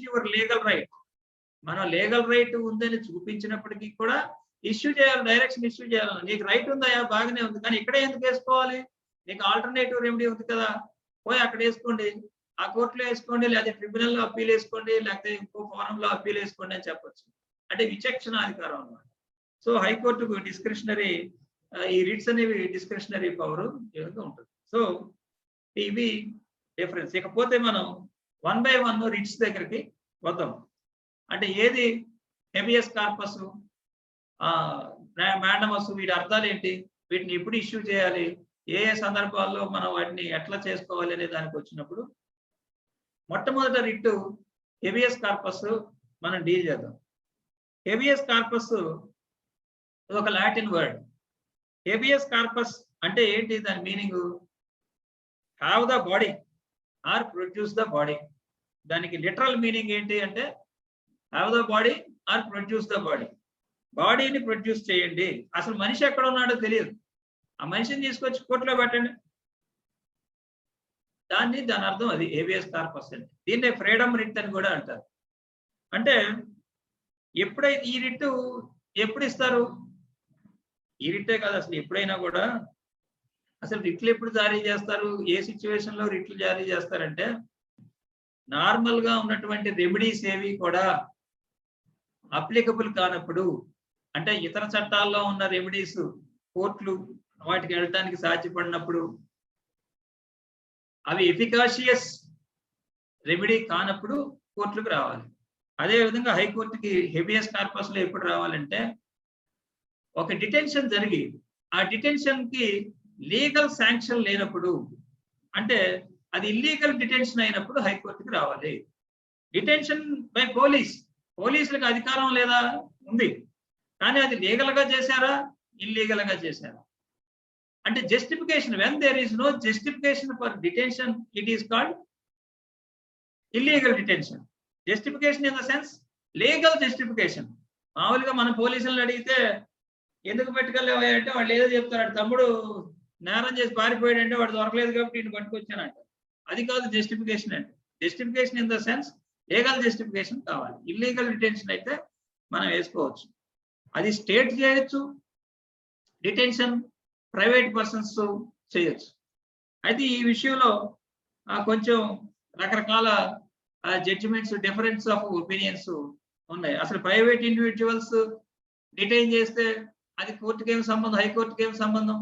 Your legal right. మనం legal right ఉందని చూపించినప్పటికీ కూడా ఇష్యూ చేయాలి, డైరెక్షన్ ఇష్యూ చేయాలి. నీకు రైట్ ఉందా, బాగానే ఉంది, కానీ ఇక్కడే ఎందుకు వేసుకోవాలి? నీకు ఆల్టర్నేటివ్ రెమెడీ ఉంది కదా, పోయి అక్కడ వేసుకోండి, ఆ కోర్టులో వేసుకోండి, లేకపోతే ట్రిబ్యునల్లో అప్పీల్ వేసుకోండి, లేకపోతే ఇంకో ఫోరంలో అప్పీల్ వేసుకోండి అని చెప్పొచ్చు. అంటే విచక్షణాధికారం అన్నమాట. సో హైకోర్టుకు డిస్క్రిషనరీ, ఈ రిట్స్ అనేవి డిస్క్రిషనరీ పవర్ ఉంటుంది. సో ఇవి డిఫరెన్స్. ఇకపోతే మనం 1 by 1 రిట్స్ దగ్గరికి వద్దాం. అంటే ఏది హెబియస్ కార్పస్, మ్యాండమస్, వీటి అర్థాలు ఏంటి, వీటిని ఎప్పుడు ఇష్యూ చేయాలి, ఏ ఏ సందర్భాల్లో మనం వాటిని ఎట్లా చేసుకోవాలి అనే దానికి వచ్చినప్పుడు మొట్టమొదటి రిట్ హెబియస్ కార్పస్ మనం డీల్ చేద్దాం. హెబియస్ కార్పస్ ఒక లాటిన్ వర్డ్. హెబియస్ కార్పస్ అంటే ఏంటి, దాని meaning have the body or produce the body. దానికి లిటరల్ మీనింగ్ ఏంటి అంటే have the body or produce the body. బాడీని ప్రొడ్యూస్ చేయండి. అసలు మనిషి ఎక్కడ ఉన్నాడో తెలియదు, ఆ మనిషిని తీసుకొచ్చి కోర్టులో పెట్టండి. దాని అర్థం అది హెబియస్ కార్పస్ అంటే. దీన్నే ఫ్రీడమ్ రిట్ అని కూడా అంటారు. అంటే ఎప్పుడైతే ఈ రిట్ ఎప్పుడు ఇస్తారు, ఈ రిట్టే కాదు అసలు ఎప్పుడైనా కూడా, అసలు రిట్లు ఎప్పుడు జారీ చేస్తారు, ఏ సిచ్యువేషన్ లో రిట్లు జారీ చేస్తారంటే నార్మల్ గా ఉన్నటువంటి రెమెడీస్ ఏవి కూడా అప్లికబుల్ కానప్పుడు, అంటే ఇతర చట్టాల్లో ఉన్న రెమెడీస్ కోర్టులు వాటికి వెళ్ళడానికి సాధ్యపడినప్పుడు, అవి ఎఫికాషియస్ రెమెడీ కానప్పుడు కోర్టులకు రావాలి. అదేవిధంగా హైకోర్టుకి హెబియస్ కార్పస్ లో ఎప్పుడు రావాలంటే ఒక డిటెన్షన్ జరిగి ఆ డిటెన్షన్ కి లీగల్ శాంక్షన్ లేనప్పుడు, అంటే అది ఇల్లీగల్ డిటెన్షన్ అయినప్పుడు హైకోర్టుకి రావాలి. డిటెన్షన్ బై పోలీసులకు అధికారం లేదా, ఉంది, కానీ అది లీగల్ గా చేశారా, ఇల్లీగల్ గా చేశారా అంటే justification. When there is no justification for detention it is called illegal detention. Justification in the sense legal justification. మామూలుగా మన పోలీసులను అడిగితే ఎందుకు పెట్టుకెళ్ళావు అంటే వాళ్ళు ఏదో చెప్తారు, తమ్ముడు నేరం చేసి పారిపోయాడు అంటే వాడు దొరకలేదు కాబట్టి నేను పట్టుకొచ్చానంట. అది కాదు జస్టిఫికేషన్ అంటే. Justification in the sense legal justification కావాలి. ఇల్లీగల్ డిటెన్షన్ అయితే మనం వేసుకోవచ్చు. అది స్టేట్ చేయొచ్చు డిటెన్షన్, ప్రైవేట్ పర్సన్స్ చేయొచ్చు. అయితే ఈ విషయంలో కొంచెం రకరకాల జడ్జిమెంట్స్, డిఫరెన్స్ ఆఫ్ ఒపీనియన్స్ ఉన్నాయి. అసలు ప్రైవేట్ ఇండివిజువల్స్ డిటైన్ చేస్తే అది కోర్టుకి ఏం సంబంధం, హైకోర్టుకి ఏం సంబంధం,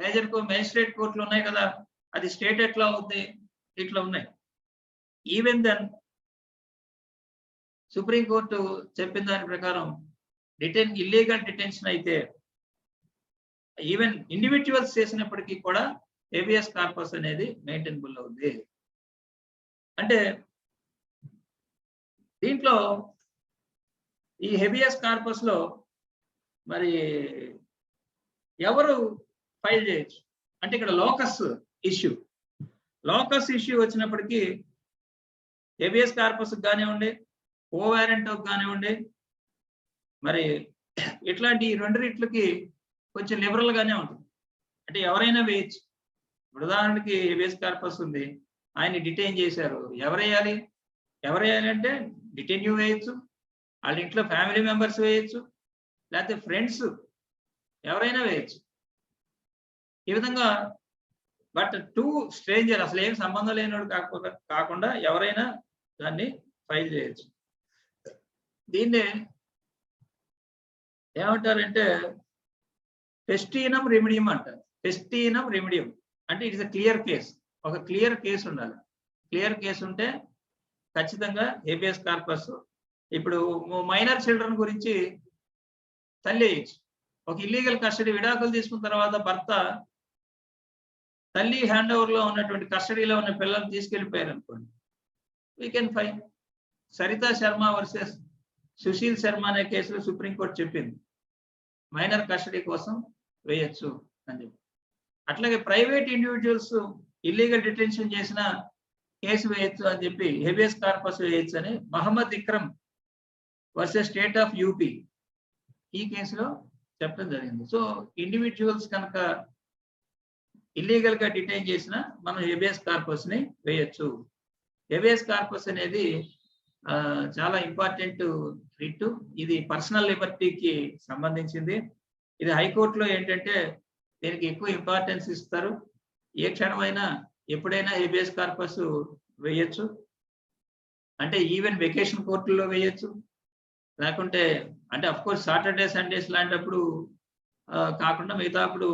మేజిస్ట్రేట్ కోర్టులు ఉన్నాయి కదా, అది స్టేట్ ఎట్లా అవుతుంది, ఇట్లా ఉన్నాయి. ఈవెన్ దెన్ సుప్రీంకోర్టు చెప్పిన దాని ప్రకారం ఇల్లీగల్ డిటెన్షన్ అయితే ఈవెన్ ఇండివిజువల్స్ చేసినప్పటికీ కూడా హెబియస్ కార్పస్ అనేది మెయింటైనబుల్ అవుతుంది. అంటే దీంట్లో ఈ హెబియస్ కార్పస్ లో మరి ఎవరు ఫైల్ చేయొచ్చు అంటే ఇక్కడ లోకస్ ఇష్యూ వచ్చినప్పటికీ హెబియస్ కార్పస్ కానివ్వండి, కో వారెంట్ కానివ్వండి, మరి ఇట్లాంటి ఈ రెండు రిట్లకి కొంచెం లిబరల్ గానే ఉంటుంది. అంటే ఎవరైనా వేయచ్చు. ఉదాహరణకి హెబియస్ కార్పస్ ఉంది, ఆయన డిటైన్ చేశారు, ఎవరేయాలి అంటే డిటైన్యూ వేయచ్చు, వాళ్ళ ఇంట్లో ఫ్యామిలీ మెంబర్స్ వేయచ్చు, లేకపోతే ఫ్రెండ్స్ ఎవరైనా వేయచ్చు. ఈ విధంగా బట్ టు స్ట్రేంజర్, అసలు ఏం సంబంధం లేనివాడు కాకుండా ఎవరైనా దాన్ని ఫైల్ చేయొచ్చు. దీన్నే ఏమంటారంటే ఫెస్టీనం రెమిడియం అంటారు. ఫెస్టీనం రెమిడియం అంటే ఇట్స్ ఎ క్లియర్ కేస్. ఒక క్లియర్ కేసు ఉండాలి. క్లియర్ కేసు ఉంటే ఖచ్చితంగా హెబియస్ కార్పస్. ఇప్పుడు మైనర్ చిల్డ్రన్ గురించి తల్లి వేయచ్చు. ఒక ఇల్లీగల్ కస్టడీ, విడాకులు తీసుకున్న తర్వాత భర్త తల్లి హ్యాండ్ ఓవర్ లో ఉన్నటువంటి కస్టడీలో ఉన్న పిల్లల్ని తీసుకెళ్లిపోయారు అనుకోండి, we can file. Sarita Sharma versus Sushil Sharma అనే కేసులో సుప్రీంకోర్టు చెప్పింది మైనర్ కస్టడీ కోసం వేయచ్చు అని చెప్పి. అట్లాగే ప్రైవేట్ ఇండివిజువల్స్ ఇల్లీగల్ డిటెన్షన్ చేసిన కేసు వేయచ్చు అని చెప్పి హెబియస్ కార్పస్ వేయచ్చు అని Mohammad Ikram versus state of UP ఈ కేసులో చెప్పడం జరిగింది. సో ఇండివిజువల్స్ కనుక ఇల్లీగల్ గా డిటైన్ చేసిన మనం హెబియస్ కార్పస్ ని వేయచ్చు. హెబియస్ కార్పస్ అనేది చాలా ఇంపార్టెంట్ రిట్. ఇది పర్సనల్ లిబర్టీకి సంబంధించింది. ఇది హైకోర్టులో ఏంటంటే దీనికి ఎక్కువ ఇంపార్టెన్స్ ఇస్తారు. ఏ క్షణమైనా ఎప్పుడైనా హేబియస్ కార్పస్ వేయొచ్చు. అంటే ఈవెన్ వెకేషన్ కోర్టుల్లో వేయొచ్చు. లేకుంటే అంటే అఫ్ కోర్స్ సాటర్డే సండేస్ లాంటప్పుడు కాకుండా మిగతా అప్పుడు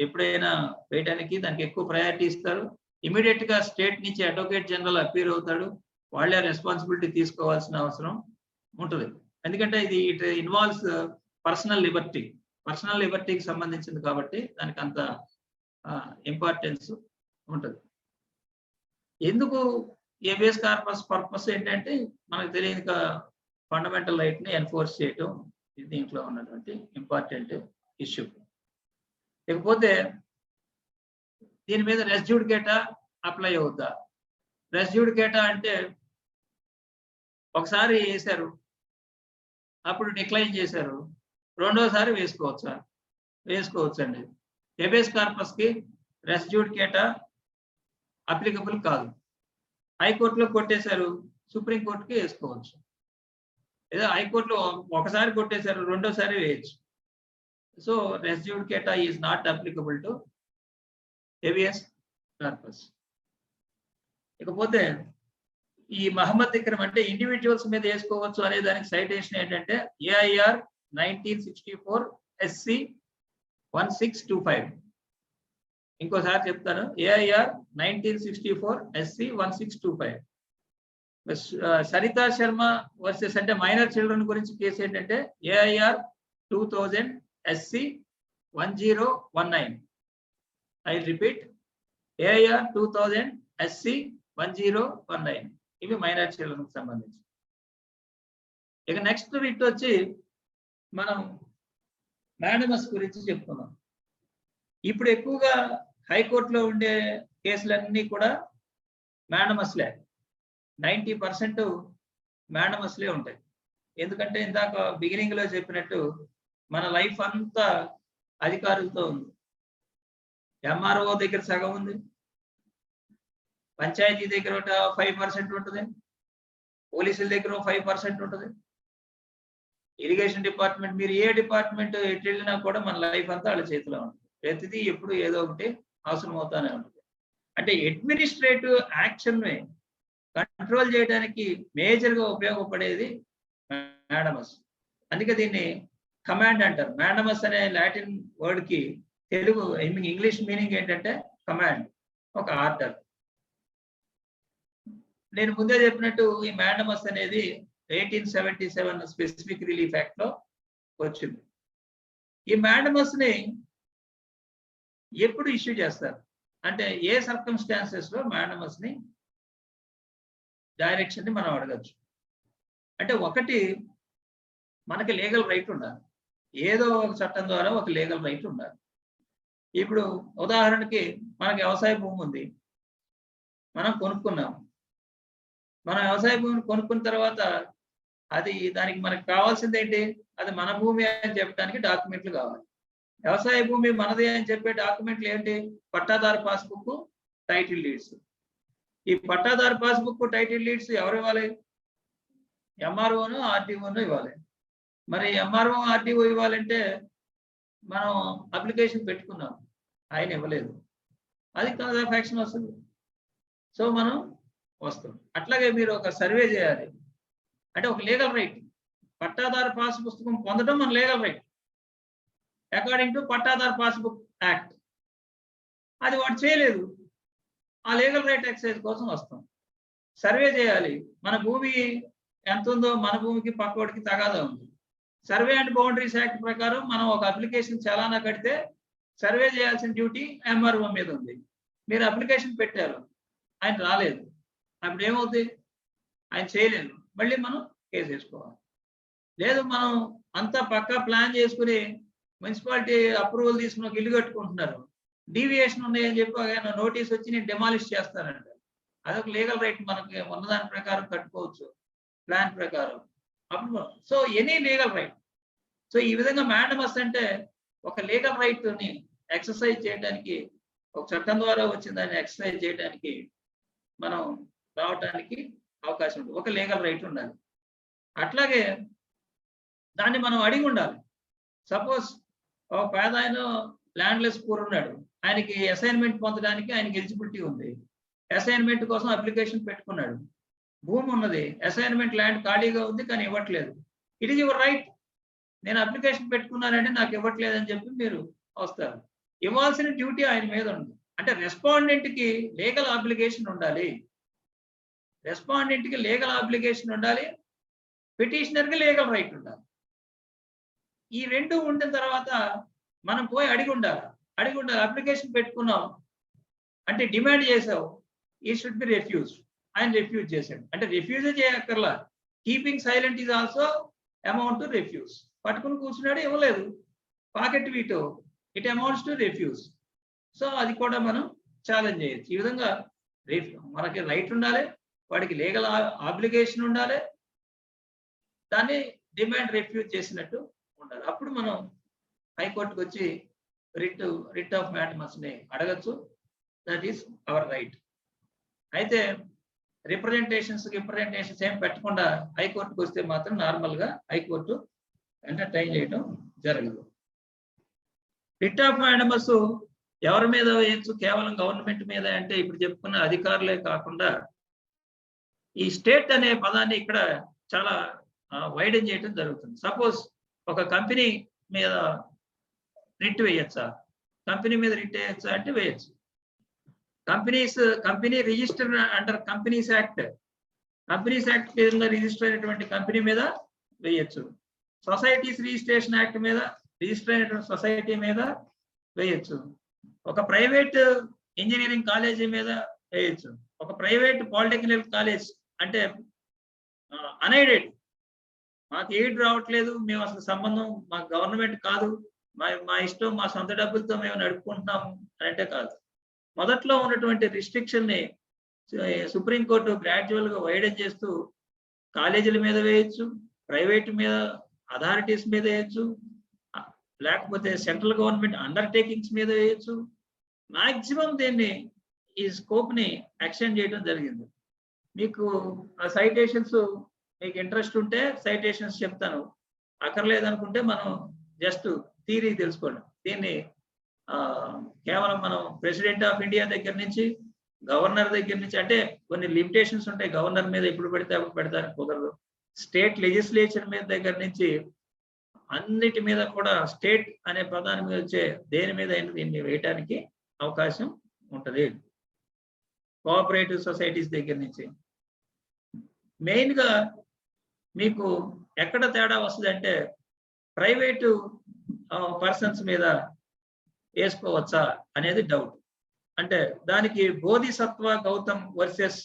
ఎప్పుడైనా వేయడానికి దానికి ఎక్కువ ప్రయారిటీ ఇస్తారు. ఇమీడియట్ గా స్టేట్ నుంచి అడ్వకేట్ జనరల్ అపీర్ అవుతాడు. వాళ్ళే రెస్పాన్సిబిలిటీ తీసుకోవాల్సిన అవసరం ఉంటుంది. ఎందుకంటే ఇది ఇట్ ఇన్వాల్వ్స్ పర్సనల్ లిబర్టీకి సంబంధించింది కాబట్టి దానికి అంత ఇంపార్టెన్స్ ఉంటుంది. ఎందుకు హేబియస్ కార్పస్ పర్పస్ ఏంటంటే మనకు తెలియని ఫండమెంటల్ రైట్ ని ఎన్ఫోర్స్ చేయటం దీంట్లో ఉన్నటువంటి ఇంపార్టెంట్ ఇష్యూ. లేకపోతే దీని మీద రెస్ జ్యుడికేటా అప్లై అవుద్దా? రెస్ జ్యుడికేటా అంటే ఒకసారి వేశారు, అప్పుడు డిక్లైన్ చేశారు, రెండోసారి వేసుకోవచ్చండి. హేబియస్ కార్పస్ కి రెస్ జ్యుడికేటా అప్లికబుల్ కాదు. హైకోర్టులో కొట్టేశారు, సుప్రీంకోర్టుకి వేసుకోవచ్చు. ఏదో హైకోర్టులో ఒకసారి కొట్టేశారు, రెండోసారి వేయచ్చు. So res judicata is not applicable to habeas corpus. ఇకపోతే ఈ మహమ్మద్ ఇక్రమ్ అంటే ఇండివిజువల్స్ మీద వేసుకోవచ్చు అనే దానికి సైటేషన్ ఏంటంటే ఏఐఆర్ 1964 SC 1625. ఇంకోసారి చెప్తాను, AIR 1964 SC 1625. Sarita Sharma versus అంటే మైనర్ చిల్డ్రన్ గురించి కేసు ఏంటంటే AIR 2000 SC 1019. I repeat, AIR 2000 SC 1019. ఇవి మైనర్ చిల్డ్రన్ కి సంబంధించి. ఇక నెక్స్ట్ రిట్ వచ్చి మనం మ్యాడమస్ గురించి చెప్పుకున్నాం. ఇప్పుడు ఎక్కువగా హైకోర్టులో ఉండే కేసులన్నీ కూడా మ్యాడమస్లే. 90% మ్యాడమస్లే ఉంటాయి. ఎందుకంటే ఇందాక బిగినింగ్ లో చెప్పినట్టు మన లైఫ్ అంతా అధికారులతో ఉంది. ఎంఆర్ఓ దగ్గర సగం ఉంది, పంచాయతీ దగ్గర 5% ఉంటుంది, పోలీసుల దగ్గర 5% ఉంటుంది, ఇరిగేషన్ డిపార్ట్మెంట్, మీరు ఏ డిపార్ట్మెంట్ ఎటు వెళ్ళినా కూడా మన లైఫ్ అంతా వాళ్ళ చేతిలో ఉంటుంది. ప్రతిదీ ఎప్పుడు ఏదో ఒకటి అవసరం అవుతానే ఉంటుంది. అంటే అడ్మినిస్ట్రేటివ్ యాక్షన్ కంట్రోల్ చేయడానికి మేజర్ గా ఉపయోగపడేది మ్యాడమస్. అందుకే దీన్ని కమాండ్ అంటారు. మ్యాడమస్ అనే లాటిన్ వర్డ్ కి తెలుగు ఇంగ్లీష్ మీనింగ్ ఏంటంటే కమాండ్, ఒక ఆర్డర్. నేను ముందే చెప్పినట్టు ఈ మ్యాడమస్ అనేది 1877 స్పెసిఫిక్ రిలీఫ్ యాక్ట్ లో వచ్చింది. ఈ మ్యాడమస్ ని ఎప్పుడు ఇష్యూ చేస్తారు అంటే ఏ సర్కమ్స్టాన్సెస్ లో మ్యాడమస్ ని డైరెక్షన్ ని మనం అడగచ్చు. అంటే ఒకటి, మనకి లీగల్ రైట్ ఉండాలి, ఏదో ఒక చట్టం ద్వారా ఒక లీగల్ రైట్ ఉండాలి. ఇప్పుడు ఉదాహరణకి మనకి వ్యవసాయ భూమి ఉంది, మనం కొనుక్కున్నాం. మనం వ్యవసాయ భూమిని కొనుక్కున్న తర్వాత అది దానికి మనకు కావాల్సింది ఏంటి? అది మన భూమి అని చెప్పడానికి డాక్యుమెంట్లు కావాలి. వ్యవసాయ భూమి మనదే అని చెప్పే డాక్యుమెంట్లు ఏంటి? పట్టాదారు పాస్బుక్, టైటిల్ లీడ్స్. ఈ పట్టాదారు పాస్బుక్, టైటిల్ లీడ్స్ ఎవరు ఇవ్వాలి? ఎంఆర్ఓను ఆర్టీఓను ఇవ్వాలి. మరి ఎంఆర్ఓ ఆర్టీఓ ఇవ్వాలంటే మనం అప్లికేషన్ పెట్టుకున్నాం, ఆయన ఇవ్వలేదు, అది కాజ్ ఆఫ్ యాక్షన్ వస్తుంది. సో మనం వస్తాం. అట్లాగే మీరు ఒక సర్వే చేయాలి అంటే ఒక లీగల్ రైట్. పట్టాదారు పాస్ పుస్తకం పొందడం మన లీగల్ రైట్ అకార్డింగ్ టు పట్టాదారు పాస్బుక్ యాక్ట్. అది వాడు చేయలేదు, ఆ లీగల్ రైట్ ఎక్సైజ్ కోసం వస్తాం. సర్వే చేయాలి, మన భూమి ఎంత ఉందో మన భూమికి పక్కోడికి తగాదా ఉంది. సర్వే అండ్ బౌండరీస్ యాక్ట్ ప్రకారం మనం ఒక అప్లికేషన్ చలానా కడితే సర్వే చేయాల్సిన డ్యూటీ ఎంఆర్ఓ మీద ఉంది. మీరు అప్లికేషన్ పెట్టారు, ఆయన రాలేదు, అప్పుడు ఏమవుతుంది? ఆయన చేయలేదు, మళ్ళీ మనం కేసు వేసుకోవాలి. లేదు మనం అంతా పక్కా ప్లాన్ చేసుకుని మున్సిపాలిటీ అప్రూవల్ తీసుకుని ఒక ఇల్లు కట్టుకుంటున్నారు, డీవియేషన్ ఉన్నాయని చెప్పి ఆయన నోటీస్ వచ్చి నేను డెమాలిష్ చేస్తానంట. అదొక లీగల్ రైట్, మనకి ఉన్నదాని ప్రకారం కట్టుకోవచ్చు ప్లాన్ ప్రకారం. అప్పుడు so any legal right. So ఈ విధంగా మ్యాండమస్ అంటే ఒక లీగల్ రైట్ ని ఎక్సర్సైజ్ చేయడానికి, ఒక చట్టం ద్వారా వచ్చిన దాన్ని ఎక్సర్సైజ్ చేయడానికి మనం రావడానికి అవకాశం ఉంటుంది, ఒక లీగల్ రైట్ ఉండాలి. అట్లాగే దాన్ని మనం అడిగి ఉండాలి. సపోజ్ ఒక పేద ఆయన ల్యాండ్లెస్ పూర్ ఉన్నాడు, ఆయనకి అసైన్మెంట్ పొందడానికి ఆయనకి ఎలిజిబిలిటీ ఉంది, అసైన్మెంట్ కోసం అప్లికేషన్ పెట్టుకున్నాడు, భూమి ఉన్నది, అసైన్మెంట్ ల్యాండ్ ఖాళీగా ఉంది కానీ ఇవ్వట్లేదు. ఇట్ ఈజ్ యువర్ రైట్, నేను అప్లికేషన్ పెట్టుకున్నానంటే నాకు ఇవ్వట్లేదు అని చెప్పి మీరు వస్తారు. ఇవ్వాల్సిన డ్యూటీ ఆయన మీద ఉంది. అంటే రెస్పాండెంట్ కి లీగల్ ఆబ్లిగేషన్ ఉండాలి, రెస్పాండెంట్ కి లీగల్ ఆబ్లిగేషన్ ఉండాలి, పిటిషనర్ కి లీగల్ రైట్ ఉండాలి. ఈ రెండు ఉండిన తర్వాత మనం పోయి అడిగి ఉండాలి. అప్లికేషన్ పెట్టుకున్నాం అంటే డిమాండ్ చేసావు, ఈ షుడ్ బి రిఫ్యూజ్. ఆయన రిఫ్యూజ్ చేశాడు అంటే రిఫ్యూజ్ చేయక్కర్లా, keeping silent is also amount to refuse. పట్టుకుని కూర్చున్నాడు, ఇవ్వలేదు, pocket veto, it amounts to refuse. So అది కూడా మనం ఛాలెంజ్ చేయొచ్చు. ఈ విధంగా మనకి రైట్ ఉండాలి, వాడికి లీగల్ ఆబ్లిగేషన్ ఉండాలి, దాన్ని డిమాండ్ రిఫ్యూజ్ చేసినట్టు ఉండాలి. అప్పుడు మనం హైకోర్టుకు వచ్చి రిట్ ఆఫ్ మ్యాండమస్ ని అడగచ్చు. That is our right. అయితే రిప్రజెంటేషన్స్ ఏం పెట్టకుండా హైకోర్టుకు వస్తే మాత్రం నార్మల్ గా హైకోర్టు ఎంటర్టైన్ చేయడం జరగదు. రిట్ ఆఫ్ మ్యాండమస్ ఎవరి మీద వేయచ్చు? కేవలం గవర్నమెంట్ మీద అంటే ఇప్పుడు చెప్పుకున్న అధికారులే కాకుండా ఈ స్టేట్ అనే పదాన్ని ఇక్కడ చాలా వైడెన్ చేయడం జరుగుతుంది. సపోజ్ ఒక కంపెనీ మీద రిట్ వేయచ్చా? కంపెనీ మీద రిట్ వేయచ్చా అంటే వేయచ్చు. Company register under companies act కింద రిజిస్టర్ అయినటువంటి కంపెనీ మీద వేయచ్చు. సొసైటీస్ రిజిస్ట్రేషన్ యాక్ట్ మీద రిజిస్టర్ అయినటువంటి సొసైటీ మీద వేయచ్చు. ఒక ప్రైవేట్ ఇంజనీరింగ్ కాలేజీ మీద వేయచ్చు. ఒక ప్రైవేట్ పాలిటెక్నికల్ కాలేజ్ అంటే అన్ఎయిడెడ్, మాకు ఎయిడ్ రావట్లేదు, మేము అసలు సంబంధం మాకు గవర్నమెంట్ కాదు, మా ఇష్టం, మా సొంత డబ్బులతో మేము నడుపుకుంటున్నాము అని అంటే కాదు. మొదట్లో ఉన్నటువంటి రిస్ట్రిక్షన్ ని సుప్రీంకోర్టు గ్రాడ్యువల్ గా వైడెన్ చేస్తూ కాలేజీల మీద వేయచ్చు, ప్రైవేట్ మీద అథారిటీస్ మీద వేయచ్చు, లేకపోతే సెంట్రల్ గవర్నమెంట్ అండర్టేకింగ్స్ మీద వేయచ్చు. మాక్సిమం దీన్ని ఈ స్కోప్ ని ఎక్స్టెండ్ చేయడం జరిగింది. మీకు ఆ సైటేషన్స్ మీకు ఇంట్రెస్ట్ ఉంటే సైటేషన్స్ చెప్తాను, అక్కర్లేదనుకుంటే మనం జస్ట్ థియరీ తెలుసుకోండి. దీన్ని కేవలం మనం ప్రెసిడెంట్ ఆఫ్ ఇండియా దగ్గర నుంచి గవర్నర్ దగ్గర నుంచి, అంటే కొన్ని లిమిటేషన్స్ ఉంటాయి, గవర్నర్ మీద ఎప్పుడు పెడితే అప్పుడు పెడతానికి కుదరదు. స్టేట్ లెజిస్లేచర్ మీద దగ్గర నుంచి అన్నిటి మీద కూడా స్టేట్ అనే పదాన్ని మీద వచ్చే దేని మీద దీన్ని వేయటానికి అవకాశం ఉంటుంది. కోఆపరేటివ్ సొసైటీస్ దగ్గర నుంచి మెయిన్ గా మీకు ఎక్కడ తేడా వస్తుంది అంటే ప్రైవేటు పర్సన్స్ మీద వేసుకోవచ్చా అనేది డౌట్. అంటే దానికి బోధిసత్వ గౌతమ్ వర్సెస్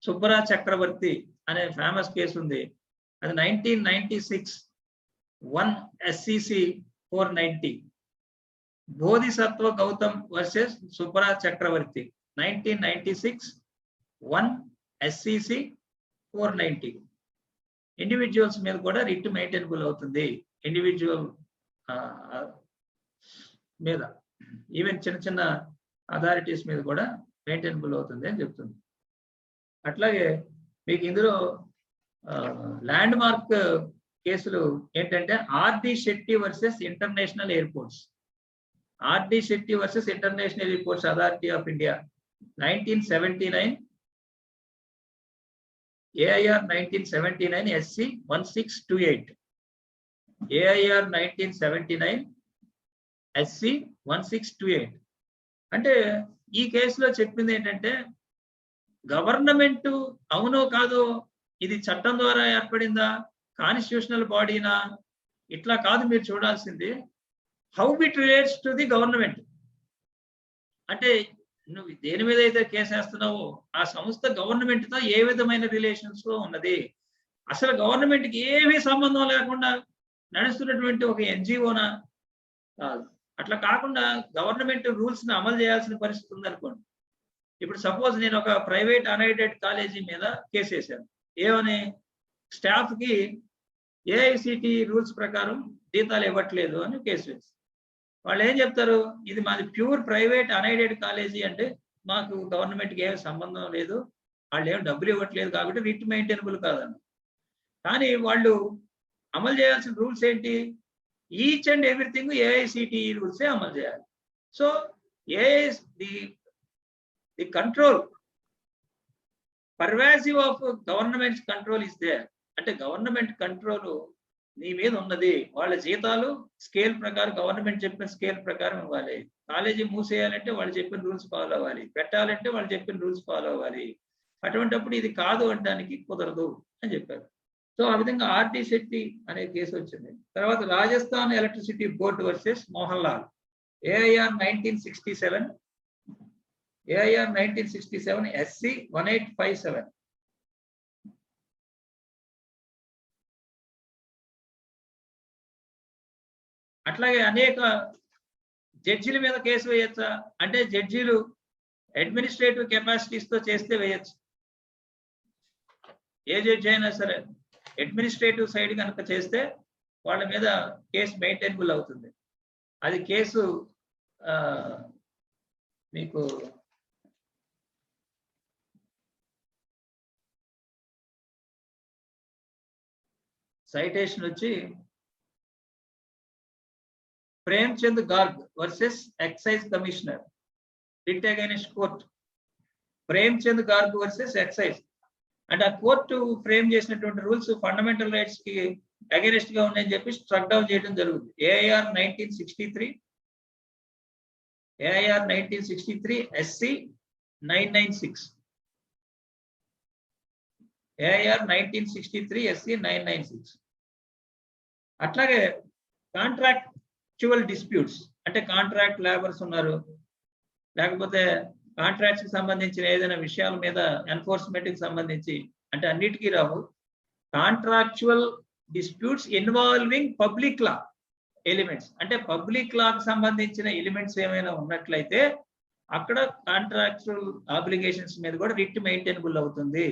సుబ్బరా చక్రవర్తి అనే ఫేమస్ కేసు ఉంది. అది 1996 1 SCC 490. బోధిసత్వ గౌతమ్ వర్సెస్ సుబ్బరా చక్రవర్తి 1996 1 SCC 490. ఇండివిజువల్స్ మీద కూడా రిట్ మెయింటైనబుల్ అవుతుంది. ఇండివిజువల్ మీద, ఈవెన్ చిన్న చిన్న అథారిటీస్ మీద కూడా మెయింటైనబుల్ అవుతుంది అని చెప్తుంది. అట్లాగే మీకు ఇందులో ల్యాండ్ మార్క్ కేసులు ఏంటంటే RD Shetty versus international airports. RD Shetty versus international airports authority of India 1979, AIR 1979 SC 1628. AIR 1979 SC 1628. అంటే ఈ కేసులో చెప్పింది ఏంటంటే గవర్నమెంట్ అవునో కాదో, ఇది చట్టం ద్వారా ఏర్పడిందా, కాన్స్టిట్యూషనల్ బాడీనా, ఇట్లా కాదు మీరు చూడాల్సింది, how it relates to the government. అంటే నువ్వు దేని మీద అయితే కేసు వేస్తున్నావో ఆ సంస్థ గవర్నమెంట్ తో ఏ విధమైన రిలేషన్స్ లో ఉన్నది, అసలు గవర్నమెంట్ కి ఏమీ సంబంధం లేకుండా నడుస్తున్నటువంటి ఒక ఎన్జిఓనా కాదు. అట్లా కాకుండా గవర్నమెంట్ రూల్స్ ని అమలు చేయాల్సిన పరిస్థితి ఉందనుకోండి. ఇప్పుడు సపోజ్ నేను ఒక ప్రైవేట్ అన్ఎయిడెడ్ కాలేజీ మీద కేసు వేశాను, ఏమని, స్టాఫ్ కి ఏఐసిటి రూల్స్ ప్రకారం జీతాలు ఇవ్వట్లేదు అని కేసు వేసి, వాళ్ళు ఏం చెప్తారు, ఇది మాది ప్యూర్ ప్రైవేట్ అన్ఎయిడెడ్ కాలేజీ, అంటే మాకు గవర్నమెంట్కి ఏమి సంబంధం లేదు, వాళ్ళు ఏం డబ్బులు ఇవ్వట్లేదు కాబట్టి రిట్ మెయింటైనబుల్ కాదన్న. కానీ వాళ్ళు అమలు చేయాల్సిన రూల్స్ ఏంటి? ఈచ్ అండ్ ఎవ్రీథింగ్ ఏఐసిటిఈ రూల్సే అమలు చేయాలి. So the control pervasive of government control is there. అంటే గవర్నమెంట్ కంట్రోల్ నీ మీద ఉన్నది. వాళ్ళ జీతాలు స్కేల్ ప్రకారం గవర్నమెంట్ చెప్పిన స్కేల్ ప్రకారం ఇవ్వాలి. కాలేజీ మూసేయాలంటే వాళ్ళు చెప్పిన రూల్స్ ఫాలో అవ్వాలి, పెట్టాలంటే వాళ్ళు చెప్పిన రూల్స్ ఫాలో అవ్వాలి. అటువంటిప్పుడు ఇది కాదు అనడానికి కుదరదు అని చెప్పారు. సో ఆ విధంగా ఆర్డి శెట్టి అనే కేసు వచ్చింది. తర్వాత Rajasthan electricity board versus Mohan Lal, AIR 1967, AIR 1967 SC 1857. అట్లాగే అనేక జడ్జీల మీద కేసు వేయచ్చా అంటే జడ్జీలు అడ్మినిస్ట్రేటివ్ కెపాసిటీస్ తో చేస్తే వేయచ్చు. ఏ జడ్జి అయినా సరే అడ్మినిస్ట్రేటివ్ సైడ్ కనుక చేస్తే వాళ్ళ మీద కేసు మెయింటైనబుల్ అవుతుంది. అది కేసు మీకు సైటేషన్ వచ్చి Premchand Garg versus excise commissioner, writ against court. Premchand Garg versus excise అంటే ఆ కోర్టు ఫ్రేమ్ చేసినటువంటి రూల్స్ ఫండమెంటల్ రైట్స్ కి అగైనెస్ట్ గా ఉన్నాయని చెప్పి స్ట్రక్ డౌన్ చేయడం జరుగుతుంది. AIR 1963, AIR 1963 SC 996, AIR 1963 SC 996. అట్లాగే కాంట్రాక్చువల్ డిస్ప్యూట్స్ అంటే కాంట్రాక్ట్ లేబర్స్ ఉన్నారు, లేకపోతే కాంట్రాక్ట్స్ కి సంబంధించిన ఏదైనా విషయాల మీద ఎన్ఫోర్స్మెంట్ కి సంబంధించి అంటే అన్నిటికీ రావు. కాంట్రాక్చువల్ డిస్ప్యూట్స్ ఇన్వాల్వింగ్ పబ్లిక్ లా ఎలిమెంట్స్ అంటే పబ్లిక్ లాకి సంబంధించిన ఎలిమెంట్స్ ఏమైనా ఉన్నట్లయితే అక్కడ కాంట్రాక్చువల్ ఆబ్లిగేషన్స్ మీద కూడా రిట్ మెయింటైనబుల్ అవుతుంది.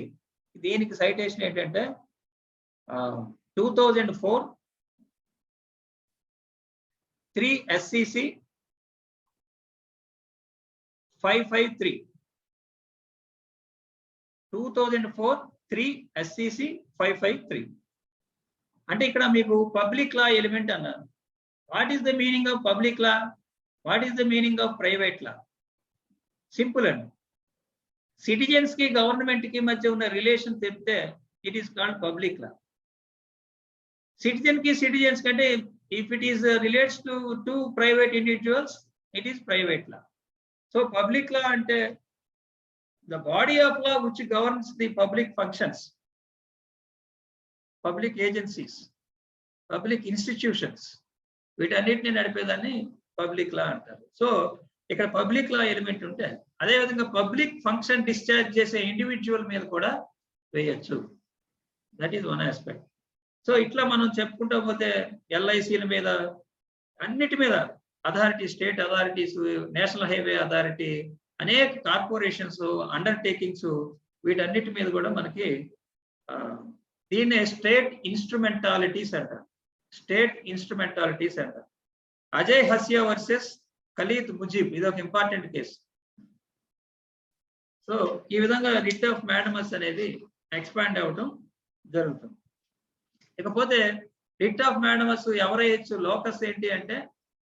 దీనికి సైటేషన్ ఏంటంటే 2004 3 SCC 553, 2004 3 SCC 553. అంటే ఇక్కడ మీకు పబ్లిక్ లా ఎలిమెంట్ అన్నారు. What is the meaning of public law? What is the meaning of private law? Simple అండి. సిటిజన్స్ కి గవర్నమెంట్ కి మధ్య ఉన్న రిలేషన్ చెప్తే it is called public law. Citizen కి సిటిజన్స్ కంటే if it is relates to two private individuals it is private law. So public law అంటే the body of law which governs the public functions, public agencies, public institutions, వీటన్నిటిని నడిపేదాన్ని public లా అంటారు. So ఇక్కడ public law element ఉంటే అదేవిధంగా public function discharge చేసే individual మీద కూడా వేయచ్చు. That is one aspect. So ఇట్లా మనం చెప్పుకుంటూ పోతే ఎల్ఐసీల మీద అన్నిటి మీద authority, state authorities, national highway authority, అనేక కార్పొరేషన్స్, అండర్టేకింగ్స్, వీటన్నిటి మీద కూడా మనకి దీన్నే స్టేట్ ఇన్స్ట్రుమెంటాలిటీస్ అంటారు. స్టేట్ ఇన్స్ట్రుమెంటాలిటీస్ అంటారు. అజయ్ హసియా వర్సెస్ ఖలీద్ ముజీబ్ ఇది ఒక ఇంపార్టెంట్ కేసు. సో ఈ విధంగా రిట్ ఆఫ్ మ్యాండమస్ అనేది ఎక్స్పాండ్ అవ్వటం జరుగుతుంది. ఇకపోతే రిట్ ఆఫ్ మ్యాండమస్ ఎవరైతే లోకస్ ఏంటి అంటే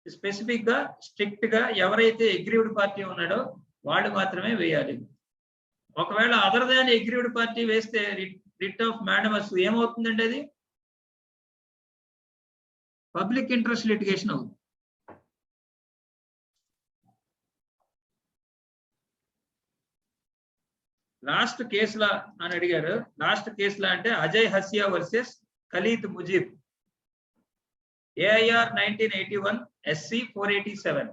స్పెసిఫిక్ గా స్ట్రిక్ట్ గా ఎవరైతే అగ్రీవ్డ్ పార్టీ ఉన్నాడో వాళ్ళు మాత్రమే వేయాలి. ఒకవేళ అదర్ దాన్ అగ్రీవ్డ్ పార్టీ వేస్తే రిట్ ఆఫ్ మ్యాండమస్ ఏమవుతుందండి? అది పబ్లిక్ ఇంట్రెస్ట్ లిటిగేషన్ అవుతుంది. లాస్ట్ కేసులా అని అడిగారు. లాస్ట్ కేసులా అంటే Ajay Hasia versus Khalid Mujib, AIR 1981 SC 487.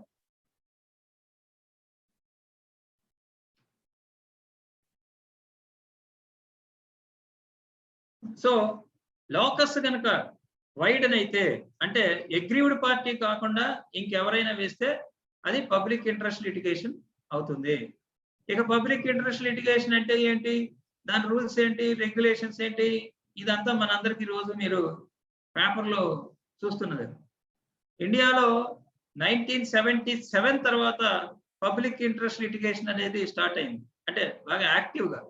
So locus కనుక వైడన్ అయితే అంటే అగ్రీవ్డ్ పార్టీ కాకుండా ఇంకెవరైనా వేస్తే అది పబ్లిక్ ఇంట్రెస్ట్ లిటిగేషన్ అవుతుంది. ఇక పబ్లిక్ ఇంట్రెస్ట్ లిటిగేషన్ అంటే ఏంటి, దాని రూల్స్ ఏంటి, రెగ్యులేషన్స్ ఏంటి, ఇదంతా మనందరికీ రోజు మీరు పేపర్లో చూస్తున్నది. ఇండియాలో 1977 తర్వాత పబ్లిక్ ఇంట్రెస్ట్ లిటిగేషన్ అనేది స్టార్ట్ అయింది, అంటే బాగా యాక్టివ్గా.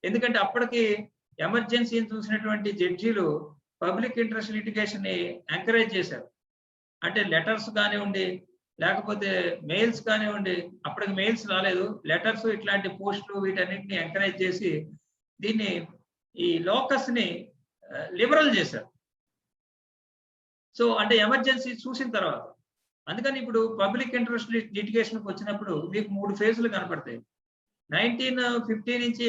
ఎందుకంటే అప్పటికి ఎమర్జెన్సీని చూసినటువంటి జడ్జీలు పబ్లిక్ ఇంట్రెస్ట్ లిటిగేషన్ ని ఎంకరేజ్ చేశారు. అంటే లెటర్స్ కానివ్వండి, లేకపోతే మెయిల్స్ కానివ్వండి, అప్పటికి మెయిల్స్ రాలేదు, లెటర్స్ ఇట్లాంటి పోస్టులు వీటన్నిటిని ఎంకరేజ్ చేసి దీన్ని ఈ లోకస్ ని లిబరల్ చేశారు. సో అంటే ఎమర్జెన్సీ చూసిన తర్వాత. అందుకని ఇప్పుడు పబ్లిక్ ఇంట్రెస్ట్ లిటిగేషన్కి వచ్చినప్పుడు మీకు 3 ఫేజ్లు కనపడతాయి. 1950 నుంచి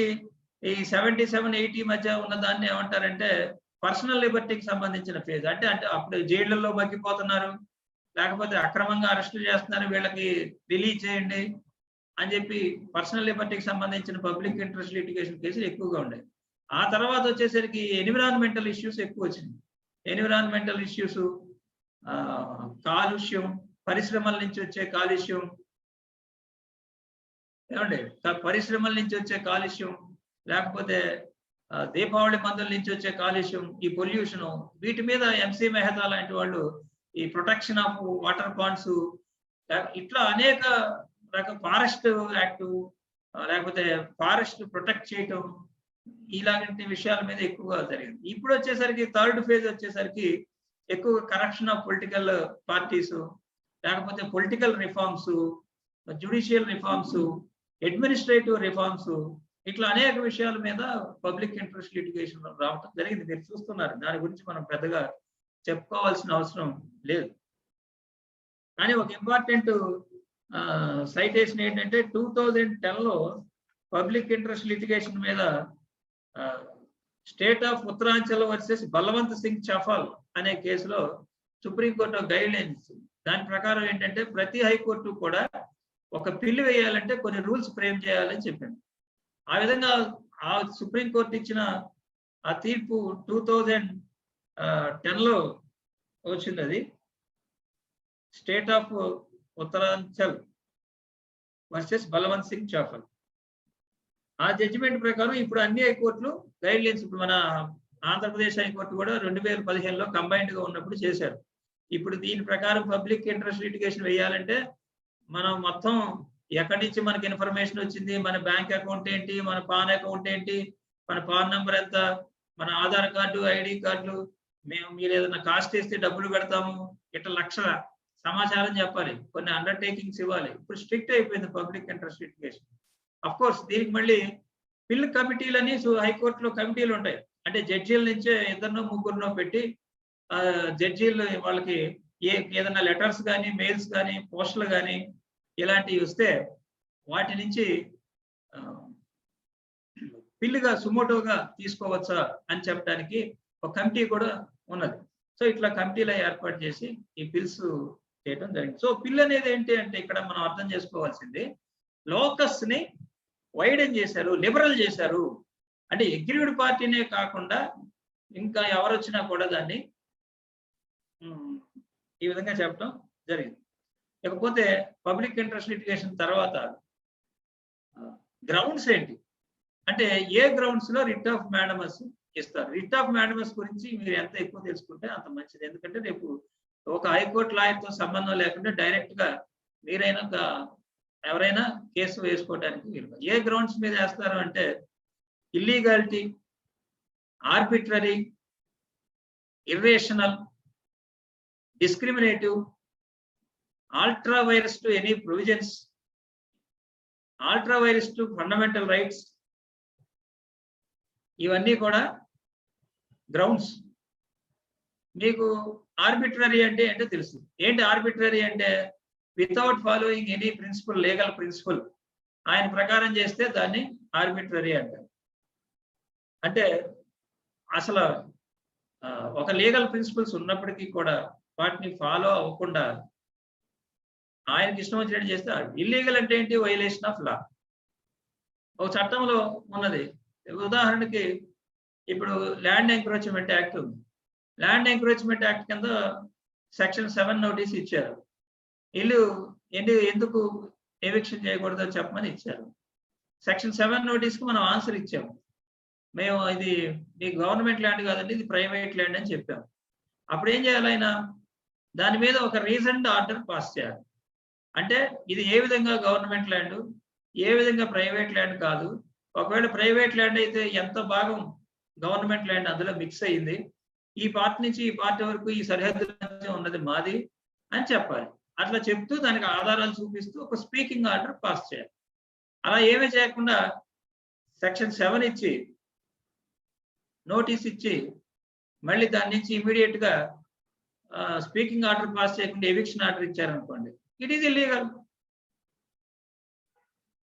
ఈ 77-80 మధ్య ఉన్న దాన్ని ఏమంటారంటే పర్సనల్ లిబర్టీకి సంబంధించిన ఫేజ్. అంటే అప్పుడు జైళ్లలో మగ్గిపోతున్నారు, లేకపోతే అక్రమంగా అరెస్టులు చేస్తున్నారు, వీళ్ళకి రిలీజ్ చేయండి అని చెప్పి పర్సనల్ లిబర్టీకి సంబంధించిన పబ్లిక్ ఇంట్రెస్ట్ లిటిగేషన్ కేసులు ఎక్కువగా ఉండేవి. ఆ తర్వాత వచ్చేసరికి ఎన్విరాన్మెంటల్ ఇష్యూస్ ఎక్కువ వచ్చింది. ఎన్విరాన్మెంటల్ ఇష్యూస్, కాలుష్యం, పరిశ్రమల నుంచి వచ్చే కాలుష్యం, ఏమండి పరిశ్రమల నుంచి వచ్చే కాలుష్యం, లేకపోతే దీపావళి మందుల నుంచి వచ్చే కాలుష్యం, ఈ పొల్యూషన్, వీటి మీద ఎంసీ మెహతా లాంటి వాళ్ళు ఈ ప్రొటెక్షన్ ఆఫ్ వాటర్ పాండ్స్, ఇట్లా అనేక రకాల ఫారెస్ట్ యాక్ట్, లేకపోతే ఫారెస్ట్ ప్రొటెక్ట్ చేయటం, ఇలాంటి విషయాల మీద ఎక్కువగా జరిగింది. ఇప్పుడు వచ్చేసరికి థర్డ్ ఫేజ్ వచ్చేసరికి ఎక్కువ కరప్షన్ ఆఫ్ పొలిటికల్ పార్టీస్, లేకపోతే political reforms, judicial reforms, administrative reforms, ఇట్లా అనేక విషయాల మీద పబ్లిక్ ఇంట్రెస్ట్ లిటిగేషన్ రావటం జరిగింది. మీరు చూస్తున్నారు, దాని గురించి మనం పెద్దగా చెప్పుకోవాల్సిన అవసరం లేదు. కానీ ఒక ఇంపార్టెంట్ సైటేషన్ ఏంటంటే 2010లో పబ్లిక్ ఇంట్రెస్ట్ లిటిగేషన్ మీద state of Uttaranchal versus Balwant Singh Chaufal అనే కేసులో సుప్రీంకోర్టు గైడ్ లైన్స్, దాని ప్రకారం ఏంటంటే ప్రతి హైకోర్టు కూడా ఒక పిల్లు వేయాలంటే కొన్ని రూల్స్ ఫ్రేమ్ చేయాలని చెప్పింది. ఆ విధంగా ఆ సుప్రీంకోర్టు ఇచ్చిన ఆ తీర్పు 2010లో వచ్చింది. అది state of Uttaranchal versus Balwant Singh Chaufal. ఆ జడ్జిమెంట్ ప్రకారం ఇప్పుడు అన్ని హైకోర్టులు గైడ్ లైన్స్, ఇప్పుడు మన ఆంధ్రప్రదేశ్ హైకోర్టు కూడా 2015లో కంబైన్డ్ గా ఉన్నప్పుడు చేశారు. ఇప్పుడు దీని ప్రకారం పబ్లిక్ ఇంట్రెస్ట్ లిటిగేషన్ వేయాలంటే మనం మొత్తం ఎక్కడి నుంచి మనకి ఇన్ఫర్మేషన్ వచ్చింది, మన బ్యాంక్ అకౌంట్ ఏంటి, మన పాన్ అకౌంట్ ఏంటి, మన పాన్ నంబర్ ఎంత, మన ఆధార్ కార్డు, ఐడి కార్డులు, మీరు ఏదైనా కాస్ట్ వేస్తే డబ్బులు పెడతాము, ఇట్లా లక్షల సమాచారం చెప్పాలి, కొన్ని అండర్టేకింగ్స్ ఇవ్వాలి. ఇప్పుడు స్ట్రిక్ట్ అయిపోయింది public interest litigation. Of course దీనికి మళ్ళీ పిల్ కమిటీలని హైకోర్టులో కమిటీలు ఉంటాయి. అంటే జడ్జీల నుంచే 2-3 పెట్టి జడ్జీలు వాళ్ళకి ఏదైనా లెటర్స్ కానీ, మెయిల్స్ కానీ, పోస్టులు కానీ ఇలాంటివి వస్తే వాటి నుంచి పిల్లుగా సుమోటోగా తీసుకోవచ్చా అని చెప్పడానికి ఒక కమిటీ కూడా ఉన్నది. సో ఇట్లా కమిటీలో ఏర్పాటు చేసి ఈ పిల్స్ చేయడం జరిగింది. సో పిల్ అనేది ఏంటి అంటే ఇక్కడ మనం అర్థం చేసుకోవాల్సింది, లోకస్ ని వైడెన్ చేశారు, లిబరల్ చేశారు. అంటే అగ్రీడ్ పార్టీనే కాకుండా ఇంకా ఎవరు వచ్చినా కూడా దాన్ని ఈ విధంగా చెప్పడం జరిగింది. ఇకపోతే పబ్లిక్ ఇంట్రెస్ట్ లిటిగేషన్ తర్వాత గ్రౌండ్స్ ఏంటి అంటే ఏ గ్రౌండ్స్ లో రిట్ ఆఫ్ మ్యాండమస్ ఇస్తారు. రిట్ ఆఫ్ మ్యాండమస్ గురించి మీరు ఎంత ఎక్కువ తెలుసుకుంటే అంత మంచిది. ఎందుకంటే రేపు ఒక హైకోర్టు లాయర్తో సంబంధం లేకుండా డైరెక్ట్ గా మీరైనా ఎవరైనా కేసు వేసుకోవడానికి వీలు. ఏ గ్రౌండ్స్ మీద వేస్తారు అంటే illegality, arbitrary, irrational, discriminative, ultra virus to any provisions, ultra virus to fundamental rights, ఇవన్నీ కూడా గ్రౌండ్స్. మీకు ఆర్బిట్రరీ అంటే ఏంటో తెలుసు. ఏంటి ఆర్బిట్రరీ అంటే without following any principle, legal principle, ఆయన ప్రకారం చేస్తే దాన్ని ఆర్బిట్రరీ అంటారు. అంటే అసలు ఒక లీగల్ ప్రిన్సిపల్స్ ఉన్నప్పటికీ కూడా వాటిని ఫాలో అవ్వకుండా ఆయనకి ఇష్టం వచ్చినట్టు చేస్తే ఇల్లీగల్ అంటే ఏంటి? Violation of law. ఒక చట్టంలో ఉన్నది. ఉదాహరణకి ఇప్పుడు ల్యాండ్ ఎంక్రోచ్మెంట్ యాక్ట్ ఉంది. ల్యాండ్ ఎంక్రోచ్మెంట్ యాక్ట్ కింద సెక్షన్ 7 నోటీస్ ఇచ్చారు. ఇల్లు ఎందుకు ఎవిక్షన్ చేయకూడదో చెప్పమని ఇచ్చారు. సెక్షన్ 7 నోటీస్కి మనం ఆన్సర్ ఇచ్చాము. మేము ఇది మీ గవర్నమెంట్ ల్యాండ్ కాదండి, ఇది ప్రైవేట్ ల్యాండ్ అని చెప్పాము. అప్పుడు ఏం చేయాలి ఆయన? దాని మీద ఒక రీజన్డ్ ఆర్డర్ పాస్ చేయాలి. అంటే ఇది ఏ విధంగా గవర్నమెంట్ ల్యాండ్, ఏ విధంగా ప్రైవేట్ ల్యాండ్ కాదు, ఒకవేళ ప్రైవేట్ ల్యాండ్ అయితే ఎంత భాగం గవర్నమెంట్ ల్యాండ్ అందులో మిక్స్ అయ్యింది, ఈ పార్ట్ నుంచి ఈ పార్ట్ వరకు ఈ సరిహద్దు ఉన్నది మాది అని చెప్పాలి. అట్లా చెప్తూ దానికి ఆధారాలు చూపిస్తూ ఒక స్పీకింగ్ ఆర్డర్ పాస్ చేయాలి. అలా ఏమీ చేయకుండా సెక్షన్ 7 ఇచ్చి నోటీస్ ఇచ్చి మళ్ళీ దాని నుంచి ఇమీడియట్ గా స్పీకింగ్ ఆర్డర్ పాస్ చేయకుండా ఎవిక్షన్ ఆర్డర్ ఇచ్చారనుకోండి, ఇట్ ఈజ్ ఇల్లీగల్.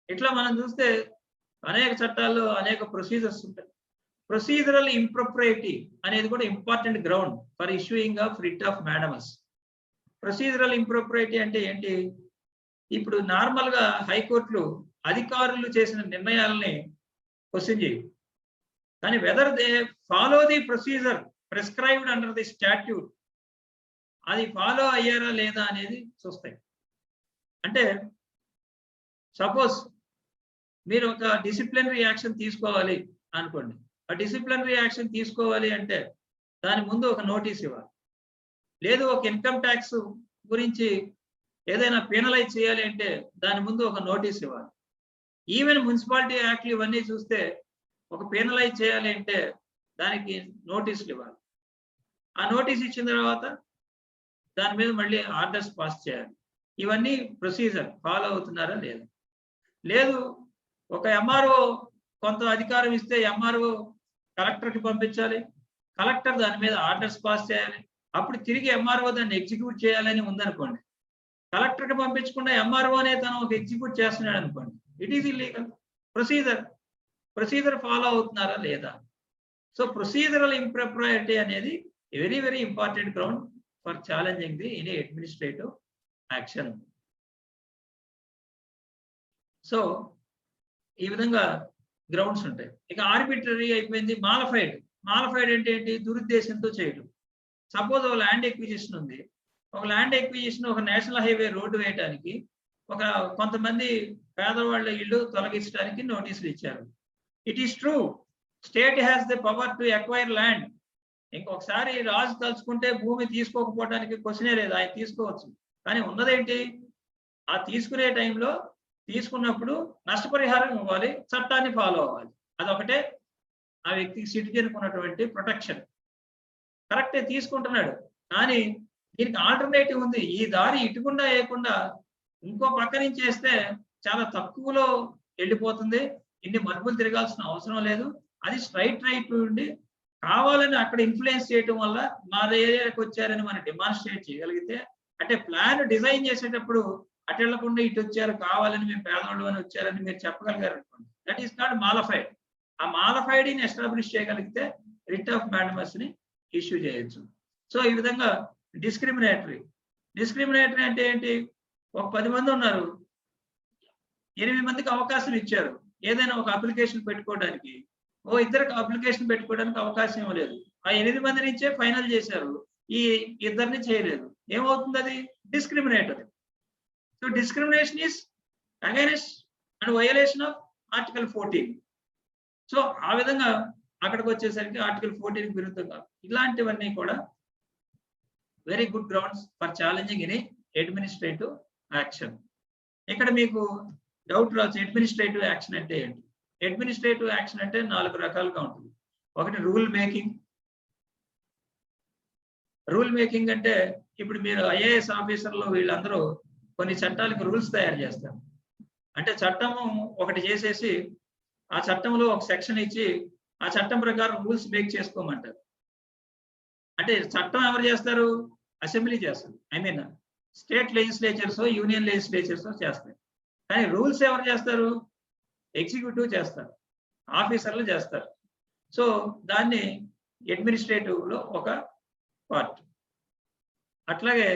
ఇట్లా మనం చూస్తే అనేక చట్టాల్లో అనేక ప్రొసీజర్స్ ఉంటాయి. ప్రొసీజరల్ ఇంప్రొప్రిటీ అనేది కూడా important ground for issuing of writ of mandamus. Procedural impropriety అంటే ఏంటి? ఇప్పుడు నార్మల్ గా హైకోర్టులు అధికారులు చేసిన నిర్ణయాలని క్వశ్చన్ చేయవు, కానీ whether they follow the procedure prescribed under the statute, అది ఫాలో అయ్యారా లేదా అనేది చూస్తాయి. అంటే సపోజ్ మీరు ఒక డిసిప్లినరీ యాక్షన్ తీసుకోవాలి అనుకోండి. ఆ డిసిప్లినరీ యాక్షన్ తీసుకోవాలి అంటే దాని ముందు ఒక నోటీస్ ఇవ్వాలి. లేదు ఒక ఇన్కమ్ ట్యాక్స్ గురించి ఏదైనా పీనలైజ్ చేయాలి అంటే దాని ముందు ఒక నోటీస్ ఇవ్వాలి. ఈవెన్ మున్సిపాలిటీ యాక్ట్లు ఇవన్నీ చూస్తే ఒక పీనలైజ్ చేయాలి అంటే దానికి నోటీసులు ఇవ్వాలి. ఆ నోటీస్ ఇచ్చిన తర్వాత దాని మీద మళ్ళీ ఆర్డర్స్ పాస్ చేయాలి. ఇవన్నీ ప్రొసీజర్ ఫాలో అవుతున్నారా లేదా? లేదు ఒక ఎంఆర్ఓ కొంత అధికారం ఇస్తే ఎంఆర్ఓ కలెక్టర్కి పంపించాలి, కలెక్టర్ దాని మీద ఆర్డర్స్ పాస్ చేయాలి, అప్పుడు తిరిగి ఎంఆర్ఓ దాన్ని ఎగ్జిక్యూట్ చేయాలని ఉందనుకోండి. కలెక్టర్కి పంపించకుండా ఎంఆర్ఓనే తను ఒక ఎగ్జిక్యూట్ చేస్తున్నాడు అనుకోండి, it is illegal. Procedure follow అవుతున్నారా లేదా? సో ప్రొసీజరల్ ఇంప్రొప్రిటీ అనేది very very important ground for challenging the any administrative action. So ఈ విధంగా గ్రౌండ్స్ ఉంటాయి. ఇక ఆర్బిటరీ అయిపోయింది. మాలఫైడ్ అంటే ఏంటి? దురుద్దేశంతో చేయడం. సపోజ్ ఒక ల్యాండ్ ఎక్విజిషన్ ఉంది. ఒక ల్యాండ్ ఎక్విజిషన్ ఒక నేషనల్ హైవే రోడ్డు వేయడానికి ఒక కొంతమంది పేదవాళ్ళ ఇల్లు తొలగించడానికి నోటీసులు ఇచ్చారు. It is true, state has the power to acquire land. ఇంకొకసారి రాజు తలుచుకుంటే భూమి తీసుకోకపోవడానికి క్వశ్చనే లేదు, ఆయన తీసుకోవచ్చు. కానీ ఉన్నదేంటి? ఆ తీసుకునే టైంలో తీసుకున్నప్పుడు నష్టపరిహారం ఇవ్వాలి, చట్టాన్ని ఫాలో అవ్వాలి. అదొకటే ఆ వ్యక్తికి సిటిజన్కి ఉన్నటువంటి ప్రొటెక్షన్. కరెక్టే తీసుకుంటున్నాడు, కానీ దీనికి ఆల్టర్నేటివ్ ఉంది. ఈ దారి ఇటుకుండా వేయకుండా ఇంకో పక్క నుంచి వేస్తే చాలా తక్కువలో వెళ్ళిపోతుంది, ఇన్ని మలుపులు తిరగాల్సిన అవసరం లేదు. అది స్ట్రైట్ రైట్ ఉండి కావాలని అక్కడ ఇన్ఫ్లుయెన్స్ చేయటం వల్ల మా ఏరియాకి వచ్చారని మనం డిమాన్స్ట్రేట్ చేయగలిగితే, అంటే ప్లాన్ డిజైన్ చేసేటప్పుడు అటు వెళ్లకుండా ఇటు వచ్చారు, కావాలని మేము పేదవాళ్ళు అని వచ్చారని మీరు చెప్పగలిగారు అనుకోండి, దట్ ఈస్ నాట్ మాలఫైడ్. ఆ మాలఫైడ్ని ఎస్టాబ్లిష్ చేయగలిగితే రిట్ ఆఫ్ మ్యాండమస్ ని ఇష్యూ చేయొచ్చు. సో ఈ విధంగా డిస్క్రిమినేటరీ అంటే ఏంటి? ఒక 10 మంది ఉన్నారు, 8 మందికి అవకాశం ఇచ్చారు ఏదైనా ఒక అప్లికేషన్ పెట్టుకోవడానికి. ఇద్దరికి అప్లికేషన్ పెట్టుకోవడానికి అవకాశం ఇవ్వలేదు. ఆ 8 మంది నుంచే ఫైనల్ చేశారు, ఈ ఇద్దరిని చేయలేదు. ఏమవుతుంది? అది discriminatory. So discrimination is against and violation of article 14. So ఆ విధంగా అక్కడికి వచ్చేసరికి ఆర్టికల్ 14 విరుద్ధంగా ఇలాంటివన్నీ కూడా very good grounds for challenging any administrative action. ఇక్కడ మీకు డౌట్ రావచ్చు, అడ్మినిస్ట్రేటివ్ యాక్షన్ అంటే ఏంటి? అడ్మినిస్ట్రేటివ్ యాక్షన్ అంటే 4 రకాలుగా ఉంటుంది. ఒకటి రూల్ మేకింగ్. రూల్ మేకింగ్ అంటే ఇప్పుడు మీరు ఐఏఎస్ ఆఫీసర్లు వీళ్ళందరూ కొన్ని చట్టాలకు రూల్స్ తయారు చేస్తారు. అంటే చట్టము ఒకటి చేసేసి ఆ చట్టంలో ఒక సెక్షన్ ఇచ్చి ఆ చట్టం ప్రకారం రూల్స్ మేక్ చేసుకోమంటారు. అంటే చట్టం ఎవరు చేస్తారు? అసెంబ్లీ చేస్తారు. I mean state legislatures, union legislatures చేస్తారు. కానీ రూల్స్ ఎవరు చేస్తారు? ఎగ్జిక్యూటివ్ చేస్తారు, ఆఫీసర్లు చేస్తారు. సో దాన్ని అడ్మినిస్ట్రేటివ్ లో ఒక పార్ట్. అట్లాగే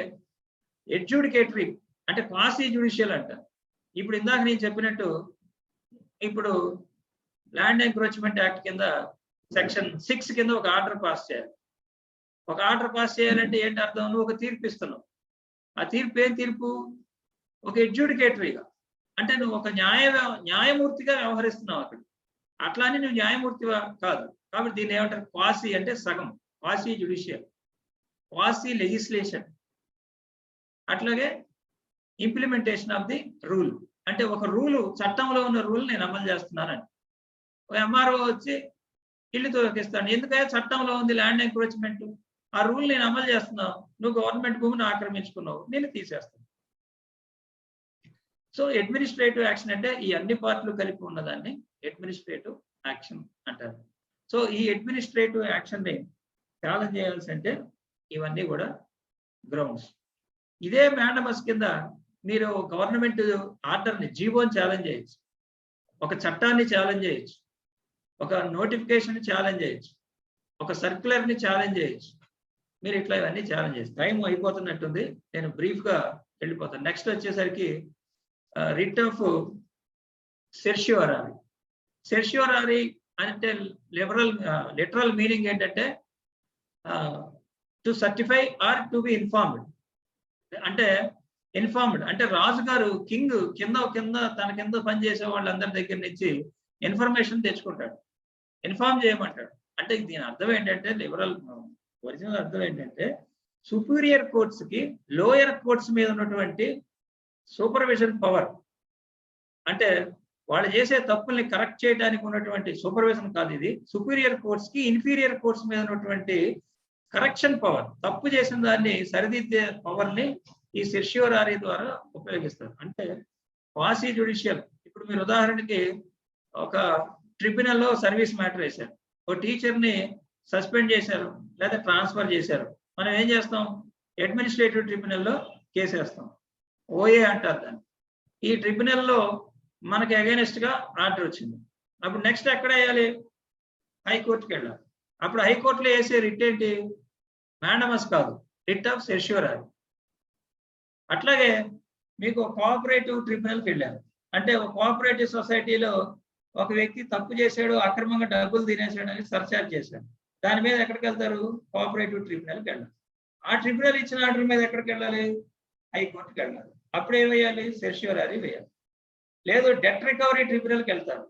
అడ్జుడికేటరీ అంటే క్వాసీ జ్యుడిషియల్ అంట. ఇప్పుడు ఇందాక నేను చెప్పినట్టు ఇప్పుడు ల్యాండ్ ఎంక్రోచ్మెంట్ యాక్ట్ కింద సెక్షన్ 6 కింద ఒక ఆర్డర్ పాస్ చేయాలి. ఒక ఆర్డర్ పాస్ చేయాలంటే ఏంటి అర్థం? నువ్వు ఒక తీర్పు ఇస్తున్నావు. ఆ తీర్పు ఏం తీర్పు? ఒక అడ్జుడికేటరీగా, అంటే నువ్వు ఒక న్యాయమూర్తిగా వ్యవహరిస్తున్నావు అక్కడ. అట్లా అని నువ్వు న్యాయమూర్తిగా కాదు. కాబట్టి దీన్ని ఏమంటారు? క్వాసీ అంటే సగం, క్వాసీ జ్యుడిషియల్, క్వాసీ లెజిస్లేషన్. అట్లాగే ఇంప్లిమెంటేషన్ ఆఫ్ ది రూల్ అంటే ఒక రూలు, చట్టంలో ఉన్న రూల్ నేను అమలు చేస్తున్నానని. ఎంఆర్ఓ వచ్చి ఇల్లు తొలగిస్తాడు. ఎందుకంటే చట్టంలో ఉంది ల్యాండ్ ఎంక్రోచ్మెంట్, ఆ రూల్ నేను అమలు చేస్తున్నావు, నువ్వు గవర్నమెంట్ భూమిని ఆక్రమించుకున్నావు, నేను తీసేస్తాను. సో అడ్మినిస్ట్రేటివ్ యాక్షన్ అంటే ఈ అన్ని పార్ట్లు కలిపి ఉన్నదాన్ని అడ్మినిస్ట్రేటివ్ యాక్షన్ అంటారు. సో ఈ అడ్మినిస్ట్రేటివ్ యాక్షన్ ని ఛాలెంజ్ చేయాల్సి అంటే ఇవన్నీ కూడా గ్రౌండ్స్. ఇదే మ్యాండమస్ కింద మీరు గవర్నమెంట్ ఆర్డర్ని, జీవోని ఛాలెంజ్ చేయొచ్చు, ఒక చట్టాన్ని ఛాలెంజ్ చేయొచ్చు, ఒక నోటిఫికేషన్ ఛాలెంజ్ చేయొచ్చు, ఒక సర్క్యులర్ ని ఛాలెంజ్ చేయొచ్చు. మీరు ఇట్లా ఇవన్నీ ఛాలెంజ్ చేయొచ్చు. టైం అయిపోతున్నట్టుంది, నేను బ్రీఫ్ గా వెళ్ళిపోతాను. నెక్స్ట్ వచ్చేసరికి రిట్ ఆఫ్ సెర్షియోరారీ. సెర్షియోరారీ అంటే లిటరల్ మీనింగ్ ఏంటంటే to certify or to be informed. అంటే ఇన్ఫార్మ్డ్ అంటే రాజుగారు కింగ్ కింద తన కింద పనిచేసే వాళ్ళందరి దగ్గర నుంచి ఇన్ఫర్మేషన్ తెచ్చుకుంటాడు, ఇన్ఫార్మ్ చేయమంటాడు. అంటే దీని అర్థం ఏంటంటే ఒరిజినల్ అర్థం ఏంటంటే సుపీరియర్ కోర్ట్స్ కి లోయర్ కోర్ట్స్ మీద ఉన్నటువంటి సూపర్విజన్ పవర్, అంటే వాళ్ళు చేసే తప్పుల్ని కరెక్ట్ చేయడానికి ఉన్నటువంటి సూపర్విజన్ కాదు ఇది. సుపీరియర్ కోర్ట్స్ కి ఇన్ఫీరియర్ కోర్ట్స్ మీద ఉన్నటువంటి కరెక్షన్ పవర్, తప్పు చేసిన దాన్ని సరిదిద్దే పవర్ ని ఈ సెర్షియోరారీ ద్వారా ఉపయోగిస్తారు. అంటే క్వాసీ జ్యుడిషియల్. ఇప్పుడు మీరు ఉదాహరణకి ఒక ట్రిబ్యునల్లో సర్వీస్ మ్యాటర్ వేశారు, ఒక టీచర్ని సస్పెండ్ చేశారు లేదా ట్రాన్స్ఫర్ చేశారు. మనం ఏం చేస్తాం? అడ్మినిస్ట్రేటివ్ ట్రిబ్యునల్లో కేసు వేస్తాం, ఓఏ అంటారు దాన్ని. ఈ ట్రిబ్యునల్లో మనకి అగైనెస్ట్ గా ఆర్డర్ వచ్చింది. అప్పుడు నెక్స్ట్ ఎక్కడ వేయాలి? హైకోర్టుకి వెళ్ళాలి. అప్పుడు హైకోర్టులో వేసే రిట్ ఏంటి? మ్యాండమస్ కాదు, రిట్ ఆఫ్ సెర్షియోరారీ. అట్లాగే మీకు కోఆపరేటివ్ ట్రిబ్యునల్కి వెళ్ళారు అంటే ఒక కోఆపరేటివ్ సొసైటీలో ఒక వ్యక్తి తప్పు చేశాడు, అక్రమంగా డబ్బులు తినేసాడు అని సర్చార్జ్ చేశాడు. దాని మీద ఎక్కడికి వెళ్తారు? కోఆపరేటివ్ ట్రిబ్యునల్కి వెళ్ళాలి. ఆ ట్రిబ్యునల్ ఇచ్చిన ఆర్డర్ మీద ఎక్కడికి వెళ్ళాలి? హైకోర్టుకి వెళ్ళాలి. అప్పుడు ఏం వేయాలి? సెర్షియోరారీ వేయాలి. లేదు డెట్ రికవరీ ట్రిబ్యునల్కి వెళ్తారు.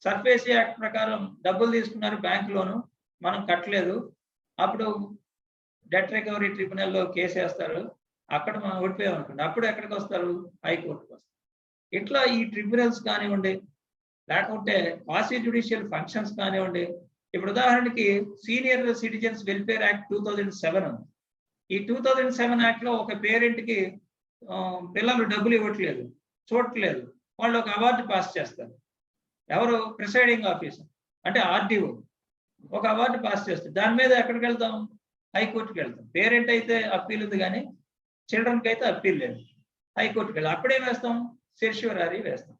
సర్ఫేసీ యాక్ట్ ప్రకారం డబ్బులు తీసుకున్నారు బ్యాంక్ లోను, మనం కట్టలేదు, అప్పుడు డెట్ రికవరీ ట్రిబ్యునల్లో కేసు వేస్తారు. అక్కడ మనం ఓడిపోయాం అనుకోండి, అప్పుడు ఎక్కడికి వస్తారు? హైకోర్టుకి వస్తారు. ఇట్లా ఈ ట్రిబ్యునల్స్ కానివ్వండి, లేకుంటే క్వాసీ జ్యుడిషియల్ ఫంక్షన్స్ కానివ్వండి. ఇప్పుడు ఉదాహరణకి సీనియర్ సిటిజన్స్ వెల్ఫేర్ యాక్ట్ 2007 ఉంది. ఈ 2007 యాక్ట్ లో ఒక పేరెంట్ కి పిల్లలు డబ్బులు ఇవ్వట్లేదు, చూడట్లేదు, వాళ్ళు ఒక అవార్డు పాస్ చేస్తారు. ఎవరు? ప్రిసైడింగ్ ఆఫీసర్ అంటే ఆర్డీఓ ఒక అవార్డు పాస్ చేస్తారు. దాని మీద ఎక్కడికి వెళ్తాం? హైకోర్టుకి వెళ్తాం. పేరెంట్ అయితే అప్పీల్ ఉంది కానీ చిల్డ్రన్కి అయితే అప్పీల్ లేదు. హైకోర్టుకి వెళ్ళి అప్పుడేం వేస్తాం? సెర్షియోరారీ వేస్తాం.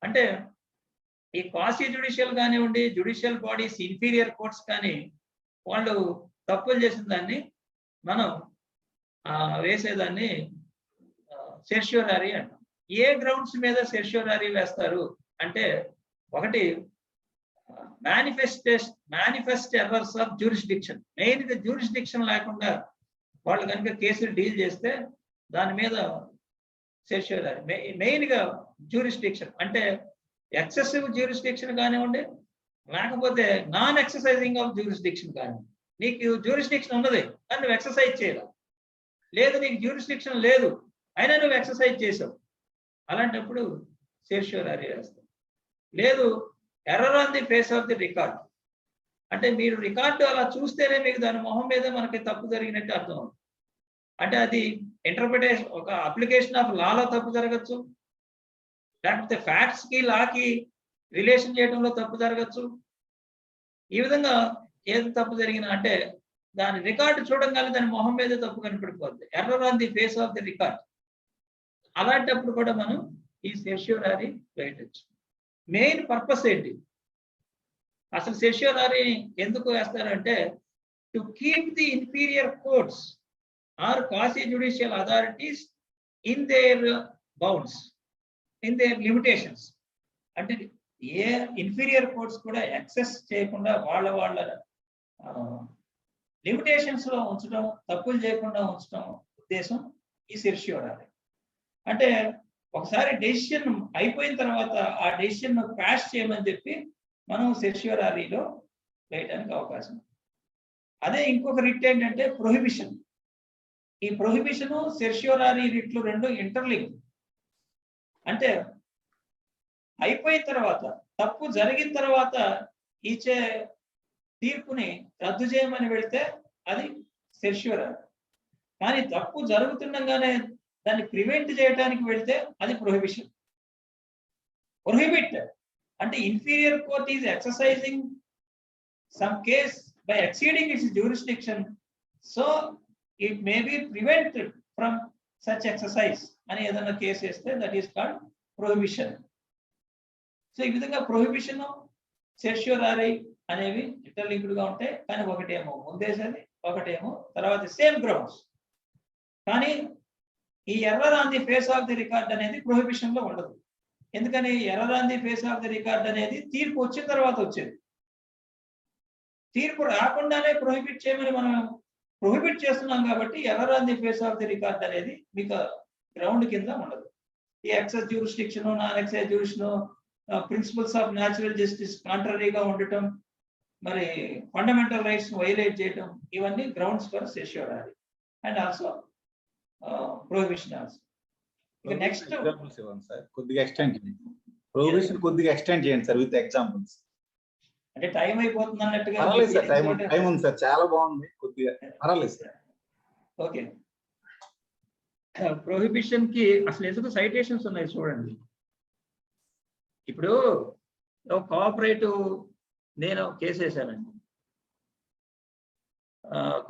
అంటే ఈ క్వాసీ జ్యుడిషియల్ కానివ్వండి, జ్యుడిషియల్ బాడీస్, ఇన్ఫీరియర్ కోర్ట్స్ కానీ వాళ్ళు తప్పులు చేసిన దాన్ని మనం వేసేదాన్ని సెర్షియోరారీ అంటాం. ఏ గ్రౌండ్స్ మీద సెర్షియోరారీ వేస్తారు అంటే, ఒకటి manifest errors of jurisdiction. Main గా జ్యూరిస్డిక్షన్ లేకుండా వాళ్ళు కనుక కేసులు డీల్ చేస్తే దాని మీద సెర్షియోరారీ. మెయిన్ గా జ్యూరిస్డిక్షన్ అంటే ఎక్సెసివ్ జ్యూరిస్డిక్షన్ కానివ్వండి, లేకపోతే నాన్ ఎక్సర్సైజింగ్ ఆఫ్ జ్యూరిస్డిక్షన్ కానివ్వండి. నీకు జ్యూరిస్డిక్షన్ ఉన్నది కానీ నువ్వు ఎక్సర్సైజ్ చేయాలి, లేదు నీకు జ్యూరిస్డిక్షన్ లేదు అయినా నువ్వు ఎక్సర్సైజ్ చేసావు, అలాంటప్పుడు సెర్షియోరారీ వేస్తావు. లేదు error on the face of the record అంటే మీరు రికార్డు అలా చూస్తేనే మీకు దాని మొహం మీద మనకి తప్పు జరిగినట్టు అర్థం అవుతుంది. అంటే అది ఇంటర్ప్రిటేషన్, ఒక అప్లికేషన్ ఆఫ్ లాలో తప్పు జరగచ్చు, లేకపోతే ఫ్యాక్ట్స్ కి లాకి రిలేషన్ చేయడంలో తప్పు జరగచ్చు. ఈ విధంగా ఏది తప్పు జరిగినా అంటే దాని రికార్డు చూడంగానే దాని మొహం మీద తప్పు కనిపడిపోద్ది, error on the face of the record. అలాంటప్పుడు కూడా మనం ఈ సెర్షియోరారీ వేయవచ్చు. మెయిన్ పర్పస్ ఏంటి? అసలు సెర్షియోరారీ ఎందుకు వేస్తారంటే to keep the inferior courts or quasi judicial authorities in their bounds, in their limitations. అంటే ఏ ఇన్ఫీరియర్ కోర్ట్స్ కూడా ఎక్సెస్ చేయకుండా వాళ్ళ లిమిటేషన్స్ లో ఉంచడం, తప్పులు చేయకుండా ఉంచడం ఉద్దేశం ఈ సెర్షియోరారీ. అంటే ఒకసారి డెసిషన్ అయిపోయిన తర్వాత ఆ డెసిషన్ క్వాష్ చేయమని చెప్పి మనం సెర్షియోరారీలో వేయడానికి అవకాశం. అదే ఇంకొక రిట్ ఏంటంటే ప్రొహిబిషన్. ఈ ప్రొహిబిషన్ సెర్షియోరారీ రిట్లు రెండు ఇంటర్లింక్. అంటే అయిపోయిన తర్వాత తప్పు జరిగిన తర్వాత ఇచ్చే తీర్పుని రద్దు చేయమని వెళ్తే అది సెర్ష్యూరరీ. కానీ తప్పు జరుగుతుండగానే దాన్ని ప్రివెంట్ చేయడానికి వెళ్తే అది ప్రొహిబిషన్. ప్రొహిబిట్ అంటే inferior court is exercising some case by exceeding its jurisdiction, so it may be prevented from such exercise అని ఏదైనా కేసు వేస్తే that is called prohibition. So ఈ విధంగా ప్రొహిబిషన్ సెర్ష్యూరరీ అనేవి ఇంటర్లింక్డ్ గా ఉంటాయి. కానీ ఒకటేమో ముందేసేది, ఒకటేమో తర్వాత సేమ్ గ్రౌండ్స్. కానీ ఈ error on the face of the record అనేది ప్రొహిబిషన్ లో ఉండదు. ఎందుకని? Error on the face of the record అనేది తీర్పు వచ్చిన తర్వాత వచ్చేది. తీర్పు రాకుండానే ప్రొహిబిట్ చేయమని మనం ప్రొహిబిట్ చేస్తున్నాం కాబట్టి error on the face of the record అనేది మీకు గ్రౌండ్ కింద ఉండదు. ఈ excess jurisdiction, non excess jurisdiction, principles of natural justice కాంట్రరీగా ఉండటం, మరి ఫండమెంటల్ రైట్స్ వైలేట్ చేయటం, ఇవన్నీ grounds for certiorari and also prohibition also. ఇక నెక్స్ట్ ఎగ్జాంపుల్స్ ఇవ్వండి సార్, కొద్దిగా ఎక్స్టెండ్ చేయండి. ప్రొహిబిషన్ కొద్దిగా ఎక్స్టెండ్ చేయండి సార్ విత్ ఎగ్జాంపుల్స్. అంటే టైం అయిపోతుంది అన్నట్టుగా. పర్వాలేదు సార్, టైం ఉంది సార్, చాలా బాగుంది, కొద్దిగా పర్వాలేదు సార్. ఓకే, ప్రొహిబిషన్ కి అసలు ఎందుకు సైటేషన్స్ ఉన్నాయి చూడండి. ఇప్పుడు కోఆపరేటివ్ నేను కేసు వేసానండి.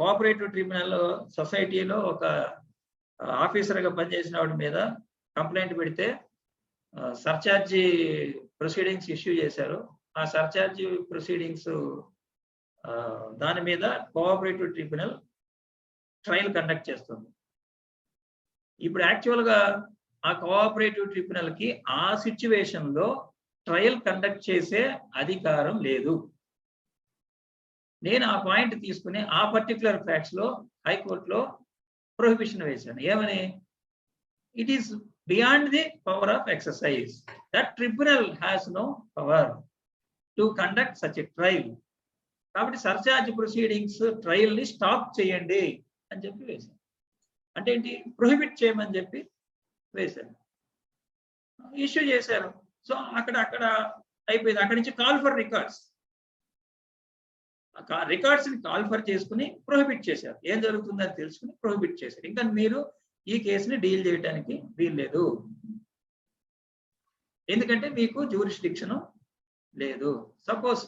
కోఆపరేటివ్ ట్రిబ్యునల్ సొసైటీలో ఒక ఆఫీసర్గా పనిచేసిన వాడి మీద కంప్లైంట్ పెడితే సర్చార్జీ ప్రొసీడింగ్స్ ఇష్యూ చేశారు. ఆ సర్చార్జీ ప్రొసీడింగ్స్ దాని మీద కోఆపరేటివ్ ట్రిబ్యునల్ ట్రయల్ కండక్ట్ చేస్తుంది. ఇప్పుడు యాక్చువల్గా ఆ కోఆపరేటివ్ ట్రిబ్యునల్ కి ఆ సిచ్యువేషన్ లో ట్రయల్ కండక్ట్ చేసే అధికారం లేదు. నేను ఆ పాయింట్ తీసుకుని ఆ పర్టికులర్ ఫ్యాక్ట్స్ లో హైకోర్టులో ప్రొహిబిషన్ వేశాను. ఏమని? It is beyond the power of exercise. That tribunal has no power to conduct such a trial. కాబట్టి సర్చార్జ్ ప్రొసీడింగ్స్ ట్రయల్ ని స్టాప్ చేయండి అని చెప్పి వేశాను. అంటే ఏంటి? ప్రొహిబిట్ చేయమని చెప్పి వేశారు, ఇష్యూ చేశారు. సో అక్కడ అయిపోయింది. అక్కడి నుంచి కాల్ ఫర్ రికార్డ్స్, రికార్డ్స్ ని కాల్ ఫర్ చేసుకుని ప్రొహిబిట్ చేశారు. ఏం జరుగుతుందని తెలుసుకుని ప్రొహిబిట్ చేశారు. ఇంకా మీరు ఈ కేసుని డీల్ చేయడానికి వీల్లేదు, ఎందుకంటే మీకు జ్యూరిస్డిక్షన్ లేదు. సపోజ్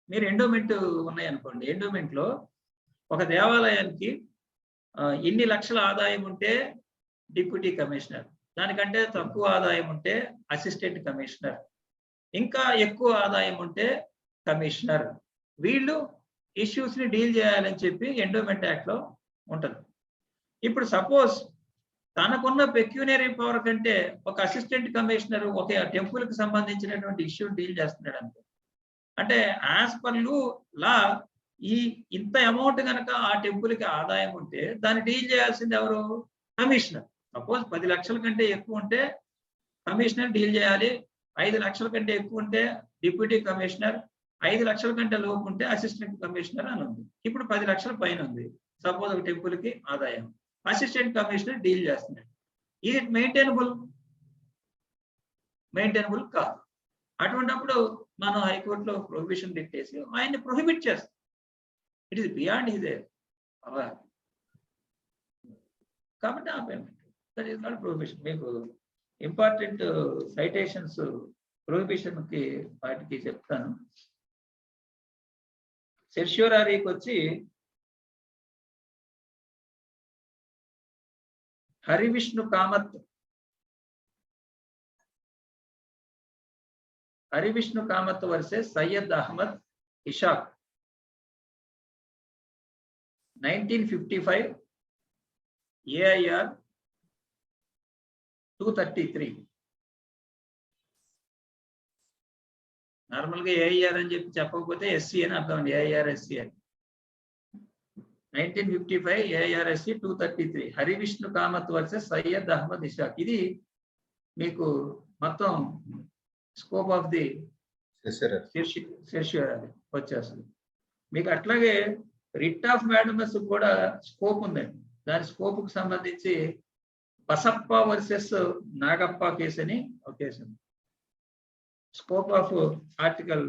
మీరు ఎండోమెంట్ ఉన్నాయనుకోండి. ఎండోమెంట్ లో ఒక దేవాలయానికి ఇన్ని లక్షల ఆదాయం ఉంటే డిప్యూటీ కమిషనర్, దానికంటే తక్కువ ఆదాయం ఉంటే అసిస్టెంట్ కమిషనర్, ఇంకా ఎక్కువ ఆదాయం ఉంటే కమిషనర్. వీళ్ళు ఇష్యూస్ ని డీల్ చేయాలని చెప్పి ఎండోమెంట్ యాక్ట్ లో ఉంటుంది. ఇప్పుడు సపోజ్ తనకున్న పెక్యూనరీ పవర్ కంటే ఒక అసిస్టెంట్ కమిషనర్ ఒక టెంపుల్ కి సంబంధించినటువంటి ఇష్యూ డీల్ చేస్తున్నాడు అనుకో. అంటే యాజ్ పర్ లా ఈ ఇంత అమౌంట్ కనుక ఆ టెంపుల్ కి ఆదాయం ఉంటే దాన్ని డీల్ చేయాల్సింది ఎవరు? కమిషనర్. సపోజ్ 10 లక్షల కంటే ఎక్కువ ఉంటే కమిషనర్ డీల్ చేయాలి. 5 లక్షల కంటే ఎక్కువ ఉంటే డిప్యూటీ కమిషనర్, 5 లక్షల కంటే లోపు ఉంటే అసిస్టెంట్ కమిషనర్ అని ఉంది. ఇప్పుడు 10 లక్షల పైన ఉంది సపోజ్ ఒక టెంపుల్ కి ఆదాయం. అసిస్టెంట్ కమిషనర్ డీల్ చేస్తున్నాడు. Is it maintainable? మెయింటైనబుల్ కాదు. అటువంటిప్పుడు మనం హైకోర్టులో ప్రొహిబిషన్ పెట్టేసి ఆయన్ని ప్రొహిబిట్ చేస్తాం. It is beyond his power. కాబట్టి ఆ payment that is not prohibition. మీకు ఇంపార్టెంట్ సైటేషన్స్ ప్రొహిబిషన్ కి వాటికి చెప్తాను. సెర్ష్యూరరీకి వచ్చి Harivishnu Kamath, Harivishnu Kamath versus Syed Ahmed Ishaq 1955 AIR 233. Normal గా AIR అని చెప్పి చెప్పకపోతే SC అని అర్థం. AIR SC అని 1955 AIR SC 233 Harivishnu Kamath versus Syed Ahmed Ishaq. ఇది మీకు మొత్తం స్కోప్ ఆఫ్ ది సెర్ష్యూరరీ వచ్చేస్తుంది. మీకు అట్లాగే రిట్ ఆఫ్ మ్యాడమస్ కూడా స్కోప్ ఉందండి. దాని స్కోప్ కు సంబంధించి బసప్ప వర్సెస్ నాగప్ప కేసు అని ఒక కేసు ఉంది. Scope of Article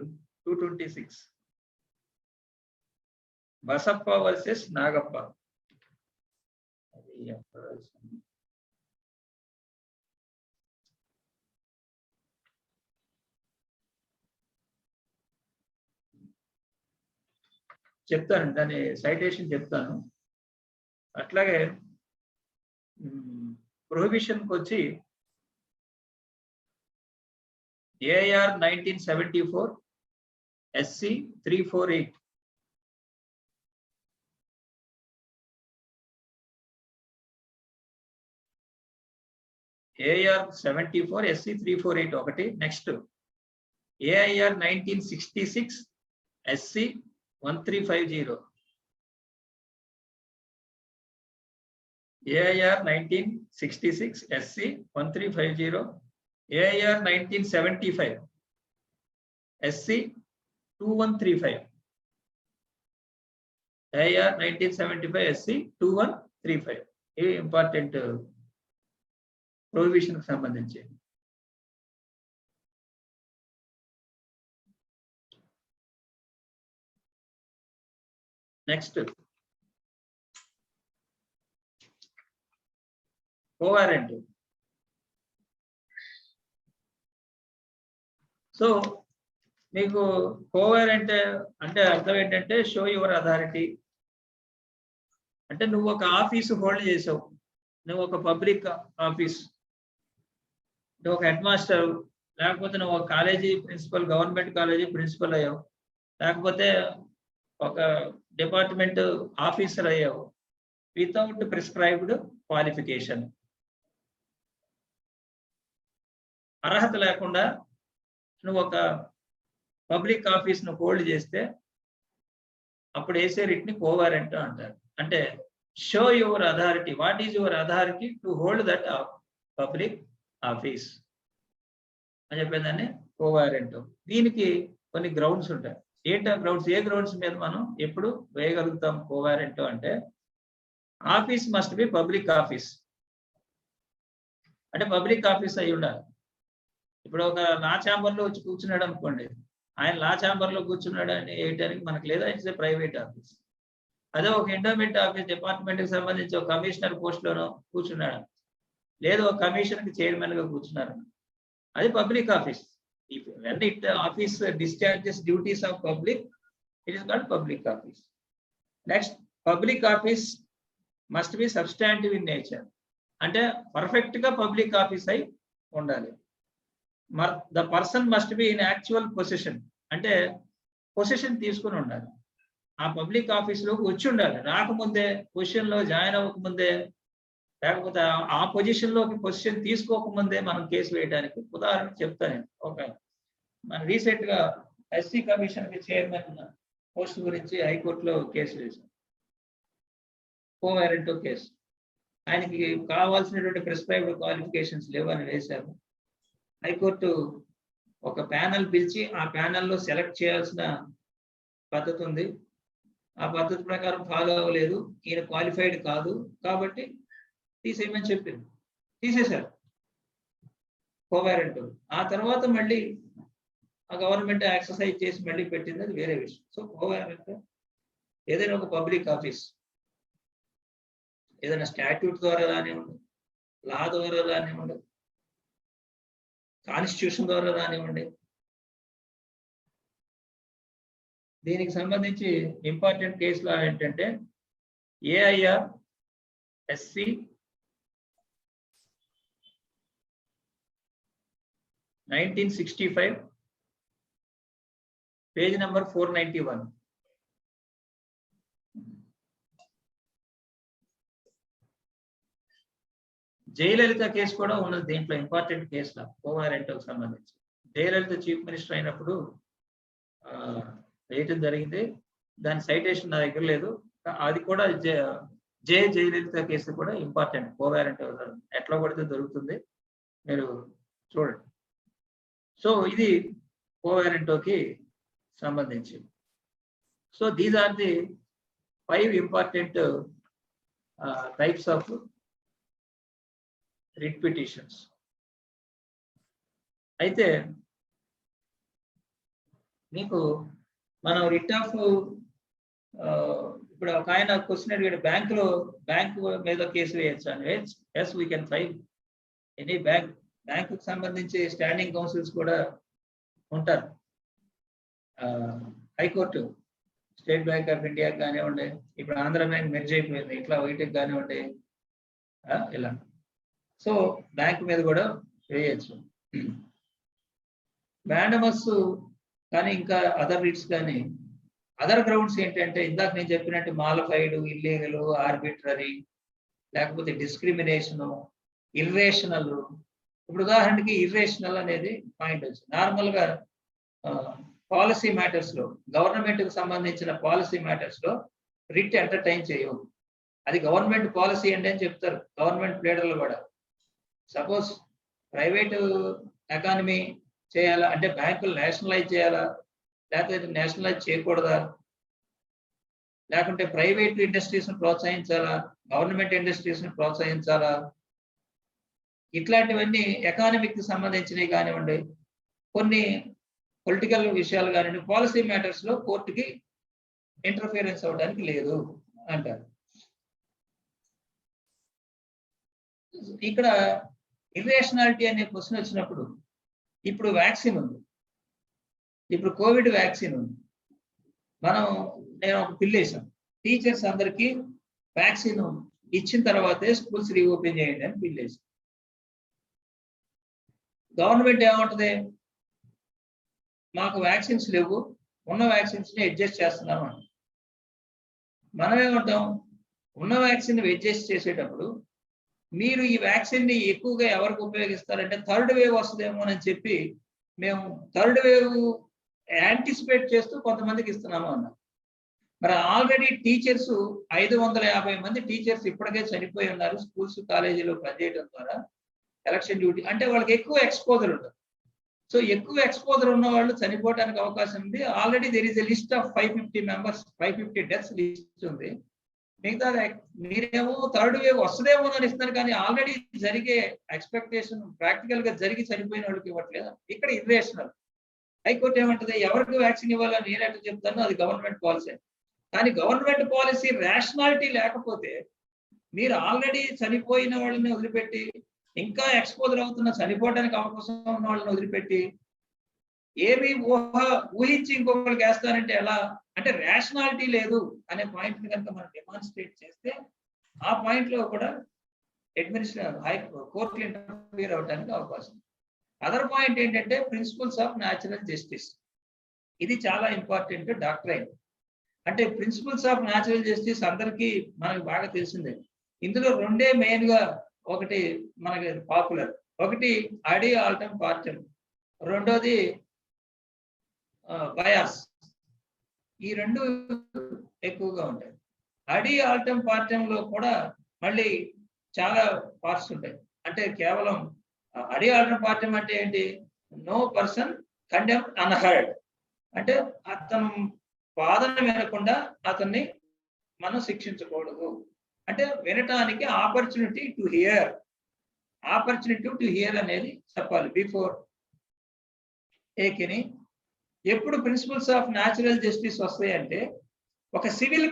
226. Basappa versus Nagappa. చెప్తాను, దాని సైటేషన్ చెప్తాను. అట్లాగే ప్రొహిబిషన్కి వచ్చి ఏఆర్ 1974 SC 348. AR 74 SC 348 ఒకటి. Next AIR 1966 SC 1350. AIR 1966 SC 1350. AIR 1975 SC 2135. AIR 1975 SC 2135. ఇది ఇంపార్టెంట్ ప్రొహిబిషన్ కి సంబంధించి. నెక్స్ట్ కోవారెంట్. సో మీకు కోవారెంట్ అంటే అర్థం ఏంటంటే షో యువర్ అథారిటీ. అంటే నువ్వు ఒక ఆఫీసు హోల్డ్ చేసావు, నువ్వు ఒక పబ్లిక్ ఆఫీస్, నువ్వు ఒక హెడ్ మాస్టర్, లేకపోతే నువ్వు ఒక college principal, government college principal అయ్యావు, లేకపోతే ఒక డిపార్ట్మెంట్ ఆఫీసర్ అయ్యావు వితౌట్ ప్రిస్క్రైబ్డ్ క్వాలిఫికేషన్. అర్హత లేకుండా నువ్వు ఒక పబ్లిక్ ఆఫీస్ ను హోల్డ్ చేస్తే అప్పుడు వేసే రిట్ని కోవారెంట్ అంటారు. అంటే show your authority. What is your authority to hold that public office అని చెప్పేదాన్ని కోవారెంట్. దీనికి కొన్ని గ్రౌండ్స్ ఉంటాయి. ఏంటో గ్రౌండ్స్, ఏ గ్రౌండ్స్ మీద మనం ఎప్పుడు వేయగలుగుతాం కోవారెంట్ అంటే, office must be public office. అంటే పబ్లిక్ ఆఫీస్ అయి ఉండాలి. ఇప్పుడు ఒక లా ఛాంబర్లో వచ్చి కూర్చున్నాడు అనుకోండి, ఆయన లా ఛాంబర్లో కూర్చున్నాడు అని వేయడానికి మనకు లేదా, ఇట్స్ ఏ ప్రైవేట్ ఆఫీస్. అదే ఒక ఎండోమెంట్ ఆఫీస్, డిపార్ట్మెంట్ కి సంబంధించి ఒక కమిషనర్ పోస్ట్ లోనో కూర్చున్నాడు, లేదు ఒక కమిషన్ కి చైర్మన్ గా కూర్చున్నారు, అది public office. When it office discharges duties of public, it is called public office. Next, public office must be substantive in nature. అంటే పర్ఫెక్ట్ గా పబ్లిక్ ఆఫీస్ అయి ఉండాలి. The person must be in actual position. అంటే position తీసుకుని ఉండాలి, ఆ public office లోకి వచ్చి ఉండాలి. రాకముందే, పొజిషన్ లో జాయిన్ అవ్వకముందే, లేకపోతే ఆ పొజిషన్ లోకి పొజిషన్ తీసుకోకముందే మనం కేసు వేయడానికి. ఉదాహరణ చెప్తాను. ఒక మన రీసెంట్ గా ఎస్సీ కమిషన్ కి చైర్మన్ పోస్ట్ గురించి హైకోర్టులో కేసు వేశాం, కోవారెంటో కేసు. ఆయనకి కావాల్సినటువంటి ప్రిస్క్రైబ్డ్ క్వాలిఫికేషన్స్ లేవని వేశాము. హైకోర్టు ఒక ప్యానల్ పిలిచి ఆ ప్యానల్లో సెలెక్ట్ చేయాల్సిన పద్ధతి ఉంది, ఆ పద్ధతి ప్రకారం ఫాలో అవ్వలేదు, ఈయన క్వాలిఫైడ్ కాదు కాబట్టి తీసేయమని చెప్పింది, తీసేశారు కోవారెంట్. ఆ తర్వాత మళ్ళీ ఆ గవర్నమెంట్ ఎక్సర్సైజ్ చేసి మళ్ళీ పెట్టింది, అది వేరే విషయం. సో కోవారెంట్ ఏదైనా ఒక పబ్లిక్ ఆఫీస్, ఏదైనా స్టాట్యూట్ ద్వారా రానివ్వండి, లా ద్వారా రానివ్వండి, కాన్స్టిట్యూషన్ ద్వారా రానివ్వండి, దీనికి సంబంధించి ఇంపార్టెంట్ కేసులు ఏంటంటే AIR SC 1965 page number 491. Jayalalithaa case కూడా ఉన్నది దీంట్లో, ఇంపార్టెంట్ కేసులో కోవారెంట్కి సంబంధించి. జయలలిత చీఫ్ మినిస్టర్ అయినప్పుడు వేయటం జరిగింది. దాని సైటేషన్ నా దగ్గర లేదు. అది కూడా జయలలిత కేసు కూడా ఇంపార్టెంట్. కోవారెంట్ ఎట్లా పడితే దొరుకుతుంది, మీరు చూడండి. సో ఇది కోవారెంటోకి సంబంధించి. So these are the 5 important types of writ petitions. అయితే మీకు మనం రిట్ ఆఫ్ ఇప్పుడు ఒక ఆయన క్వశ్చన్ అడిగాడు, బ్యాంకు మీద కేసు వేయచ్చు అని. Yes we can file any bank సంబంధించి స్టాండింగ్ కౌన్సిల్స్ కూడా ఉంటారు. High court, state bank of India కానివ్వండి, ఇప్పుడు ఆంధ్ర బ్యాంక్ మెర్జ్ అయిపోయింది, ఇట్లా వీటికి కానివ్వండి, ఇలా. సో బ్యాంక్ మీద కూడా వేయచ్చు. మ్యాండమస్ కానీ ఇంకా అదర్ రిట్స్ కానీ, అదర్ గ్రౌండ్స్ ఏంటంటే ఇందాక నేను చెప్పినట్టు మాలిఫైడ్, ఇల్లీగల్, ఆర్బిట్రరీ, లేకపోతే డిస్క్రిమినేషను, ఇర్రేషనల్. ఇప్పుడు ఉదాహరణకి ఇర్రేషనల్ అనేది పాయింట్ వచ్చి, నార్మల్గా పాలసీ మ్యాటర్స్ లో, గవర్నమెంట్ కు సంబంధించిన పాలసీ మ్యాటర్స్ లో రిట్ ఎంటర్టైన్ చేయవు. అది గవర్నమెంట్ పాలసీ అండి అని చెప్తారు గవర్నమెంట్ ప్లేడర్లు కూడా. సపోజ్ ప్రైవేట్ ఎకానమీ చేయాలా అంటే బ్యాంకులు నేషనలైజ్ చేయాలా, లేకపోతే నేషనలైజ్ చేయకూడదా, లేకుంటే ప్రైవేట్ ఇండస్ట్రీస్ ని ప్రోత్సహించాలా, గవర్నమెంట్ ఇండస్ట్రీస్ ని ప్రోత్సహించాలా, ఇట్లాంటివన్నీ ఎకానమీకి కి సంబంధించినవి కానివ్వండి, కొన్ని పొలిటికల్ విషయాలు కానివ్వండి, పాలసీ మ్యాటర్స్ లో కోర్టుకి ఇంటర్ఫియరెన్స్ అవడానికి లేదు అంటారు. ఇక్కడ ఇర్రేషనాలిటీ అనే క్వశ్చన్ వచ్చినప్పుడు, ఇప్పుడు వ్యాక్సిన్ ఉంది, ఇప్పుడు కోవిడ్ వ్యాక్సిన్ ఉంది, నేను ఒక బిల్ వేసాను, టీచర్స్ అందరికీ వ్యాక్సిన్ ఇచ్చిన తర్వాతే స్కూల్స్ రీఓపెన్ చేయండి అని బిల్ వేసాను. గవర్నమెంట్ ఏమంటుంది, మాకు వ్యాక్సిన్స్ లేవు, ఉన్న వ్యాక్సిన్స్ ని అడ్జస్ట్ చేస్తున్నాం అని. మనం ఏమంటాం, ఉన్న వ్యాక్సిన్ అడ్జస్ట్ చేసేటప్పుడు మీరు ఈ వ్యాక్సిన్ ని ఎక్కువగా ఎవరికి ఉపయోగిస్తారంటే థర్డ్ వేవ్ వస్తుందేమో అని చెప్పి మేము థర్డ్ వేవ్ యాంటిసిపేట్ చేస్తూ కొంతమందికి ఇస్తున్నాము అన్నారు. మరి ఆల్రెడీ టీచర్స్ 550 మంది టీచర్స్ ఇప్పటికే చనిపోయి ఉన్నారు స్కూల్స్ కాలేజీలో పనిచేయడం ద్వారా, ఎలక్షన్ డ్యూటీ అంటే వాళ్ళకి ఎక్కువ ఎక్స్పోజర్ ఉంటుంది. సో ఎక్కువ ఎక్స్పోజర్ ఉన్న వాళ్ళు చనిపోవడానికి అవకాశం ఉంది. Already there is a list of 550 members, 550 deaths list ఉంది. మిగతా మీరేమో థర్డ్ వేవ్ వస్తుందేమో అని ఇస్తున్నారు, కానీ ఆల్రెడీ జరిగే ఎక్స్పెక్టేషన్ ప్రాక్టికల్ గా జరిగి చనిపోయిన వాళ్ళకి ఇవ్వట్లేదు. ఇక్కడ ఇర్రేషనల్. హైకోర్టు ఏమంటది, ఎవరికి వ్యాక్సిన్ ఇవ్వాలని నేనట్టు చెప్తాను, అది గవర్నమెంట్ పాలసీ. కానీ గవర్నమెంట్ పాలసీ రేషనాలిటీ లేకపోతే మీరు ఆల్రెడీ చనిపోయిన వాళ్ళని వదిలిపెట్టి, ఇంకా ఎక్స్పోజర్ అవుతున్న చనిపోవడానికి అవకాశం ఉన్న వాళ్ళని వదిలిపెట్టి ఏమి ఊహించి ఇంకొకరికి వేస్తారంటే ఎలా అంటే రేషనాలిటీ లేదు అనే పాయింట్ ని కనుక మనం డెమాన్స్ట్రేట్ చేస్తే ఆ పాయింట్ లో కూడా కోర్టులు ఇంటర్ఫియర్ అవడానికి అవకాశం. అదర్ పాయింట్ ఏంటంటే ప్రిన్సిపల్స్ ఆఫ్ న్యాచురల్ జస్టిస్. ఇది చాలా ఇంపార్టెంట్ డాక్ట్రైన్. అంటే ప్రిన్సిపల్స్ ఆఫ్ న్యాచురల్ జస్టిస్ అందరికీ మనకు బాగా తెలిసిందే. ఇందులో రెండే మెయిన్ గా, ఒకటి మనకి పాపులర్, ఒకటి అడి ఆల్టమ్ పార్టమ్, రెండోది బయాస్. ఈ రెండు ఎక్కువగా ఉంటాయి. అడి ఆల్టమ్ పార్టమ్ లో కూడా మళ్ళీ చాలా పార్ట్స్ ఉంటాయి. అంటే కేవలం అడి ఆల్టమ్ పార్టమ్ అంటే ఏంటి, నో పర్సన్ కండెమ్ అన్హర్డ్, అంటే అతను వాదన వినకుండా అతన్ని మనం శిక్షించకూడదు. అంటే వినటానికి ఆపర్చునిటీ టు హియర్ అనేది చెప్పాలి బిఫోర్ టేకిని. ఎప్పుడు ప్రిన్సిపల్స్ ఆఫ్ న్యాచురల్ జస్టిస్ వస్తాయంటే ఒక సివిల్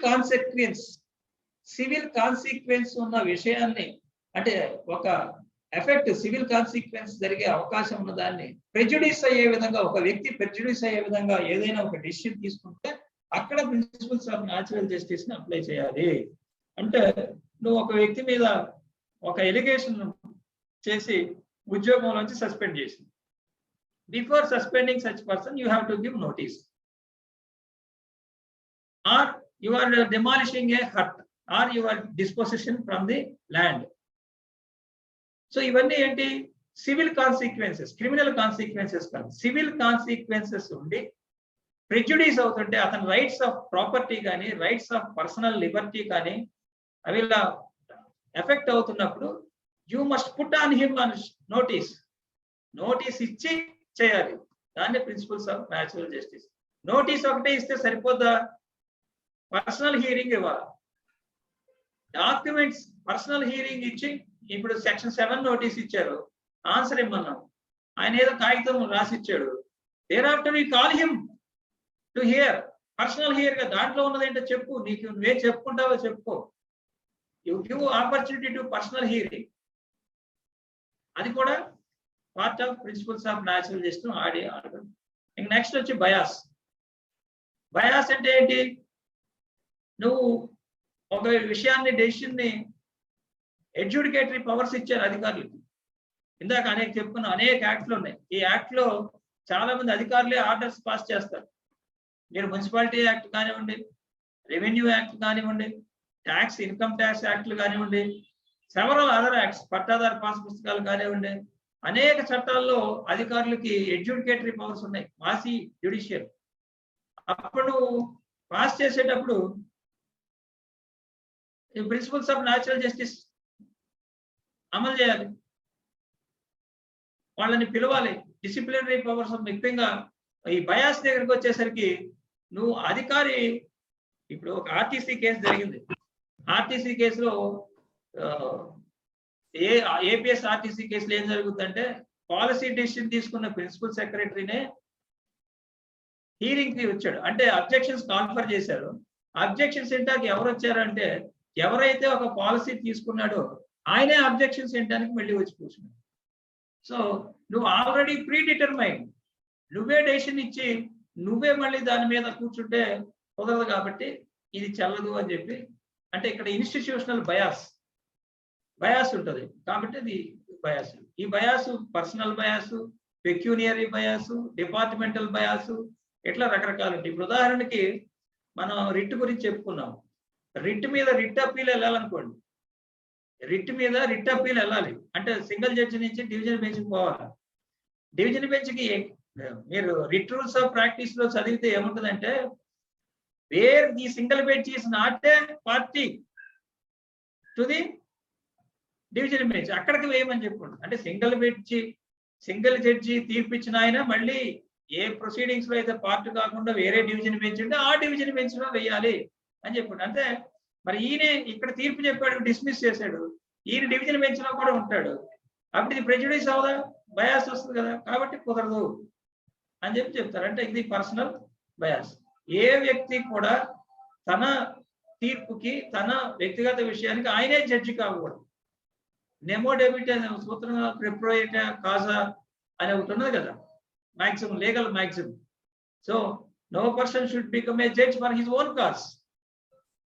కాన్సిక్వెన్స్ ఉన్న విషయాన్ని, అంటే ఒక ఎఫెక్ట్ సివిల్ కాన్సిక్వెన్స్ జరిగే అవకాశం ఉన్న దాన్ని ప్రెజుడిస్ అయ్యే విధంగా, ఒక వ్యక్తి ప్రెజుడిస్ అయ్యే విధంగా ఏదైనా ఒక డెసిషన్ తీసుకుంటే అక్కడ ప్రిన్సిపల్స్ ఆఫ్ న్యాచురల్ జస్టిస్ ని అప్లై చేయాలి. అంటే నువ్వు ఒక వ్యక్తి మీద ఒక ఎలిగేషన్ చేసి ఉద్యోగంలోంచి సస్పెండ్ చేసి, before suspending such person you have to give notice, or you are demolishing a hut, or you are disposition from the land. So ఇవన్నీ ఏంటి, సివిల్ కాన్సిక్వెన్సెస్, క్రిమినల్ కాన్సిక్వెన్సెస్ కాదు, సివిల్ కాన్సిక్వెన్సెస్ ఉండి prejudice అవుతుంటే అతని rights of property కానీ, rights of personal liberty కానీ అవి ఇలా ఎఫెక్ట్ అవుతున్నప్పుడు you must put on him on notice ఇచ్చి చేయాలి. దాన్ని principles of natural justice. Notice ఒకటే ఇస్తే సరిపోద్దా, పర్సనల్ హీరింగ్ ఇవ్వాలి. డాక్యుమెంట్స్ పర్సనల్ హీరింగ్ ఇచ్చి, ఇప్పుడు సెక్షన్ 7 నోటీస్ ఇచ్చారు, ఆన్సర్ ఇమ్మన్నాం, ఆయన ఏదో కాగితం రాసి ఇచ్చాడు, thereafter we call him to hear, personal hear గా దాంట్లో ఉన్నది ఏంటో చెప్పు, నీకు నువ్వే చెప్పుకుంటావో చెప్పుకో. You give opportunity to personal hearing. అది కూడా part of principles of natural justice ఆడి ఆడడం. ఇంక నెక్స్ట్ వచ్చి బయాస్. బయాస్ అంటే ఏంటి? నువ్వు ఒక విషయాన్ని, డెసిషన్ ని ఎడ్యుడికేటరీ పవర్స్ ఇచ్చారు అధికారులకు. ఇందాక అనేక చెప్పుకున్నాం, అనేక యాక్ట్లు ఉన్నాయి. ఈ యాక్ట్ లో చాలా మంది అధికారులే ఆర్డర్స్ పాస్ చేస్తారు. మీరు మున్సిపాలిటీ యాక్ట్ కానివ్వండి, రెవెన్యూ యాక్ట్ కానివ్వండి, ట్యాక్స్ ఇన్కమ్ ట్యాక్స్ యాక్ట్లు కానివ్వండి, సెవరల్ అదర్ యాక్ట్స్, పట్టాదారు పాస్ పుస్తకాలు కానివ్వండి, అనేక చట్టాల్లో అధికారులకి ఎడ్యుడికేటరీ పవర్స్ ఉన్నాయి, మాసి జ్యుడిషియల్. అప్పుడు పాస్ చేసేటప్పుడు ఈ ప్రిన్సిపల్స్ ఆఫ్ న్యాచురల్ జస్టిస్ అమలు చేయాలి, వాళ్ళని పిలవాలి. డిసిప్లినరీ పవర్స్ ముఖ్యంగా ఈ బయాస్ దగ్గరికి వచ్చేసరికి నువ్వు అధికారి, ఇప్పుడు ఒక ఆర్టీసీ కేసు జరిగింది. ఆర్టీసీ కేసులో ఏపీఎస్ ఆర్టీసీ కేసులో ఏం జరుగుతుందంటే, పాలసీ డెసిషన్ తీసుకున్న ప్రిన్సిపల్ సెక్రటరీనే హీరింగ్ కి వచ్చాడు. అంటే అబ్జెక్షన్స్ కాన్ఫర్ చేశారు. అబ్జెక్షన్స్ ఏంటాకి ఎవరు వచ్చారంటే, ఎవరైతే ఒక పాలసీ తీసుకున్నాడో ఆయనే అబ్జెక్షన్స్ ఏంటానికి మళ్ళీ వచ్చి కూర్చున్నాడు. సో నువ్వు ఆల్రెడీ ప్రీ డిటర్మైన్, నువ్వే డెసిషన్ ఇచ్చి నువ్వే మళ్ళీ దాని మీద కూర్చుంటే కుదరదు. కాబట్టి ఇది చెల్లదు అని చెప్పి, అంటే ఇక్కడ ఇన్స్టిట్యూషనల్ బయాస్ ఉంటుంది. కాబట్టి ఇది బయాస్. ఈ bias personal bias, pecuniary bias, departmental bias, ఇట్లా రకరకాలు ఉంటాయి. ఇప్పుడు ఉదాహరణకి మనం రిట్ గురించి చెప్పుకున్నాం. రిట్ మీద రిట్ అప్పీల్ వెళ్ళాలనుకోండి, రిట్ మీద రిట్ అప్పీల్ వెళ్ళాలి అంటే సింగిల్ జడ్జి నుంచి డివిజన్ బెంచ్కి పోవాలి. డివిజన్ బెంచ్కి మీరు రిట్ రూల్స్ ఆఫ్ ప్రాక్టీస్ లో చదివితే ఏముంటుందంటే, wear the single bench is not a party to the division bench, అక్కడికి వేయమని చెప్పండి. అంటే సింగిల్ జడ్జి తీర్పిచ్చిన ఆయన మళ్ళీ ఏ ప్రొసీడింగ్స్ లో అయితే పార్ట్ కాకుండా వేరే డివిజన్ బెంచ్ ఉంటే ఆ డివిజన్ బెంచ్ లో వేయాలి అని చెప్పండి. అంటే మరి ఈయన ఇక్కడ తీర్పు చెప్పాడు, డిస్మిస్ చేశాడు, ఈయన డివిజన్ బెంచ్ లో కూడా ఉంటాడు. అప్పుడు ఇది ప్రెజుడిస్ అవుదా, బయాస్ వస్తుంది కదా, కాబట్టి కుదరదు అని చెప్పి చెప్తారు. అంటే ఇది పర్సనల్ బయాస్. ఏ వ్యక్తి కూడా తన తీర్పుకి, తన వ్యక్తిగత విషయానికి ఆయనే జడ్జి కాకూడదు. నెమో డెబిట్ అనే సూత్రం, ప్రిప్రోయేటా కాజా అనే ఒకటి ఉన్నది కదా, maxim, legal maxim. So no person should become a judge for his own cause.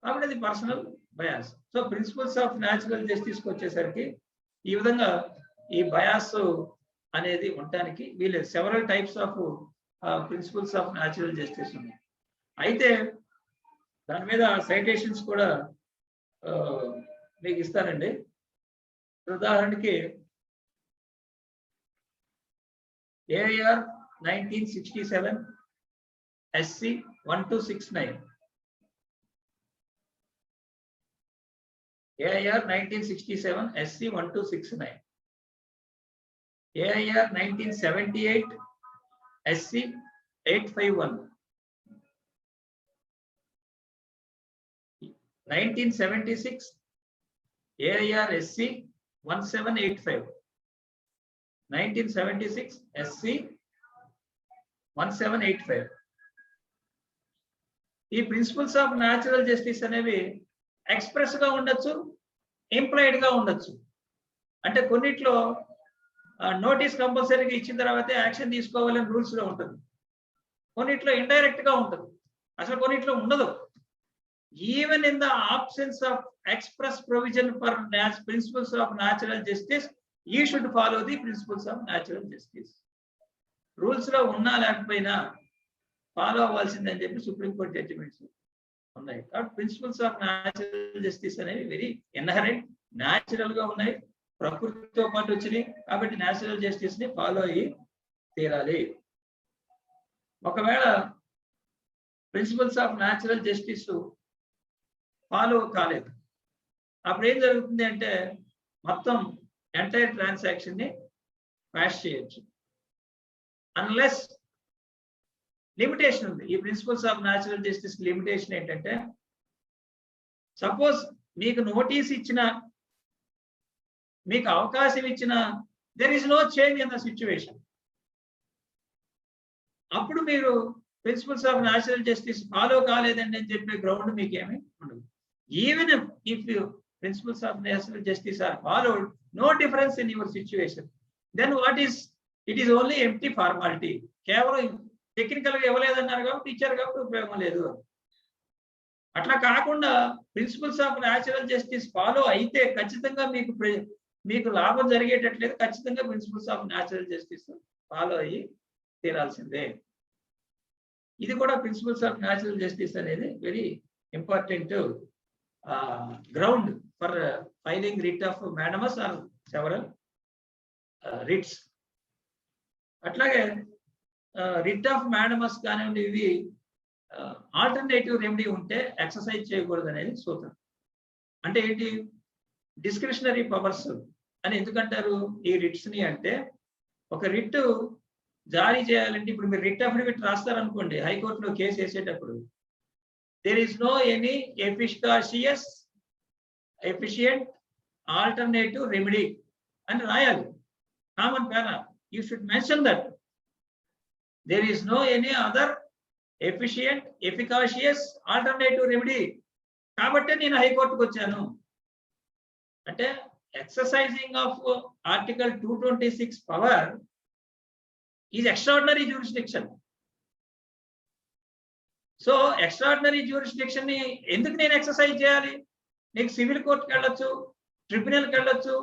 కాబట్టి అది personal bias. So principles of natural జస్టిస్కి వచ్చేసరికి ఈ విధంగా ఈ బయాస్ అనేది ఉండటానికి వీళ్ళు several types of principles of natural justice ఉన్నాయి. అయితే దాని మీద సైటేషన్స్ కూడా మీకు ఇస్తానండి. ఉదాహరణకి AIR 1967 SC 1269, AIR 1967 SC 1269, AIR 1978 SC 851, 1976 AIR SC 1785, 1976 SC 1785. ఈ ప్రిన్సిపల్స్ ఆఫ్ న్యాచురల్ జస్టిస్ అనేవి ఎక్స్ప్రెస్ గా ఉండొచ్చు, ఇంప్లాయిడ్ గా ఉండొచ్చు. అంటే కొన్నిట్లో నోటీస్ కంపల్సరీగా ఇచ్చిన తర్వాతే యాక్షన్ తీసుకోవాలని రూల్స్ లో ఉంటుంది, కొన్నిట్లో ఇండైరెక్ట్ గా ఉంటుంది, అసలు కొన్నిట్లో ఉండదు. Even in the absence of express provision for principles of natural justice, you should follow the principles of natural justice. Rules లో ఉన్నా లేకపోయినా ఫాలో అవ్వాల్సిందని చెప్పి సుప్రీంకోర్టు జడ్జిమెంట్స్ ఉన్నాయి. కాబట్టి ప్రిన్సిపల్స్ ఆఫ్ న్యాచురల్ జస్టిస్ అనేవి వెరీ ఇన్హరెంట్, న్యాచురల్ గా ఉన్నాయి, ప్రకృతితో పాటు వచ్చినాయి. కాబట్టి న్యాచురల్ జస్టిస్ ని ఫాలో అయ్యి తీరాలి. ఒకవేళ principles of natural justice follow కాలేదు, అప్పుడు ఏం జరుగుతుంది అంటే మొత్తం ఎంటైర్ ట్రాన్సాక్షన్ ని క్వాష్ చేయొచ్చు. అన్లెస్ లిమిటేషన్ ఉంది. ఈ principles of natural justice limitation ఏంటంటే, సపోజ్ మీకు నోటీస్ ఇచ్చిన, మీకు అవకాశం ఇచ్చిన, there is no change in the situation, అప్పుడు మీరు principles of natural justice follow కాలేదండి అని చెప్పే గ్రౌండ్ మీకేమీ ఉండదు. Even if you principles of natural justice are followed, no difference in your situation, then what is it is only empty formality. కేవలం technical గా ఇవ్వలేదన్నారు కాబట్టి ఇచ్చారు కాబట్టి ఉపయోగం లేదు. అట్లా కాకుండా principles of natural justice follow అయితే ఖచ్చితంగా మీకు లాభం జరిగేటట్లేదు. ఖచ్చితంగా principles of natural justice follow అయ్యి తీరాల్సిందే. ఇది కూడా ప్రిన్సిపల్స్ ఆఫ్ న్యాచురల్ జస్టిస్ అనేది very important ground for filing writ of mandamus or several writs. అట్లాగే రిట్ ఆఫ్ మ్యాడమస్ కానివ్వండి, ఇవి ఆల్టర్నేటివ్ రెమెడీ ఉంటే ఎక్సర్సైజ్ చేయకూడదు అనేది సూత్రం. అంటే ఏంటి? డిస్క్రిషనరీ పవర్స్ అని ఎందుకంటారు ఈ రిట్స్ ని అంటే, ఒక రిట్ జారీ చేయాలంటే ఇప్పుడు మీరు రిట్ అఫిడవిట్ రాస్తారనుకోండి హైకోర్టులో కేసు వేసేటప్పుడు, there is no any efficient alternative remedy అని రాయాలి. Common para you should mention that there is no any other efficient efficacious alternative remedy. కాబట్టి నేను హైకోర్టుకు వచ్చాను అంటే exercising of article 226 power is extraordinary jurisdiction. So extraordinary jurisdiction ని ఎందుకు నేను ఎక్సర్సైజ్ చేయాలి? నీకు సివిల్ కోర్టుకి వెళ్ళొచ్చు, ట్రిబ్యునల్కి వెళ్ళొచ్చు,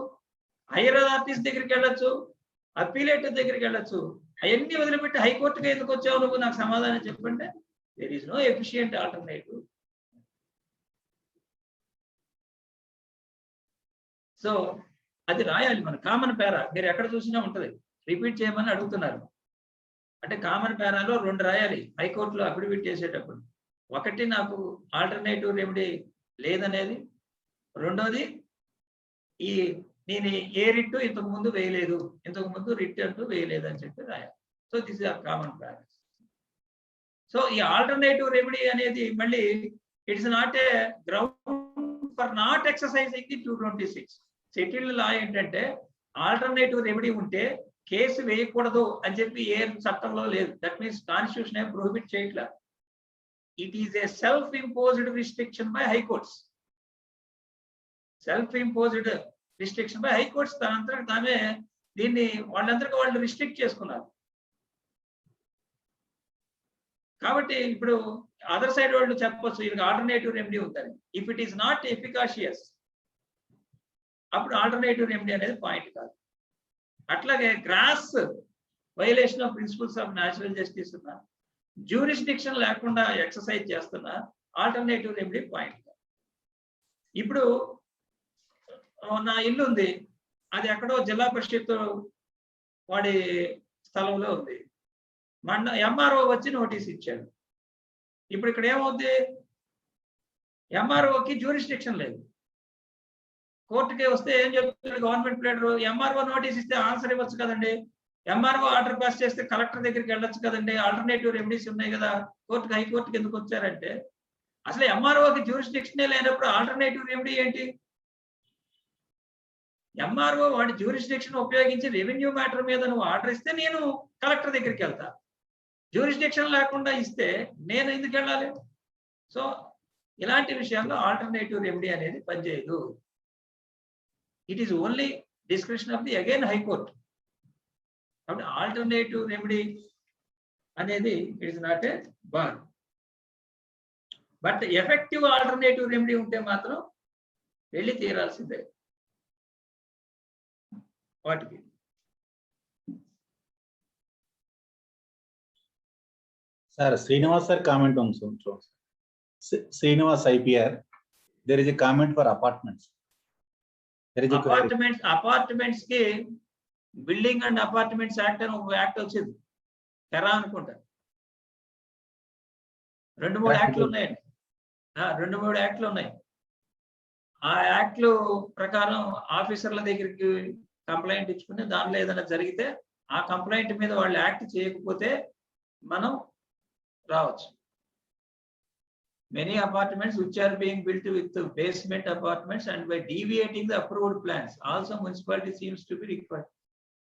హైయర్ అథారిటీస్ దగ్గరికి వెళ్ళొచ్చు, అప్పీలేట్ దగ్గరికి వెళ్ళొచ్చు. అవన్నీ వదిలిపెట్టి హైకోర్టుకి ఎందుకు వచ్చావు నువ్వు? నాకు సమాధానం చెప్పంటే there is no efficient alternative. So అది రాయాలి మన కామన్ పారా. మీరు ఎక్కడ చూసినా ఉంటది, రిపీట్ చేయమని అడుగుతున్నారు. అంటే కామన్ పారాలో 2 రాయాలి హైకోర్టులో అఫిడవిట్ చేసేటప్పుడు. ఒకటి నాకు ఆల్టర్నేటివ్ రెమెడీ లేదనేది, రెండోది ఈ నేను ఏ రిట్టు ఇంతకు ముందు వేయలేదు, ఇంతకు ముందు రిట్ అంటూ వేయలేదు అని చెప్పి రాయాలి. So this is our common practice. So ఈ ఆల్టర్నేటివ్ రెమెడీ అనేది మళ్ళీ it's not a ground for not exercising the 226. Settled law ఏంటంటే ఆల్టర్నేటివ్ రెమెడీ ఉంటే కేసు వేయకూడదు అని చెప్పి ఏ చట్టంలో లేదు. దట్ మీన్స్ కాన్స్టిట్యూషన్ ఏం ప్రొహిబిట్ చేయట్లా. It is a self imposed restriction by high courts. Self imposed restriction by high courts తనంతట తామే దీన్ని వాళ్ళందరికీ వాళ్ళు రిస్ట్రిక్ట్ చేసుకున్నారు. కాబట్టి ఇప్పుడు అదర్ సైడ్ వాళ్ళు చెప్పొచ్చు వీళ్ళకి ఆల్టర్నేటివ్ రెమెడీ ఉందని. If it is not efficacious అప్పుడు ఆల్టర్నేటివ్ రెమెడీ అనేది పాయింట్ కాదు. అట్లాగే gross violation of principles of natural justice ఉన్న జ్యూరిస్డిక్షన్ లేకుండా ఎక్సర్సైజ్ చేస్తున్న ఆల్టర్నేటివ్ రెమెడీ పాయింట్ కాదు. ఇప్పుడు నా ఇల్లు ఉంది, అది ఎక్కడో జిల్లా పరిషత్ వాడి స్థలంలో ఉంది. ఎంఆర్ఓ వచ్చి నోటీస్ ఇచ్చాడు. ఇప్పుడు ఇక్కడ ఏమవుద్ది? ఎంఆర్ఓకి జ్యూరిస్డిక్షన్ లేదు. కోర్టుకి వస్తే ఏం చెప్తున్నాడు గవర్నమెంట్ ప్లేడర్? ఎంఆర్ఓ నోటీస్ ఇస్తే ఆన్సర్ ఇవ్వచ్చు కదండి, ఎంఆర్ఓ ఆర్డర్ పాస్ చేస్తే కలెక్టర్ దగ్గరికి వెళ్ళొచ్చు కదండి, ఆల్టర్నేటివ్ రెమెడీస్ ఉన్నాయి కదా, కోర్టుకి హైకోర్టుకి ఎందుకు వచ్చారంటే అసలు ఎంఆర్ఓకి జ్యూరిస్డిక్షనే లేనప్పుడు ఆల్టర్నేటివ్ రెమెడీ ఏంటి? ఎంఆర్ఓ వాడి జ్యూరిస్డిక్షన్ ఉపయోగించి రెవెన్యూ మ్యాటర్ మీద నువ్వు ఆర్డర్ ఇస్తే నేను కలెక్టర్ దగ్గరికి వెళ్తా. జ్యూరిస్డిక్షన్ లేకుండా ఇస్తే నేను ఎందుకు వెళ్ళాలి? సో ఇలాంటి విషయాల్లో ఆల్టర్నేటివ్ రెమెడీ అనేది పనిచేయదు. It is only description of the again high court. కాబట్టి ఆల్టర్నేటివ్ రెమెడీ అనేది it is not a bar. But effective alternative remedy ఉంటే మాత్రం వెళ్ళి తీరాల్సిందే వాటికి. Sir, Srinivas sir comment on so. Srinivas IPR, there is a comment for apartments. There is a apartments ki building and apartments act and act వచ్చింది తెరా అనుకుంటా. 2-3 యాక్ట్లు ఉన్నాయండి. 2-3 యాక్ట్లు ఉన్నాయి. ఆ యాక్ట్లు ప్రకారం ఆఫీసర్ల దగ్గరికి కంప్లైంట్ ఇచ్చుకుని దానిలో ఏదైనా జరిగితే ఆ కంప్లైంట్ మీద వాళ్ళు యాక్ట్ చేయకపోతే మనం రావచ్చు. Many apartments which are being built with basement apartments and by deviating the approved plans, also municipality seems to be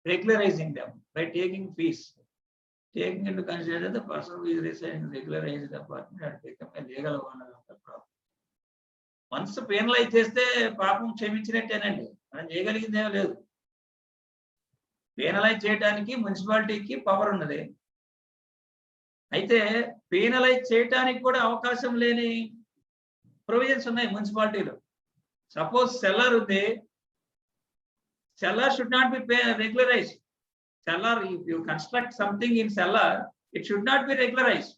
regularizing them by taking fees. taking into consideration the person who is residing in regularized apartment had become a legal owner of the property. Once penalise చేస్తే పాపం క్షమించినట్టేనండి, మనం చేయగలిగిందేమో లేదు. Penalise చేయడానికి మున్సిపాలిటీకి power ఉన్నది. అయితే penalise చేయడానికి కూడా అవకాశం లేని ప్రొవిజన్స్ ఉన్నాయి మున్సిపాలిటీలో. సపోజ్ సెల్లర్ ఉంది, seller should not be regularised. Cellar, if you construct something in cellar, it should not be regularized.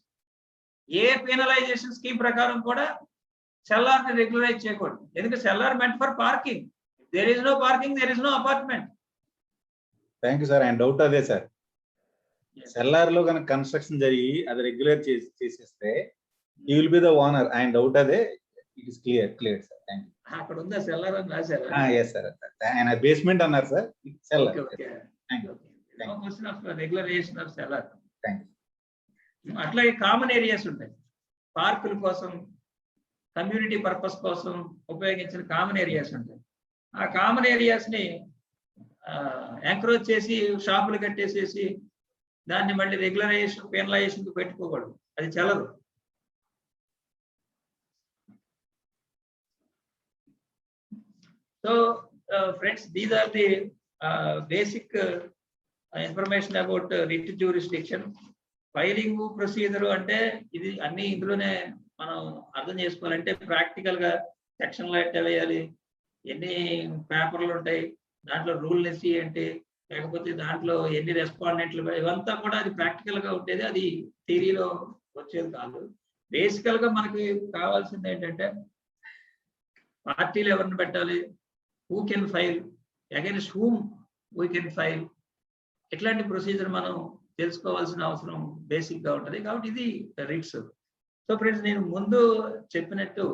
A penalization scheme ప్రకారం కూడా cellar ని రెగ్యులరైజ్ చేయకూడదు. ఎందుకంటే cellar meant for parking. There is no parking, there is no apartment. Thank you sir. ఆయన doubt అదే sir, cellar లో కనుక construction జరిగి అది రెగ్యులర్ చేసేస్తే you will be the owner. ఆయన డౌట్ అదే. It is clear sir. Thank you. అక్కడ ఉందా సెల్లార్ అని రాశారు? Yes sir. ఆయన బేస్మెంట్ అన్నారు sir. Cellar. Thank you. No question of regularization of cellar. Thank you. అట్లాగే కామన్ ఏరియాస్ ఉంటాయి. పార్కుల కోసం, కమ్యూనిటీ పర్పస్ కోసం ఉపయోగించిన కామన్ ఏరియాస్ ఉంటాయి. ఆ కామన్ ఏరియాస్ ని ఎంకరేజ్ చేసి షాపులు కట్టేసేసి దాన్ని మళ్ళీ రెగ్యులరైజేషన్, పెనలైజేషన్ పెట్టుకోకూడదు. అది చెల్లదు. So friends, these are the basic information about writ jurisdiction. Filing procedure అంటే ఇది అన్ని ఇందులోనే మనం అర్థం చేసుకోవాలంటే ప్రాక్టికల్ గా సెక్షన్లో ఎట్లా వేయాలి, ఎన్ని పేపర్లు ఉంటాయి, దాంట్లో రూల్ నెసి ఏంటి, లేకపోతే దాంట్లో ఎన్ని రెస్పాండెంట్లు, ఇవంతా కూడా అది ప్రాక్టికల్ గా ఉండేది. అది థియరీలో వచ్చేది కాదు. బేసికల్ గా మనకి కావాల్సింది ఏంటంటే పార్టీలు ఎవరిని పెట్టాలి, who can file, against whom we can file, ఇట్లాంటి ప్రొసీజర్ మనం తెలుసుకోవాల్సిన అవసరం బేసిక్ గా ఉంటుంది. కాబట్టి ఇది రిట్స్. సో ఫ్రెండ్స్, నేను ముందు చెప్పినట్టు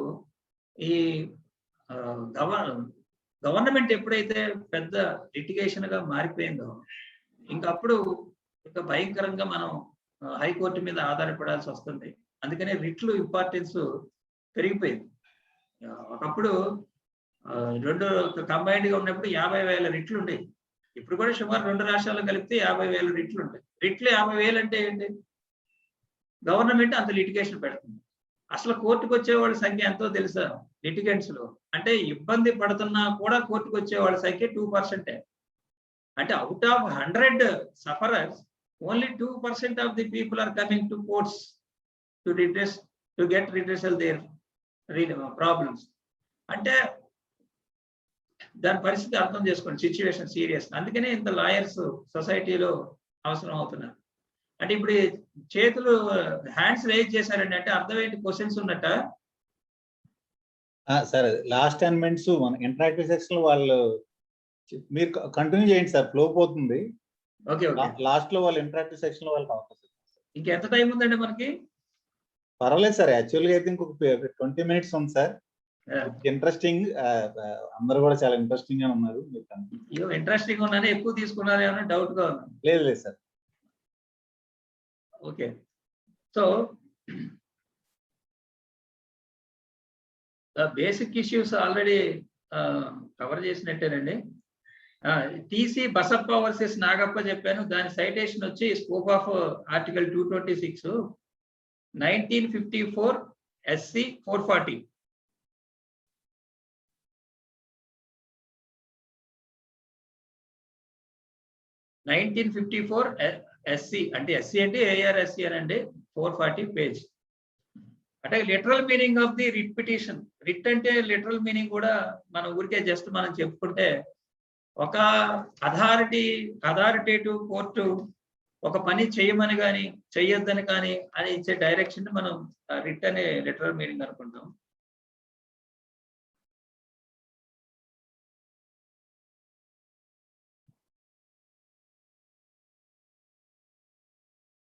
ఈ గవర్నమెంట్ ఎప్పుడైతే పెద్ద లిటిగేషన్ గా మారిపోయిందో ఇంకప్పుడు ఇంకా భయంకరంగా మనం హైకోర్టు మీద ఆధారపడాల్సి వస్తుంది. అందుకనే రిట్లు ఇంపార్టెన్స్ పెరిగిపోయింది. ఒకప్పుడు రెండు కంబైన్డ్ గా ఉన్నప్పుడు 50,000 రిట్లు ఉండేవి. ఇప్పుడు కూడా సుమారు 2 రాష్ట్రాలు కలిపితే 50,000 రిట్లు ఉంటాయి. రిట్లు 50,000 అంటే ఏంటి? గవర్నమెంట్ అంత లిటిగేషన్ పెడుతుంది. అసలు కోర్టుకు వచ్చే వాళ్ళ సంఖ్య ఎంతో తెలుసా లిటిగెంట్స్ లో? అంటే ఇబ్బంది పడుతున్నా కూడా కోర్టుకు వచ్చే వాళ్ళ సంఖ్య 2%. అంటే out of 100 sufferers only 2% of the people are coming to courts to get redressal their problems. అంటే దాని పరిస్థితి అర్థం చేసుకోండి, సిచ్యువేషన్ సీరియస్. అందుకనే ఇంత లాయర్స్ సొసైటీలో అవసరం అవుతున్నారు. అంటే ఇప్పుడు చేతులు హ్యాండ్స్ రేజ్ చేశారండి అంటే అర్థం ఏంటి? క్వశ్చన్స్ ఉన్నట్ట సార్. లాస్ట్ 10 minutes మన ఇంటరాక్టివ్ సెక్షన్ వాళ్ళు మీరు కంటిన్యూ చేయండి సార్, ఫ్లో పోతుంది. ఓకే, లాస్ట్ లో వాళ్ళు ఇంటరాక్టివ్ సెక్షన్ లో వాళ్ళకి అవకాశం. ఇంకెంత టైం ఉందండి మనకి? పర్వాలేదు సార్. యాక్చువల్గా అయితే ఇంకొక 20 minutes ఉంది సార్. ఇంట్రెస్టింగ్, అందరూ కూడా చాలా ఇంట్రెస్టింగ్ గా ఉన్నారు. ఇంట్రెస్టింగ్ ఉన్నానే ఎక్కువ తీసుకున్నారే అని డౌట్ గా ఉంది. లేదు sir. Okay, so basic issues already cover చేసినట్టేనండి. టీసీ బసప్ప వర్సెస్ నాగప్ప చెప్పాను. దాని సైటేషన్ వచ్చి scope of article 226, 1954 SC 440. SC అంటే SC అంటే ARSC అనండి, 440 పేజ్. అంటే literal meaning of the writ petition. Writ అంటే లిటరల్ మీనింగ్ కూడా మన ఊరికే జస్ట్ మనం చెప్పుకుంటే ఒక అథారిటేటివ్ కోర్టు ఒక పని చేయమని కానీ చెయ్యొద్దని కానీ అని ఇచ్చే డైరెక్షన్ మనం రిట్ అనే లిటరల్ మీనింగ్ అనుకుంటాం.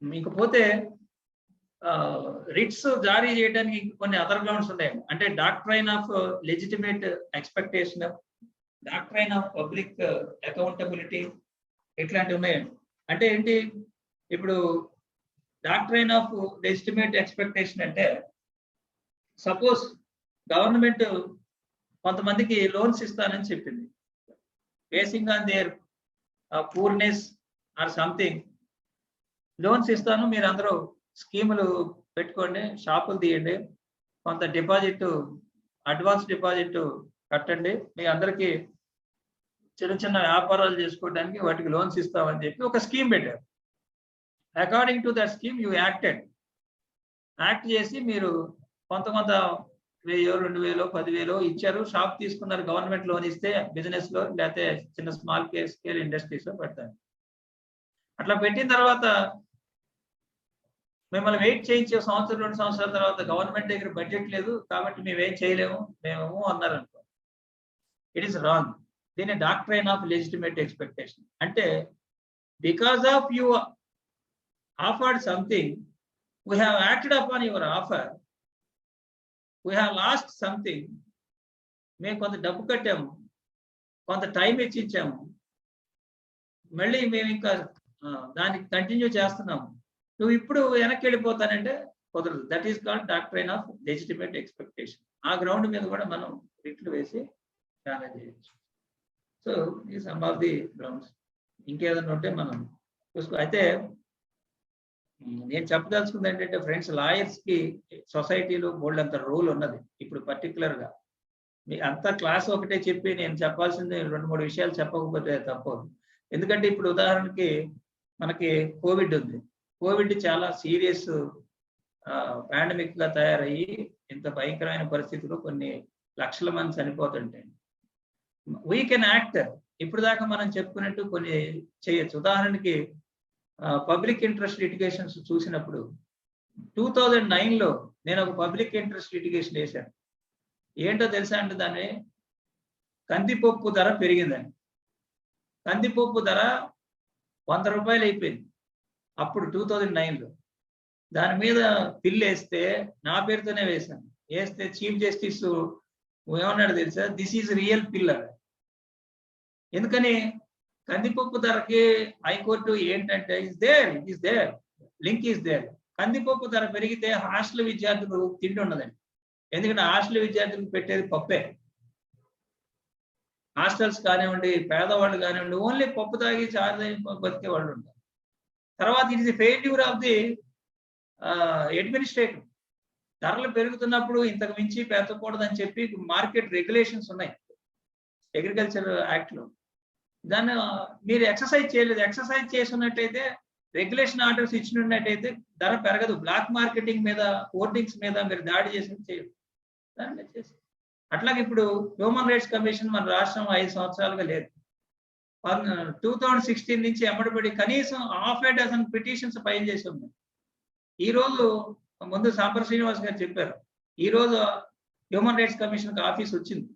మీకు పోతే రిట్స్ జారీ చేయడానికి కొన్ని అదర్ గ్రౌండ్స్ ఉన్నాయి. అంటే doctrine of legitimate expectation, doctrine of public accountability, ఇట్లాంటివి ఉన్నాయి. అంటే ఏంటి? ఇప్పుడు డాక్ట్రైన్ ఆఫ్ లెజిటిమేట్ ఎక్స్పెక్టేషన్ అంటే సపోజ్ గవర్నమెంట్ కొంతమందికి లోన్స్ ఇస్తానని చెప్పింది. Basing on their poorness or something, loans ఇస్తాను, మీరు అందరూ స్కీములు పెట్టుకోండి, షాపులు తీయండి, కొంత డిపాజిట్ అడ్వాన్స్ డిపాజిట్ కట్టండి, మీ అందరికీ చిన్న చిన్న వ్యాపారాలు చేసుకోవడానికి వాటికి లోన్స్ ఇస్తామని చెప్పి ఒక స్కీమ్ పెట్టారు. According to that scheme you act చేసి మీరు కొంత 1000, 2000, 10,000 ఇచ్చారు, షాప్ తీసుకున్నారు, గవర్నమెంట్ లోన్ ఇస్తే బిజినెస్ లో, లేకపోతే చిన్న స్మాల్ స్కేల్ ఇండస్ట్రీస్ లో పెడతారు. అట్లా పెట్టిన తర్వాత మిమ్మల్ని వెయిట్ చేయించే 1 సంవత్సరం 2 సంవత్సరాల తర్వాత గవర్నమెంట్ దగ్గర బడ్జెట్ లేదు కాబట్టి మేమేం చేయలేము, మేము అన్నారు అనుకో, ఇట్ ఈస్ రాంగ్. దీని డాక్ట్రైన్ ఆఫ్ లెజిటిమేట్ ఎక్స్పెక్టేషన్ అంటే, because of you offered something, we have acted upon your offer, we have lost something, మేము కొంత డబ్బు కట్టాము, కొంత టైం ఇచ్చాము, మళ్ళీ మేము ఇంకా దానికి కంటిన్యూ చేస్తున్నాము, నువ్వు ఇప్పుడు వెనక్కి వెళ్ళిపోతానంటే కుదరదు. That is called doctrine of legitimate expectation. ఆ గ్రౌండ్ మీద కూడా మనం రిట్లు వేసి ఛాలెంజ్ చేయొచ్చు. సో ఈ సమ్ ఆఫ్ ది గ్రౌండ్స్. ఇంకేదైనా ఉంటే మనం చూసుకో. అయితే నేను చెప్పదలుచుకుంది ఏంటంటే ఫ్రెండ్స్, లాయర్స్ కి సొసైటీలో బోల్డ్ అంత రోల్ ఉన్నది. ఇప్పుడు పర్టికులర్ గా మీ అంతా క్లాస్ ఒకటే చెప్పి నేను చెప్పాల్సింది 2-3 విషయాలు చెప్పకపోతే తప్పదు. ఎందుకంటే ఇప్పుడు ఉదాహరణకి మనకి కోవిడ్ ఉంది. కోవిడ్ చాలా సీరియస్ పాండమిక్ గా తయారయ్యి ఇంత భయంకరమైన పరిస్థితుల్లో కొన్ని లక్షల మంది చనిపోతుంటే వీ కెన్ యాక్ట్. ఇప్పుడు దాకా మనం చెప్పుకున్నట్టు కొన్ని చేయొచ్చు. ఉదాహరణకి పబ్లిక్ ఇంట్రెస్ట్ లిటిగేషన్స్ చూసినప్పుడు 2009లో నేను ఒక పబ్లిక్ ఇంట్రెస్ట్ లిటిగేషన్ వేశాను. ఏంటో తెలుసా అంటే, దాన్ని కందిపప్పు ధర పెరిగిందని. కందిపప్పు ధర 100 రూపాయలు అయిపోయింది అప్పుడు 2009లో. దాని మీద బిల్ వేస్తే నా పేరుతోనే వేశాను. వేస్తే చీఫ్ జస్టిస్ ఏమన్నాడు తెలుసా, దిస్ ఈజ్ రియల్ పిల్లర్. ఎందుకని కందిపప్పు ధరకి హైకోర్టు ఏంటంటే is there link is there. కందిపప్పు ధర పెరిగితే హాస్టల్ విద్యార్థులు తిండి ఉండదండి. ఎందుకంటే హాస్టల్ విద్యార్థులకు పెట్టేది పప్పే. హాస్టల్స్ కానివ్వండి, పేదవాళ్ళు కానివ్వండి, ఓన్లీ పప్పు తాగి చారు బతికే వాళ్ళు ఉంటారు. తర్వాత it is failure of the administrative. ధరలు పెరుగుతున్నప్పుడు ఇంతకు మించి పెంచకూడదని చెప్పి మార్కెట్ రెగ్యులేషన్స్ ఉన్నాయి అగ్రికల్చర్ యాక్ట్ లో. దాన్ని మీరు ఎక్సర్సైజ్ చేయలేదు. ఎక్సర్సైజ్ చేస్తున్నట్టయితే, రెగ్యులేషన్ ఆర్డర్స్ ఇచ్చినట్టయితే ధర పెరగదు. బ్లాక్ మార్కెటింగ్ మీద, హోర్డింగ్స్ మీద మీరు దాడి చేసి చేయదు. దాన్ని చేసి అట్లాగే ఇప్పుడు హ్యూమన్ రైట్స్ కమిషన్ మన రాష్ట్రం 5 సంవత్సరాలుగా లేదు. 2016 నుంచి ఎమ్మడిపడి కనీసం 6 పిటిషన్స్ ఫైల్ చేసి ఉన్నాయి. ఈ రోజు ముందు సాంబర్ శ్రీనివాస్ గారు చెప్పారు, ఈ రోజు హ్యూమన్ రైట్స్ కమిషన్ ఆఫీస్ వచ్చింది.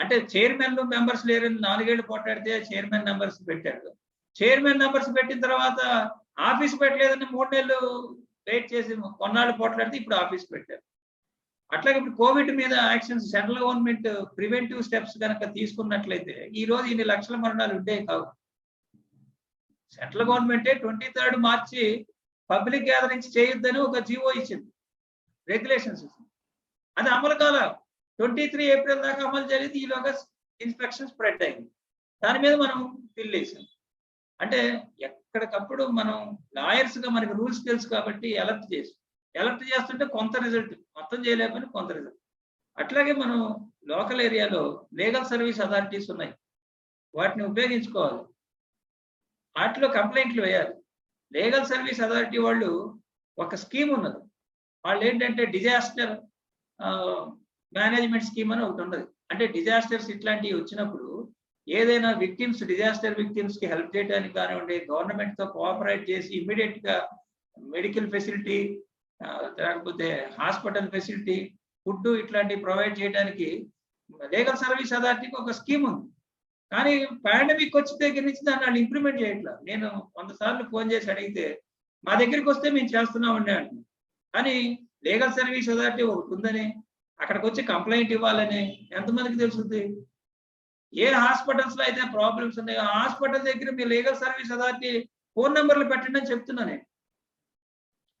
అంటే చైర్మన్ మెంబర్స్ లేరని 4 ఏళ్ళు పోట్లాడితే చైర్మన్ మెంబర్స్ పెట్టారు. చైర్మన్ మెంబర్స్ పెట్టిన తర్వాత ఆఫీస్ పెట్టలేదని 3 నెలలు వెయిట్ చేసి కొన్నాళ్ళు పోట్లాడితే ఇప్పుడు ఆఫీస్ పెట్టారు. అట్లాగే ఇప్పుడు కోవిడ్ మీద actions central government preventive steps కనుక తీసుకున్నట్లయితే ఈ రోజు ఇన్ని లక్షల మరణాలు ఉండేవి కావు. సెంట్రల్ గవర్నమెంటే 23 మార్చి పబ్లిక్ గ్యాదరింగ్స్ చేయొద్దని ఒక జీవో ఇచ్చింది, రెగ్యులేషన్స్ ఇచ్చింది. అది అమలు కాల. 23 ఏప్రిల్ దాకా అమలు జరిగింది. ఈలోగా ఇన్స్పెక్షన్ స్ప్రెడ్ అయింది. దాని మీద మనం బిల్ వేసాం. అంటే ఎక్కడికప్పుడు మనం లాయర్స్ గా మనకి రూల్స్ తెలుసు కాబట్టి అలర్ట్ చేస్తుంటే కొంత రిజల్ట్, మొత్తం చేయలేకపోయినా కొంత రిజల్ట్. అట్లాగే మనం లోకల్ ఏరియాలో లీగల్ సర్వీస్ అథారిటీస్ ఉన్నాయి, వాటిని ఉపయోగించుకోవాలి. వాటిలో కంప్లైంట్లు వేయాలి. లీగల్ సర్వీస్ అథారిటీ వాళ్ళు ఒక స్కీమ్ ఉన్నది. వాళ్ళు ఏంటంటే డిజాస్టర్ మేనేజ్మెంట్ స్కీమ్ అని ఒకటి ఉన్నది. అంటే డిజాస్టర్స్ ఇట్లాంటివి వచ్చినప్పుడు ఏదైనా విక్టిమ్స్, డిజాస్టర్ విక్టిమ్స్ కి హెల్ప్ చేయడానికి కానివ్వండి, గవర్నమెంట్ తో కోఆపరేట్ చేసి ఇమ్మీడియట్ గా మెడికల్ ఫెసిలిటీ, లేకపోతే హాస్పిటల్ ఫెసిలిటీ, ఫుడ్ ఇట్లాంటివి ప్రొవైడ్ చేయడానికి లీగల్ సర్వీస్ అథారిటీకి ఒక స్కీమ్ ఉంది. కానీ పాండమిక్ వచ్చి దగ్గర నుంచి దాన్ని వాళ్ళు ఇంప్లిమెంట్ చేయట్లేదు. నేను 100 సార్లు ఫోన్ చేసి అడిగితే మా దగ్గరికి వస్తే మేము చేస్తున్నామండి అంటున్నాం. కానీ లీగల్ సర్వీస్ అథారిటీ ఒకటి ఉందని, అక్కడికి వచ్చి కంప్లైంట్ ఇవ్వాలని ఎంతమందికి తెలుస్తుంది? ఏ హాస్పిటల్స్ లో అయితే ప్రాబ్లమ్స్ ఉన్నాయో ఆ హాస్పిటల్ దగ్గర మీ లీగల్ సర్వీస్ అథారిటీ ఫోన్ నెంబర్లు పెట్టండి అని చెప్తున్నా నేను.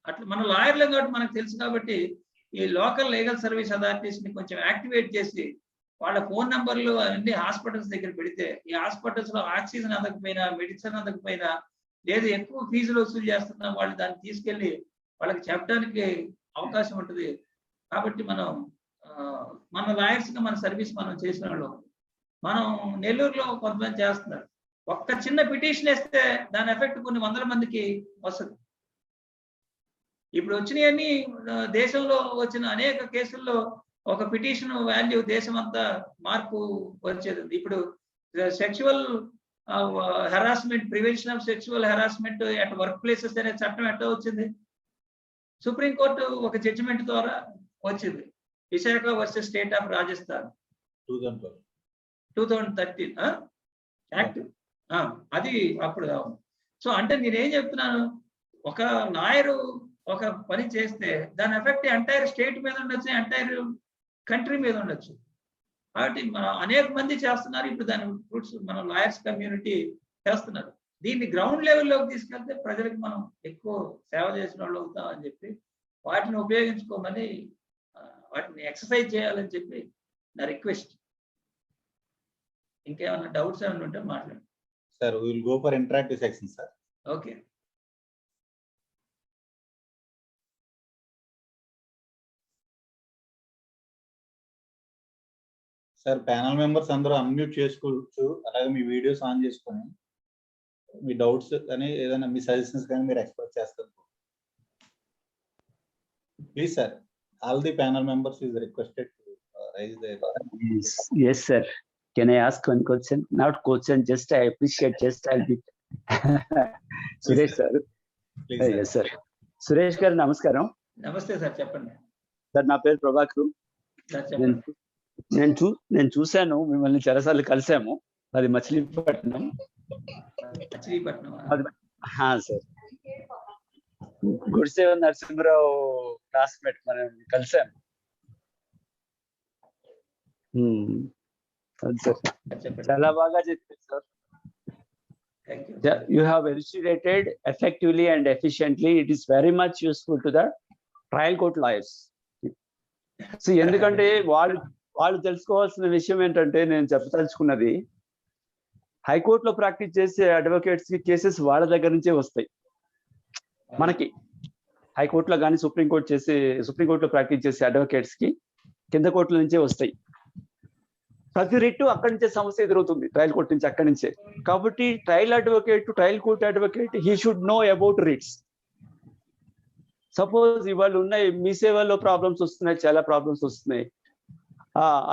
అట్లా మన లాయర్లు కాబట్టి మనకు తెలుసు కాబట్టి ఈ లోకల్ లీగల్ సర్వీస్ అథారిటీస్ ని కొంచెం యాక్టివేట్ చేసి వాళ్ళ ఫోన్ నెంబర్లు అన్ని హాస్పిటల్స్ దగ్గర పెడితే, ఈ హాస్పిటల్స్ లో ఆక్సిజన్ అందకపోయినా, మెడిసిన్ అందకపోయినా లేదు ఎక్కువ ఫీజులు వసూలు చేస్తున్నాం, వాళ్ళు దాన్ని తీసుకెళ్ళి వాళ్ళకి చెప్పడానికి అవకాశం ఉంటుంది. కాబట్టి మనం మన లాయర్స్గా మన సర్వీస్ మనం చేసిన వాళ్ళు. మనం నెల్లూరులో కొంతమంది చేస్తున్నారు. ఒక్క చిన్న పిటిషన్ వేస్తే దాని ఎఫెక్ట్ కొన్ని వందల మందికి వస్తుంది. ఇప్పుడు వచ్చినాయన్నీ దేశంలో వచ్చిన అనేక కేసుల్లో ఒక పిటిషన్ వాల్యూ దేశం అంతా మార్పు వచ్చేది. ఇప్పుడు sexual harassment, prevention of sexual harassment at work places అనే చట్టం ఎట్లా వచ్చింది? సుప్రీంకోర్టు ఒక జడ్జిమెంట్ ద్వారా వచ్చింది. Visakha versus state of Rajasthan 2013 act. అది అప్పుడు. సో అంటే నేనేం చెప్తున్నాను, ఒక లాయరు ఒక పని చేస్తే దాని ఎఫెక్ట్ ఎంటైర్ స్టేట్ మీద ఉండొచ్చు, ఎంటైర్ కంట్రీ మీద ఉండొచ్చు. కాబట్టి మనం అనేక మంది చేస్తున్నారు. ఇప్పుడు దాని ఫ్రూట్స్ మనం లాయర్స్ కమ్యూనిటీ చేస్తున్నారు. దీన్ని గ్రౌండ్ లెవెల్లోకి తీసుకెళ్తే ప్రజలకు మనం ఎక్కువ సేవ చేసిన వాళ్ళు అవుతాం అని చెప్పి వాటిని ఉపయోగించుకోమని, వాటిని ఎక్సర్సైజ్ చేయాలని చెప్పి నా రిక్వెస్ట్. ఇంకేమైనా డౌట్స్ ఏమైనా ఉంటే మాట్లాడండి sir. we will go for interactive section, sir. Okay. Sir panel members అందరూ అన్మ్యూట్ చేసుకోవచ్చు, అలాగే మీ వీడియోస్ ఆన్ చేసుకొని మీ డౌట్స్ కానీ ఏదైనా మీ సజెషన్స్ కానీ మీరు ఎక్స్ప్రెస్ చేస్తారు. Please sir, all the panel members is requested to raise their. Yes, sir. Can I ask one question? Not question, just I appreciate just a bit. Suresh sir. Please, Yes sir. Suresh garu namaskaram. నమస్తే sir, చెప్పండి sir. నా పేరు Prabhakar. Sir చెప్పండి. నేను చూశాను, మిమ్మల్ని చాలాసార్లు కలిసాము. అది మచిలీపట్నం. సార్, గుడిసే నరసింహరావు క్లాస్మేట్, మనం కలిసాము. చాలా బాగా చెప్పారు sir. You have elucidated effectively and efficiently. It is very much useful to the trial court lawyers. So ఎందుకంటే వాళ్ళు తెలుసుకోవాల్సిన విషయం ఏంటంటే, నేను చెప్పదలుచుకున్నది, హైకోర్టులో ప్రాక్టీస్ చేసే అడ్వకేట్స్ కి కేసెస్ వాళ్ళ దగ్గర నుంచే వస్తాయి. మనకి హైకోర్టులో కానీ సుప్రీంకోర్టులో ప్రాక్టీస్ చేసే అడ్వకేట్స్ కి కింద కోర్టుల నుంచే వస్తాయి. ప్రతి రిట్టు అక్కడి నుంచే సమస్య ఎదురవుతుంది, ట్రయల్ కోర్టు నుంచి, అక్కడి నుంచే. కాబట్టి trial court advocate he should know about writs. Suppose ఇవాళ ఉన్నాయి, మీ సేవల్లో ప్రాబ్లమ్స్ వస్తున్నాయి, చాలా ప్రాబ్లమ్స్ వస్తున్నాయి.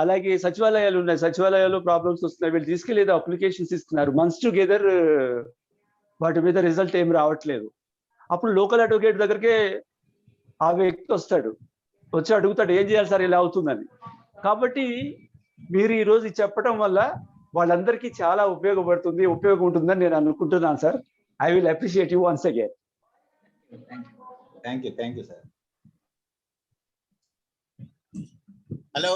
అలాగే సచివాలయాలు ఉన్నాయి, సచివాలయాల్లో ప్రాబ్లమ్స్ వస్తున్నాయి. వీళ్ళు తీసుకెళ్ళి ఏదో అప్లికేషన్స్ ఇస్తున్నారు, మంత్స్ టుగెదర్ వాటి మీద రిజల్ట్ ఏం రావట్లేదు. అప్పుడు లోకల్ అడ్వకేట్ దగ్గరికే ఆ వ్యక్తి వస్తాడు, వచ్చి అడుగుతాడు, ఏం చేయాలి సార్ ఇలా అవుతుందని. కాబట్టి మీరు ఈ రోజు చెప్పడం వల్ల వాళ్ళందరికీ చాలా ఉపయోగం ఉంటుందని నేను అనుకుంటున్నాను sir. I will appreciate you once again. Thank you sir. Hello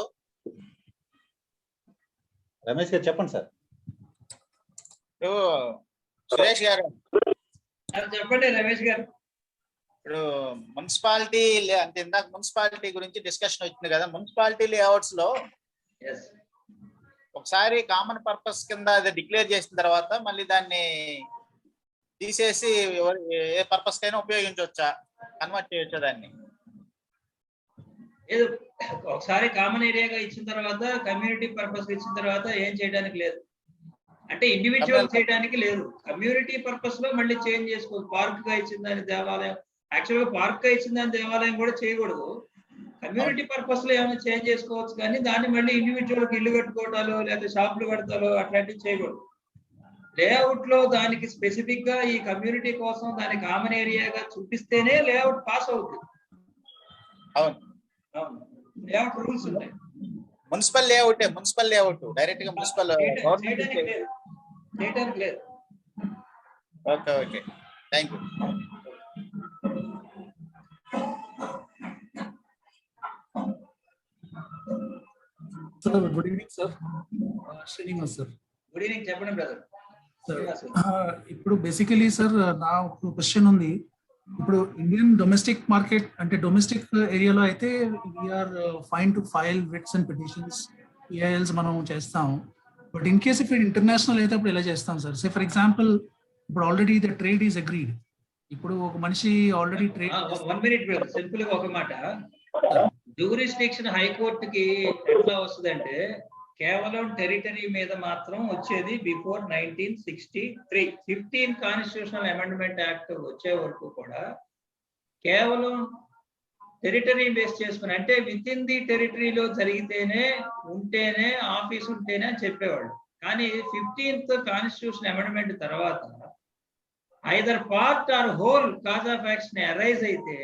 Ramesh గారు చెప్పండి సార్. సురేష్ గారు చెప్పండి రమేష్ గారు. ఇప్పుడు మున్సిపాలిటీ అంటే ఇందాక మున్సిపాలిటీ గురించి డిస్కషన్ వచ్చింది కదా. మున్సిపాలిటీ లేఅవుట్స్ లో ఒకసారి కామన్ పర్పస్ కింద అది డిక్లేర్ చేసిన తర్వాత మళ్ళీ దాన్ని తీసేసి ఏ పర్పస్ కైనా ఉపయోగించవచ్చా, కన్వర్ట్ చేయొచ్చా దాన్ని? ఒకసారి కామన్ ఏరియాగా ఇచ్చిన తర్వాత, కమ్యూనిటీ పర్పస్ ఇచ్చిన తర్వాత ఏం చేయడానికి లేదు. అంటే ఇండివిజువల్ చేయడానికి లేదు. కమ్యూనిటీ పర్పస్ లో మళ్ళీ చేంజ్ చేసుకోవచ్చు. పార్క్ గా ఇచ్చిన దాని దేవాలయం, యాక్చువల్ గా పార్క్ గా ఇచ్చిన దాని దేవాలయం కూడా చేయకూడదు. కమ్యూనిటీ పర్పస్ లో ఏమైనా చేంజ్ చేసుకోవచ్చు, కానీ దాన్ని మళ్ళీ ఇండివిజువల్ కి ఇల్లు కట్టుకోవడాలు లేదా షాపులు కడతాలో అట్లాంటివి చేయకూడదు. లేఅవుట్ లో దానికి స్పెసిఫిక్ గా ఈ కమ్యూనిటీ కోసం దాని కామన్ ఏరియాగా చూపిస్తేనే లేఅవుట్ పాస్ అవుతుంది. అవును, లేఅవుట్ రూల్స్ ఉంటాయి. మున్సిపల్ లేఅవుట్ డైరెక్ట్ గా మున్సిపల్ చేయడానికి లేదు. Okay, thank you. Sir, good evening, sir. Srinivas, sir. Good evening, చెప్పండి బ్రదర్. ఇప్పుడు బేసికలీ సార్ నా క్వశ్చన్ ఉంది. ఇప్పుడు ఇండియన్ డొమెస్టిక్ మార్కెట్ అంటే డొమెస్టిక్ ఏరియాలో అయితే we are fine to file writs and petitions, ఈఐఎల్స్ మనం చేస్తాం. But in case if international అయితే అప్పుడు ఎలా చేస్తాం సార్? సే ఫర్ ఎగ్జాంపుల్ ఇప్పుడు already the trade is agreed. ఇప్పుడు ఒక మనిషి ఆల్రెడీ ట్రేడ్ 1 minute సింపుల్ గా ఒక మాట. జ్యూరిస్డిక్షన్ హైకోర్టుకి ఎట్లా వస్తుందంటే కేవలం టెరిటరీ మీద మాత్రం వచ్చేది బిఫోర్ 1963. 15 కాన్స్టిట్యూషనల్ అమెండ్మెంట్ యాక్ట్ వచ్చే వరకు కూడా కేవలం టెరిటరీ బేస్ చేసుకుని, అంటే విత్ ఇన్ ది టెరిటరీలో జరిగితేనే ఉంటేనే ఆఫీస్ ఉంటేనే అని చెప్పేవాళ్ళు. కానీ 15th కాన్స్టిట్యూషన్ అమెండ్మెంట్ తర్వాత either part or whole cause of action arise అయితే